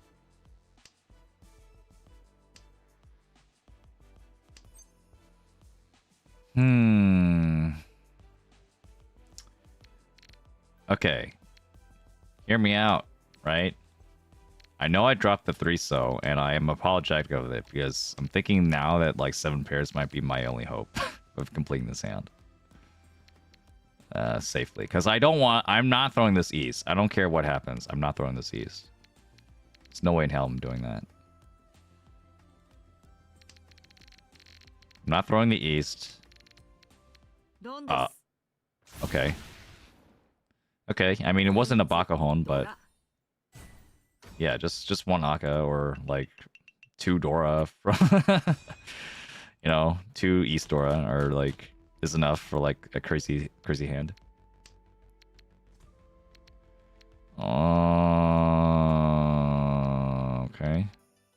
Okay. Hear me out, right? I know I dropped the 3-so, and I am apologetic of it, because I'm thinking now that like 7 pairs might be my only hope of completing this hand. Safely. Because I'm not throwing this east. I don't care what happens. I'm not throwing this east. There's no way in hell I'm doing that. I'm not throwing the east. Okay. Okay, I mean, it wasn't a Bakahon, but... Yeah, just one Aka or, like, 2 Dora from... you know, 2 East Dora are, like, is enough for, like, a crazy hand. Okay.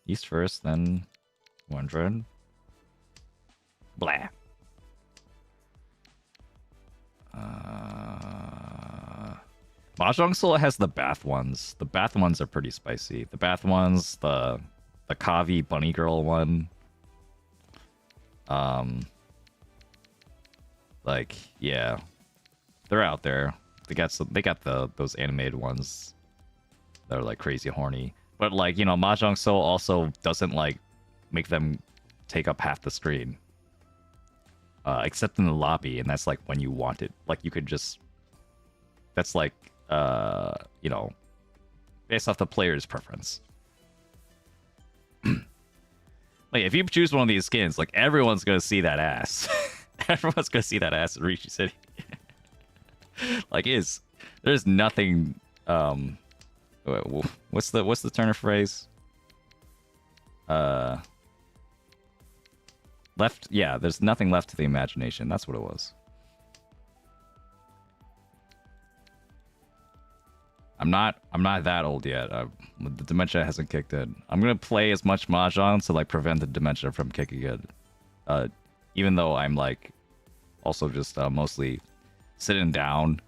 East first, then 100. Blah. Mahjong Soul has the bath ones. The bath ones are pretty spicy. The bath ones, the Kavi bunny girl one. Like, yeah. They're out there. They got those animated ones that are like crazy horny. But like, you know, Mahjong Soul also doesn't like make them take up half the screen. Except in the lobby, and that's like when you want it. Like you could just that's like you know, based off the player's preference. Like if you choose one of these skins, like everyone's gonna see that ass. Everyone's gonna see that ass in Riichi City. Like there's nothing what's the turn of phrase? Left, yeah, there's nothing left to the imagination. That's what it was. I'm not that old yet. The dementia hasn't kicked in. I'm gonna play as much Mahjong to like prevent the dementia from kicking in. Even though I'm like also just mostly sitting down,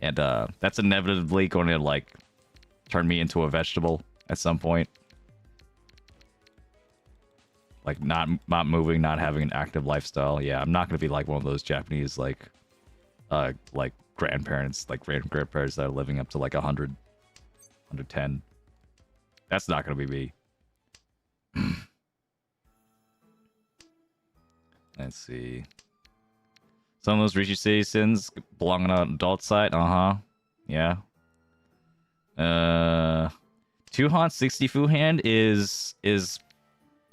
and that's inevitably going to like turn me into a vegetable at some point. Like not moving, not having an active lifestyle. Yeah, I'm not gonna be like one of those Japanese like grandparents, like grandparents that are living up to like 100, 110. That's not gonna be me. Let's see. Some of those Riichi citizens belong on an adult site. Yeah. 2 haunt 60 fu hand is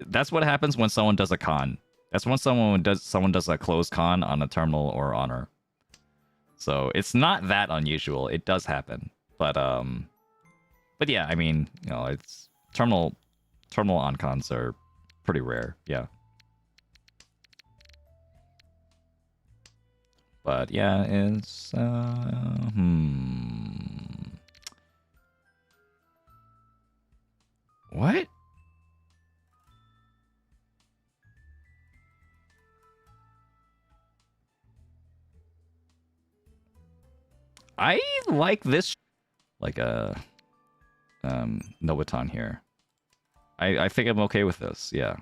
that's what happens when someone does a con. That's when someone does a closed con on a terminal or honor. So it's not that unusual. It does happen, but yeah, I mean, you know, it's terminal on cons are pretty rare. Yeah. But yeah, it's What? I like this like a Nobutan here. I think I'm okay with this, yeah.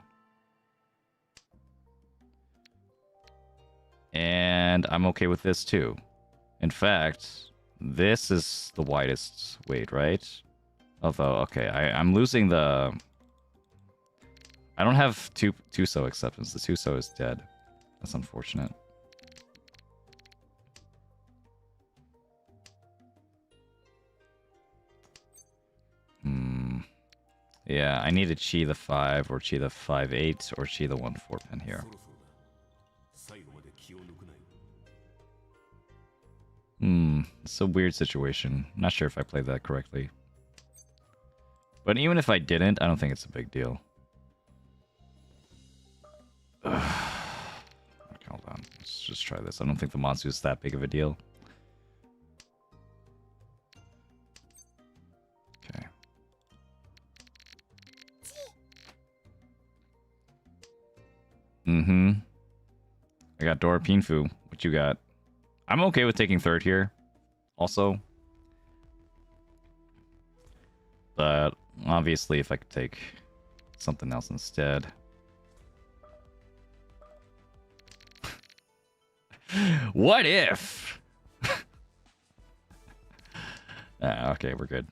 And I'm okay with this too. In fact, this is the widest weight, right? Although, okay, I'm losing the... I don't have two so acceptance. The 2-so is dead. That's unfortunate. Yeah, I need to chi the 5 or chi the 5/8 or chi the 1/4 pin here. 最後まで気を抜くなよ。 It's a weird situation. Not sure if I played that correctly. But even if I didn't, I don't think it's a big deal. Okay, hold on. Let's just try this. I don't think the monster is that big of a deal. Okay. I got Dora Pinfu. What you got? I'm okay with taking third here. Also. But obviously if I could take something else instead. What if? Okay, we're good.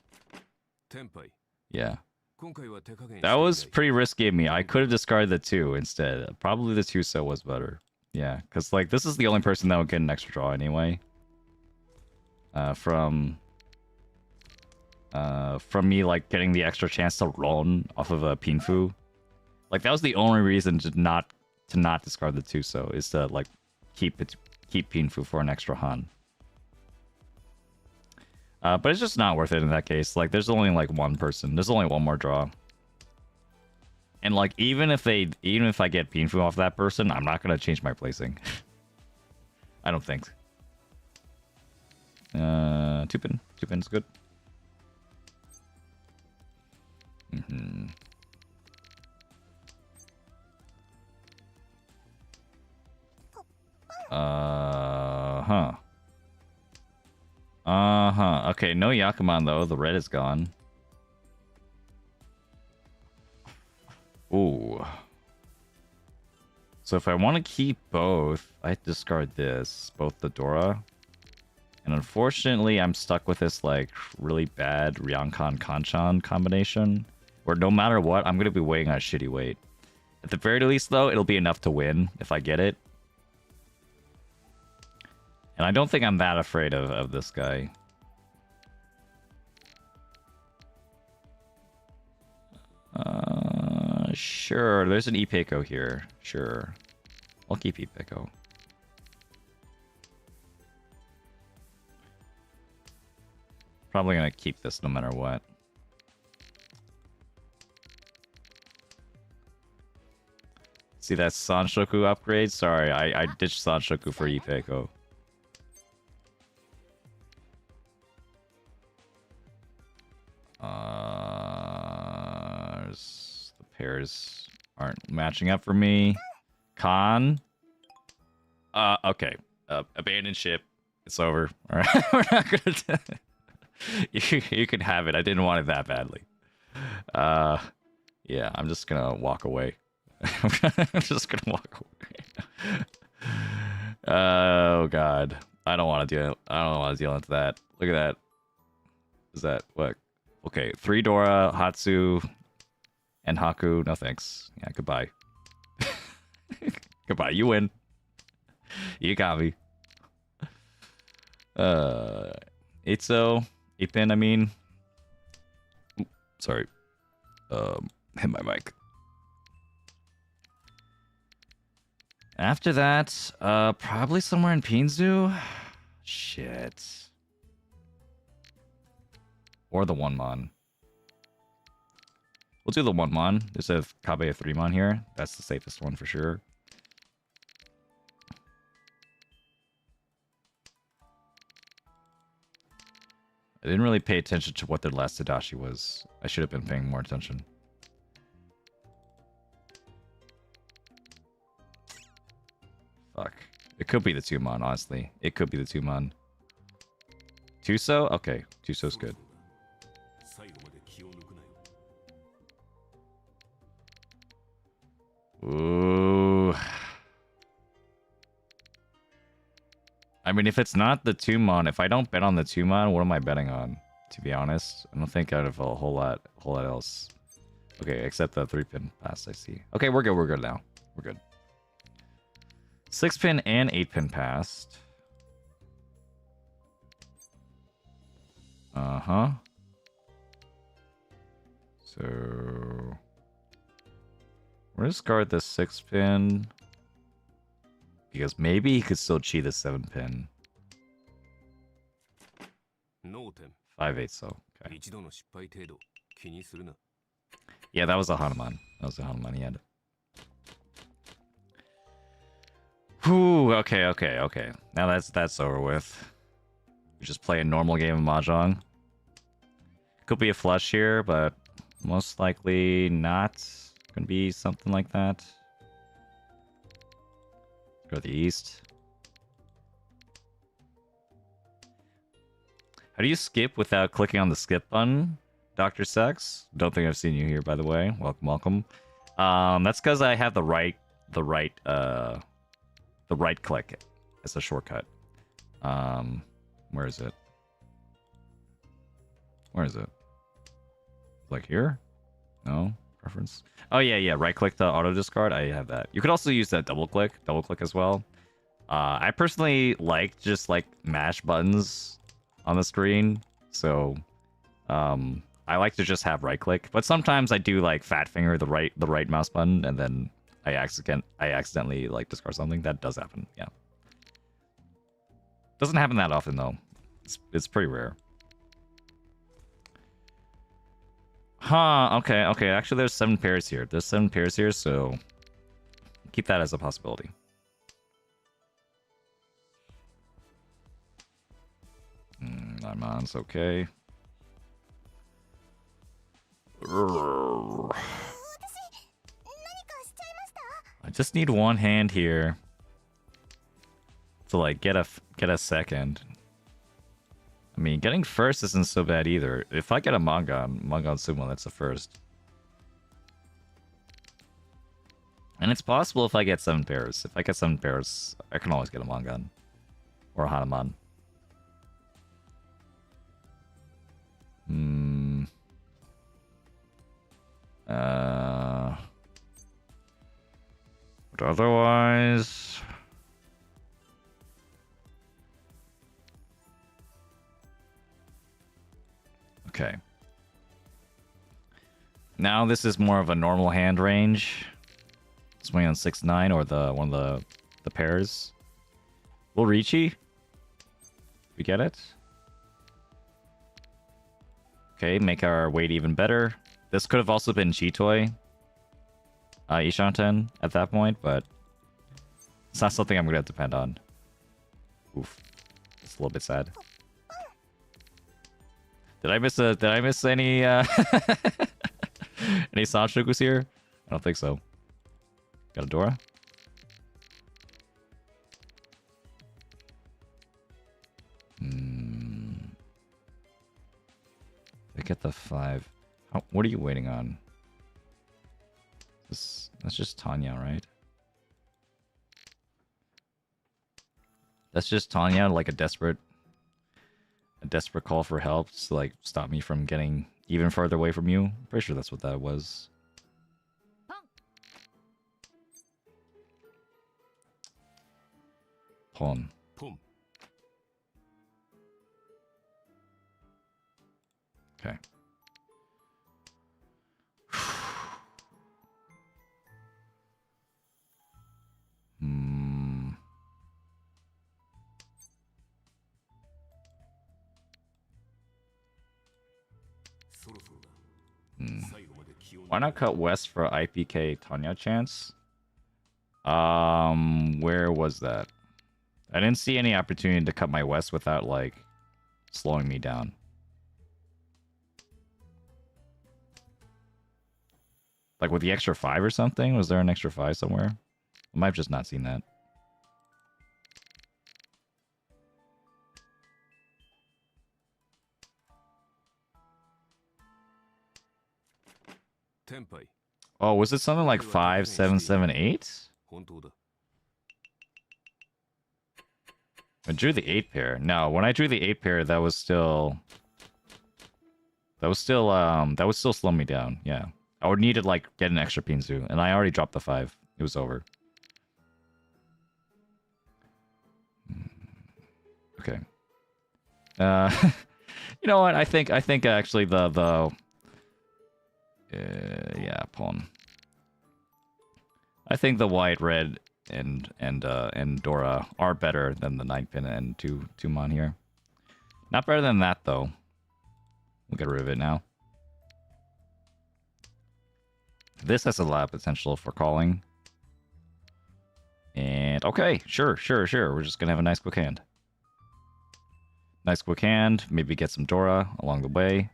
天杯 Yeah. 今回は手加減 That was pretty risky of me. I could have discarded the 2 instead. Probably the 2 so was better. Yeah, because like this is the only person that would get an extra draw anyway. From me like getting the extra chance to roll off of a Pinfu. Like that was the only reason to not discard the 2 so is to like keep Pinfu for an extra Han. But it's just not worth it in that case. Like, there's only like one person. There's only one more draw. And like, even if I get Pinfu off that person, I'm not gonna change my placing. I don't think. 2-pin. 2-pin's good. Okay, no Yakuman though. The red is gone. Ooh. So if I want to keep both, I discard this. Both the Dora. And unfortunately, I'm stuck with this like really bad Ryankan Kanchan combination. Where no matter what, I'm going to be waiting on a shitty wait. At the very least though, it'll be enough to win if I get it. And I don't think I'm that afraid of this guy. Sure, there's an Ipeko here. Sure. I'll keep Ipeko. Probably gonna keep this no matter what. See that Sanshoku upgrade? Sorry, I ditched Sanshoku for Ipeko. The pairs aren't matching up for me. Con. Okay. Abandon ship. It's over. All right. We're not gonna. You can have it. I didn't want it that badly. Yeah. I'm just gonna walk away. I'm just gonna walk away. Oh God. I don't want to deal. I don't want to deal into that. Look at that. Is that what? Okay, 3 Dora, Hatsu, and Haku. No thanks. Yeah, goodbye. Goodbye. You win. You got me. Itzo, Ipin, I mean. Ooh, sorry. Hit my mic. After that, probably somewhere in Pinzu. Shit. Or the 1-mon. We'll do the 1-mon. There's a Kabe 3-mon here. That's the safest one for sure. I didn't really pay attention to what their last Tadashi was. I should have been paying more attention. Fuck. It could be the 2-mon, honestly. It could be the 2-mon. Tuso? Okay. Tuso's good. Ooh. I mean, if it's not the 2-mon, if I don't bet on the 2-mon, what am I betting on? To be honest, I don't think I'd have a whole lot else. Okay, except the 3-pin pass, I see. Okay, we're good now. We're good. 6-pin and 8-pin passed. Uh-huh. So... we're gonna discard this 6-pin. Because maybe he could still cheat the 7-pin. 脳天 5-8 so. Okay. 一度の失敗程度気にするな Yeah, that was a Hanuman. That was a Hanuman he had. Whew, okay. Now that's over with. We just play a normal game of Mahjong. Could be a flush here, but most likely not. Gonna be something like that. Go to the east. How do you skip without clicking on the skip button? Dr. Sex? Don't think I've seen you here, by the way. Welcome. That's because I have the right click as a shortcut. Where is it? Where is it? Like here? No? Preference? Oh yeah, right click to auto discard. I have that. You could also use that double click as well. I personally like just like mash buttons on the screen, so I like to just have right click. But sometimes I do like fat finger the right mouse button, and then I accidentally like discard something. That does happen. Yeah, doesn't happen that often though. It's pretty rare. Huh, okay. Actually, there's 7 pairs here. There's 7 pairs here, so keep that as a possibility. Lamon's okay. I just need one hand here to like get a second. I mean, getting first isn't so bad either. If I get a Mangan Sumo, that's the first. And it's possible if I get 7 pairs. If I get 7 pairs, I can always get a Mangan. Or a Hanuman. But otherwise... Okay. Now this is more of a normal hand range. Swing on 6-9 or one of the pairs. Will Riichi? We get it? Okay, make our weight even better. This could have also been Chitoy. Ishanten at that point, but it's not something I'm gonna depend on. Oof. It's a little bit sad. Did I miss any any Sanshokus here? I don't think so. Got a Dora? I get the 5. What are you waiting on? That's just Tanya, right? That's just Tanya, like a desperate call for help to like stop me from getting even further away from you. Pretty sure that's what that was. Pawn. Okay. Why not cut west for IPK Tanya chance? Where was that? I didn't see any opportunity to cut my west without like slowing me down. Like with the extra 5 or something? Was there an extra 5 somewhere? I might have just not seen that. Oh, was it something like 5, 7, 7, 8? I drew the 8 pair. No, when I drew the 8 pair, that was still slowing me down. Yeah, I would need to like get an extra Pinzu, and I already dropped the 5. It was over. Okay. You know what? I think actually yeah, pawn. I think the white, red, and Dora are better than the 9-pin and 2 mon here. Not better than that though. We'll get rid of it now. This has a lot of potential for calling. And okay, sure. We're just gonna have a nice quick hand. Nice quick hand. Maybe get some Dora along the way.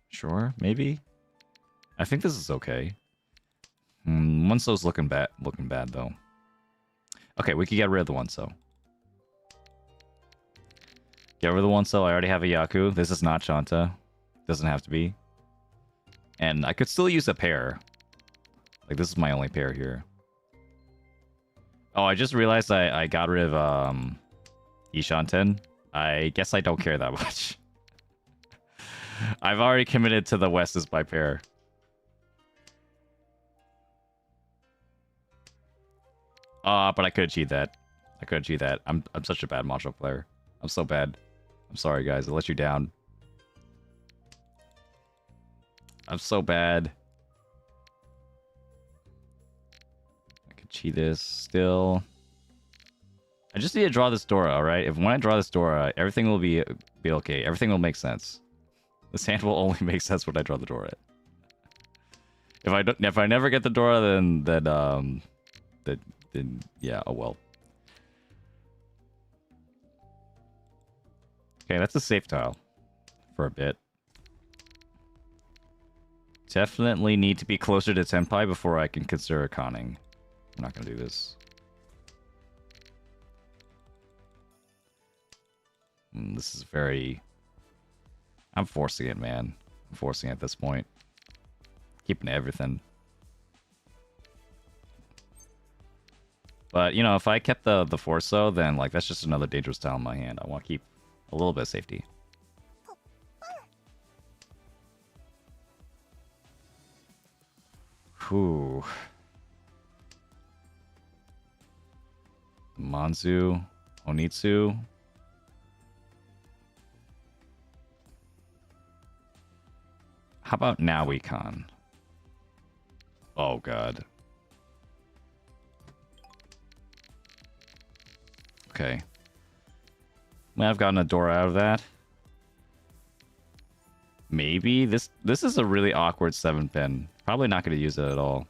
Sure, maybe. I think this is okay. One So's looking bad though. Okay, we could get rid of the One So. Get rid of the One So. I already have a Yaku. This is not Shanta. Doesn't have to be. And I could still use a pair. Like, this is my only pair here. Oh, I just realized I got rid of Ishanten. I guess I don't care that much. I've already committed to the West as my pair. But I could achieve that. I'm such a bad Mahjong player. I'm so bad. I'm sorry, guys. I let you down. I'm so bad. I could cheat this still. I just need to draw this Dora, alright? When I draw this Dora, everything will be okay. Everything will make sense. This hand will only make sense when I draw the Dora. If I never get the Dora, then yeah, oh well. Okay, that's a safe tile for a bit. Definitely need to be closer to Tenpai before I can consider conning. I'm not gonna do this. This is very... I'm forcing it, man. I'm forcing it at this point. Keeping everything. But, you know, if I kept the Forso, then, like, that's just another dangerous tile in my hand. I want to keep a little bit of safety. Whew. Manzu, Onitsu. How about Nawi-kan? Oh, God. Okay. Might have gotten a Dora out of that. Maybe. This is a really awkward 7-pin. Probably not going to use it at all.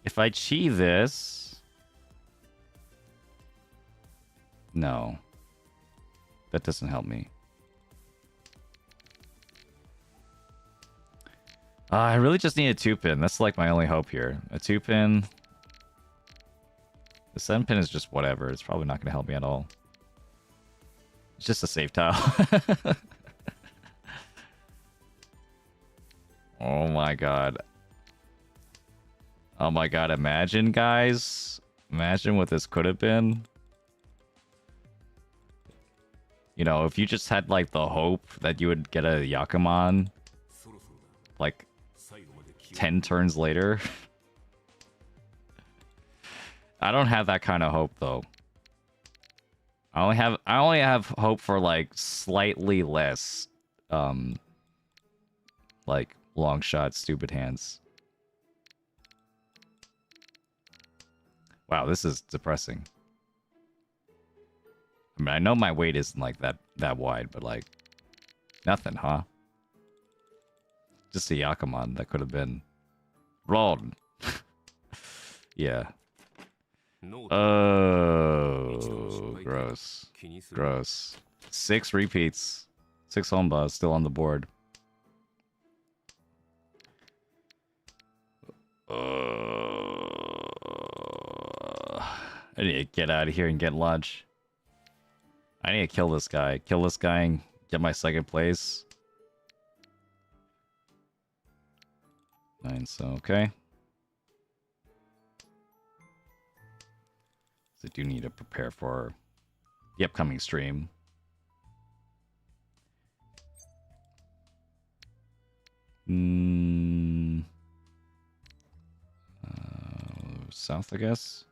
If I chi this... No. That doesn't help me. I really just need a 2-pin. That's like my only hope here. A 2-pin. The 7-pin is just whatever. It's probably not going to help me at all. It's just a safe tile. Oh my god. Oh my god, imagine, guys. Imagine what this could have been. You know, if you just had, like, the hope that you would get a Yakuman, like, 10 turns later. I don't have that kind of hope, though. I only have hope for, like, slightly less, like, long shot, stupid hands. Wow, this is depressing. I mean, I know my weight isn't, like, that wide, but, like, nothing, huh? Just a Yakuman that could have been rolled. Yeah. Oh, gross. Gross. 6 repeats. 6 Honba still on the board. I need to get out of here and get lunch. I need to kill this guy. Kill this guy and get my second place. 9, so okay. So I do need to prepare for the upcoming stream. Mm, south, I guess.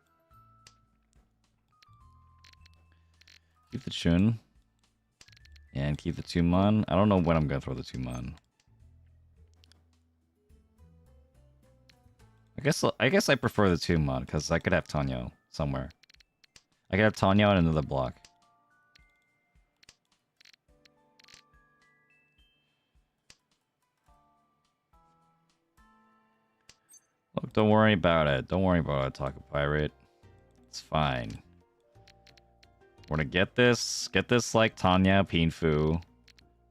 Keep the Chun. And keep the Tumon. I don't know when I'm gonna throw the Tumon. I guess I prefer the Tumon because I could have Tanyo somewhere. I could have Tanyo in another block. Look, don't worry about it. Don't worry about it, Taco Pirate. It's fine. We're gonna get this like Tanya, Pinfu,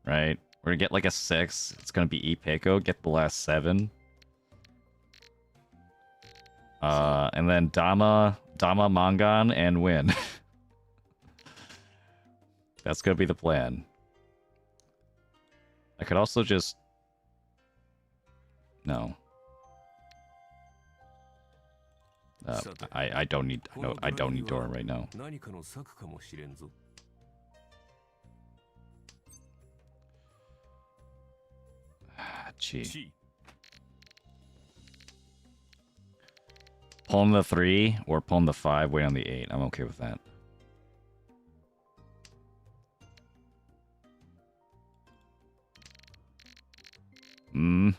right? We're gonna get like a 6. It's gonna be Ipeko, get the last 7. And then Dama Mangan and win. That's gonna be the plan. I could also just... No. I don't need Doran right now. Gee. Pawn the 3 or pawn the 5, wait on the 8. I'm okay with that. I mean,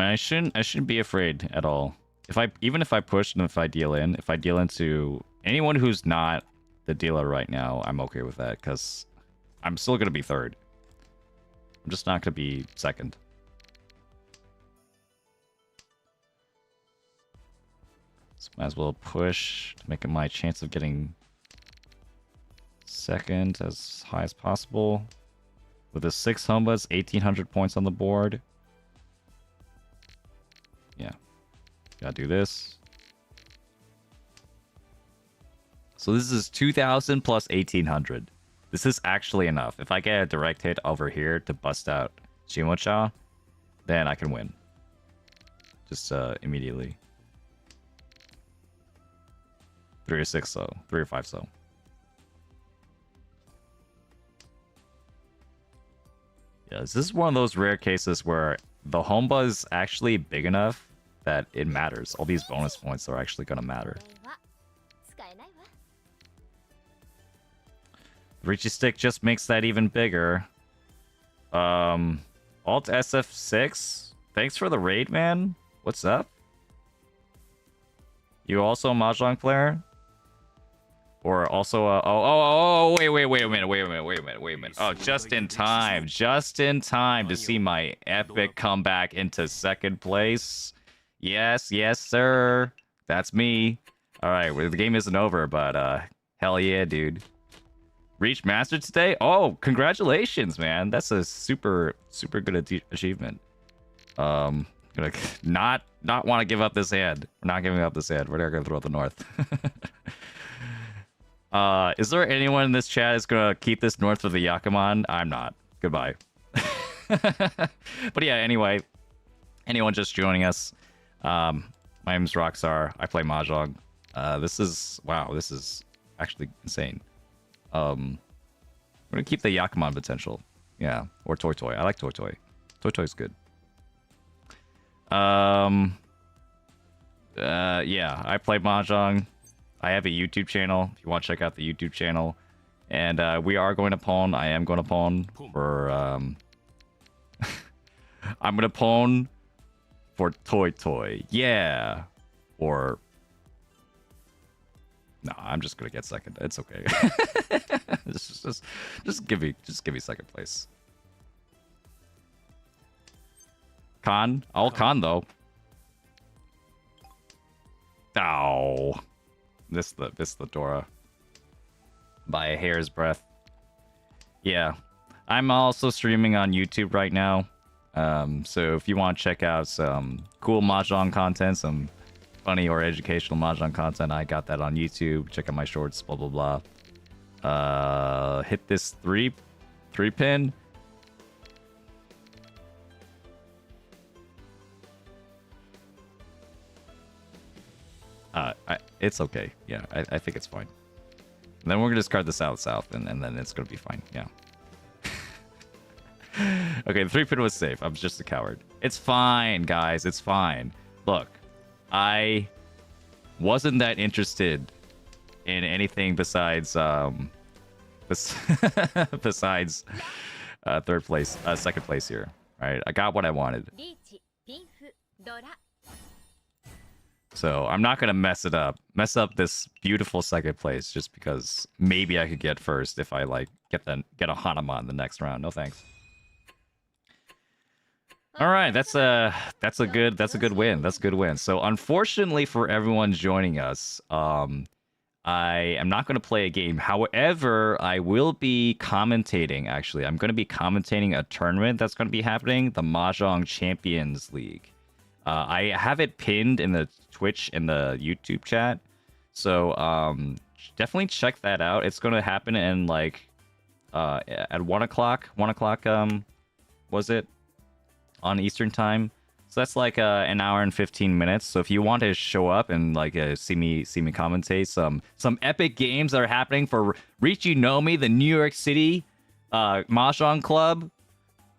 I shouldn't be afraid at all. Even if I push and if I deal into anyone who's not the dealer right now, I'm okay with that because I'm still gonna be third. I'm just not gonna be second. So might as well push to make my chance of getting second as high as possible. With the 6 Humbas, 1,800 points on the board. Yeah. Gotta do this. So this is 2,000 plus 1,800. This is actually enough. If I get a direct hit over here to bust out Shimocha, then I can win. Just immediately. 3 or 6 so. 3 or 5 so. Yeah, this is one of those rare cases where the Homba is actually big enough that it matters. All these bonus points are actually going to matter. Riichi stick just makes that even bigger. Alt SF6. Thanks for the raid, man. What's up? You also a Mahjong player? Or also a... wait a minute. Oh, just in time to see my epic comeback into second place. Yes, sir. That's me. All right, well, the game isn't over, but hell yeah, dude. Reached Master today? Oh, congratulations, man. That's a super good achievement. Gonna not want to give up this hand. We're not giving up this hand. We're not gonna throw it the north. Is there anyone in this chat that's gonna keep this north for the Yakuman? I'm not. Goodbye. But yeah, anyway, anyone just joining us, my name is Rockstar. I play Mahjong. This is actually insane. We're gonna keep the Yakuman potential. Yeah, or Toy Toy. I like Toy Toy. Toy Toy's good. Yeah, I play Mahjong. I have a YouTube channel if you want to check out the YouTube channel. And we are going to pawn. I am going to pawn for I'm gonna pawn for Toy Toy. Yeah. Or no, I'm just gonna get second. It's okay. just give me second place. Con? I'll con though. Ow. This the Dora. By a hair's breadth. Yeah. I'm also streaming on YouTube right now. So if you want to check out some cool Mahjong content, some funny or educational Mahjong content, I got that on YouTube. Check out my shorts, blah blah blah. Hit this three pin. It's okay. Yeah, I think it's fine. And then we're gonna discard the south, and then it's gonna be fine. Yeah. Okay, the 3-pin was safe. I'm just a coward. It's fine, guys. It's fine. Look, I wasn't that interested in anything besides besides second place here. Right? I got what I wanted. So I'm not gonna mess up this beautiful second place just because maybe I could get first if I like get a Hanama in the next round. No thanks. All right, that's a good win. That's a good win. So unfortunately for everyone joining us, I am not going to play a game. However, I will be commentating. Actually, I'm going to be commentating a tournament that's going to be happening, the Mahjong Champions League. I have it pinned in the Twitch and the YouTube chat, so definitely check that out. It's going to happen in like at 1 o'clock. 1 o'clock. Was it on Eastern time? So that's like an hour and 15 minutes. So if you want to show up and like see me commentate some epic games that are happening for Riichi Nomi, the New York City Mahjong Club,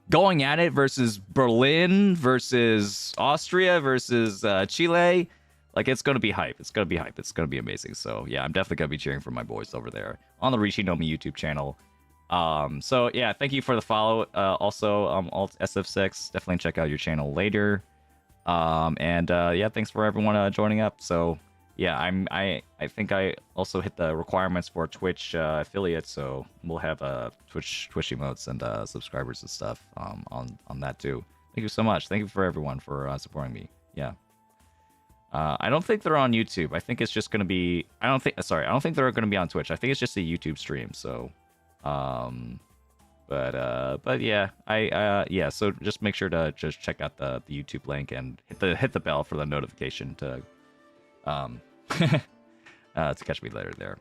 going at it versus Berlin versus Austria versus Chile, like it's gonna be hype. It's gonna be hype. It's gonna be amazing. So yeah, I'm definitely gonna be cheering for my boys over there on the Riichi Nomi YouTube channel. So yeah, thank you for the follow. Also, Alt SF6, definitely check out your channel later. Yeah, thanks for everyone joining up. So yeah, I think I also hit the requirements for Twitch affiliate, so we'll have Twitch emotes and subscribers and stuff on that too. Thank you so much. Thank you for everyone for supporting me. Yeah. I don't think they're on YouTube. I think it's just gonna be. I don't think they're gonna be on Twitch. I think it's just a YouTube stream. So. But yeah, yeah. So just make sure to just check out the YouTube link and hit the bell for the notification to catch me later there.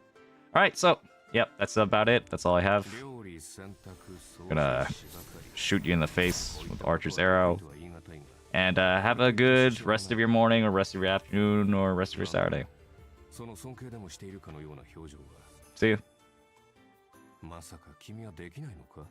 All right, so yep, that's about it. That's all I have. Gonna shoot you in the face with Archer's arrow, and have a good rest of your morning, or rest of your afternoon, or rest of your Saturday. See you. まさか君はできないのか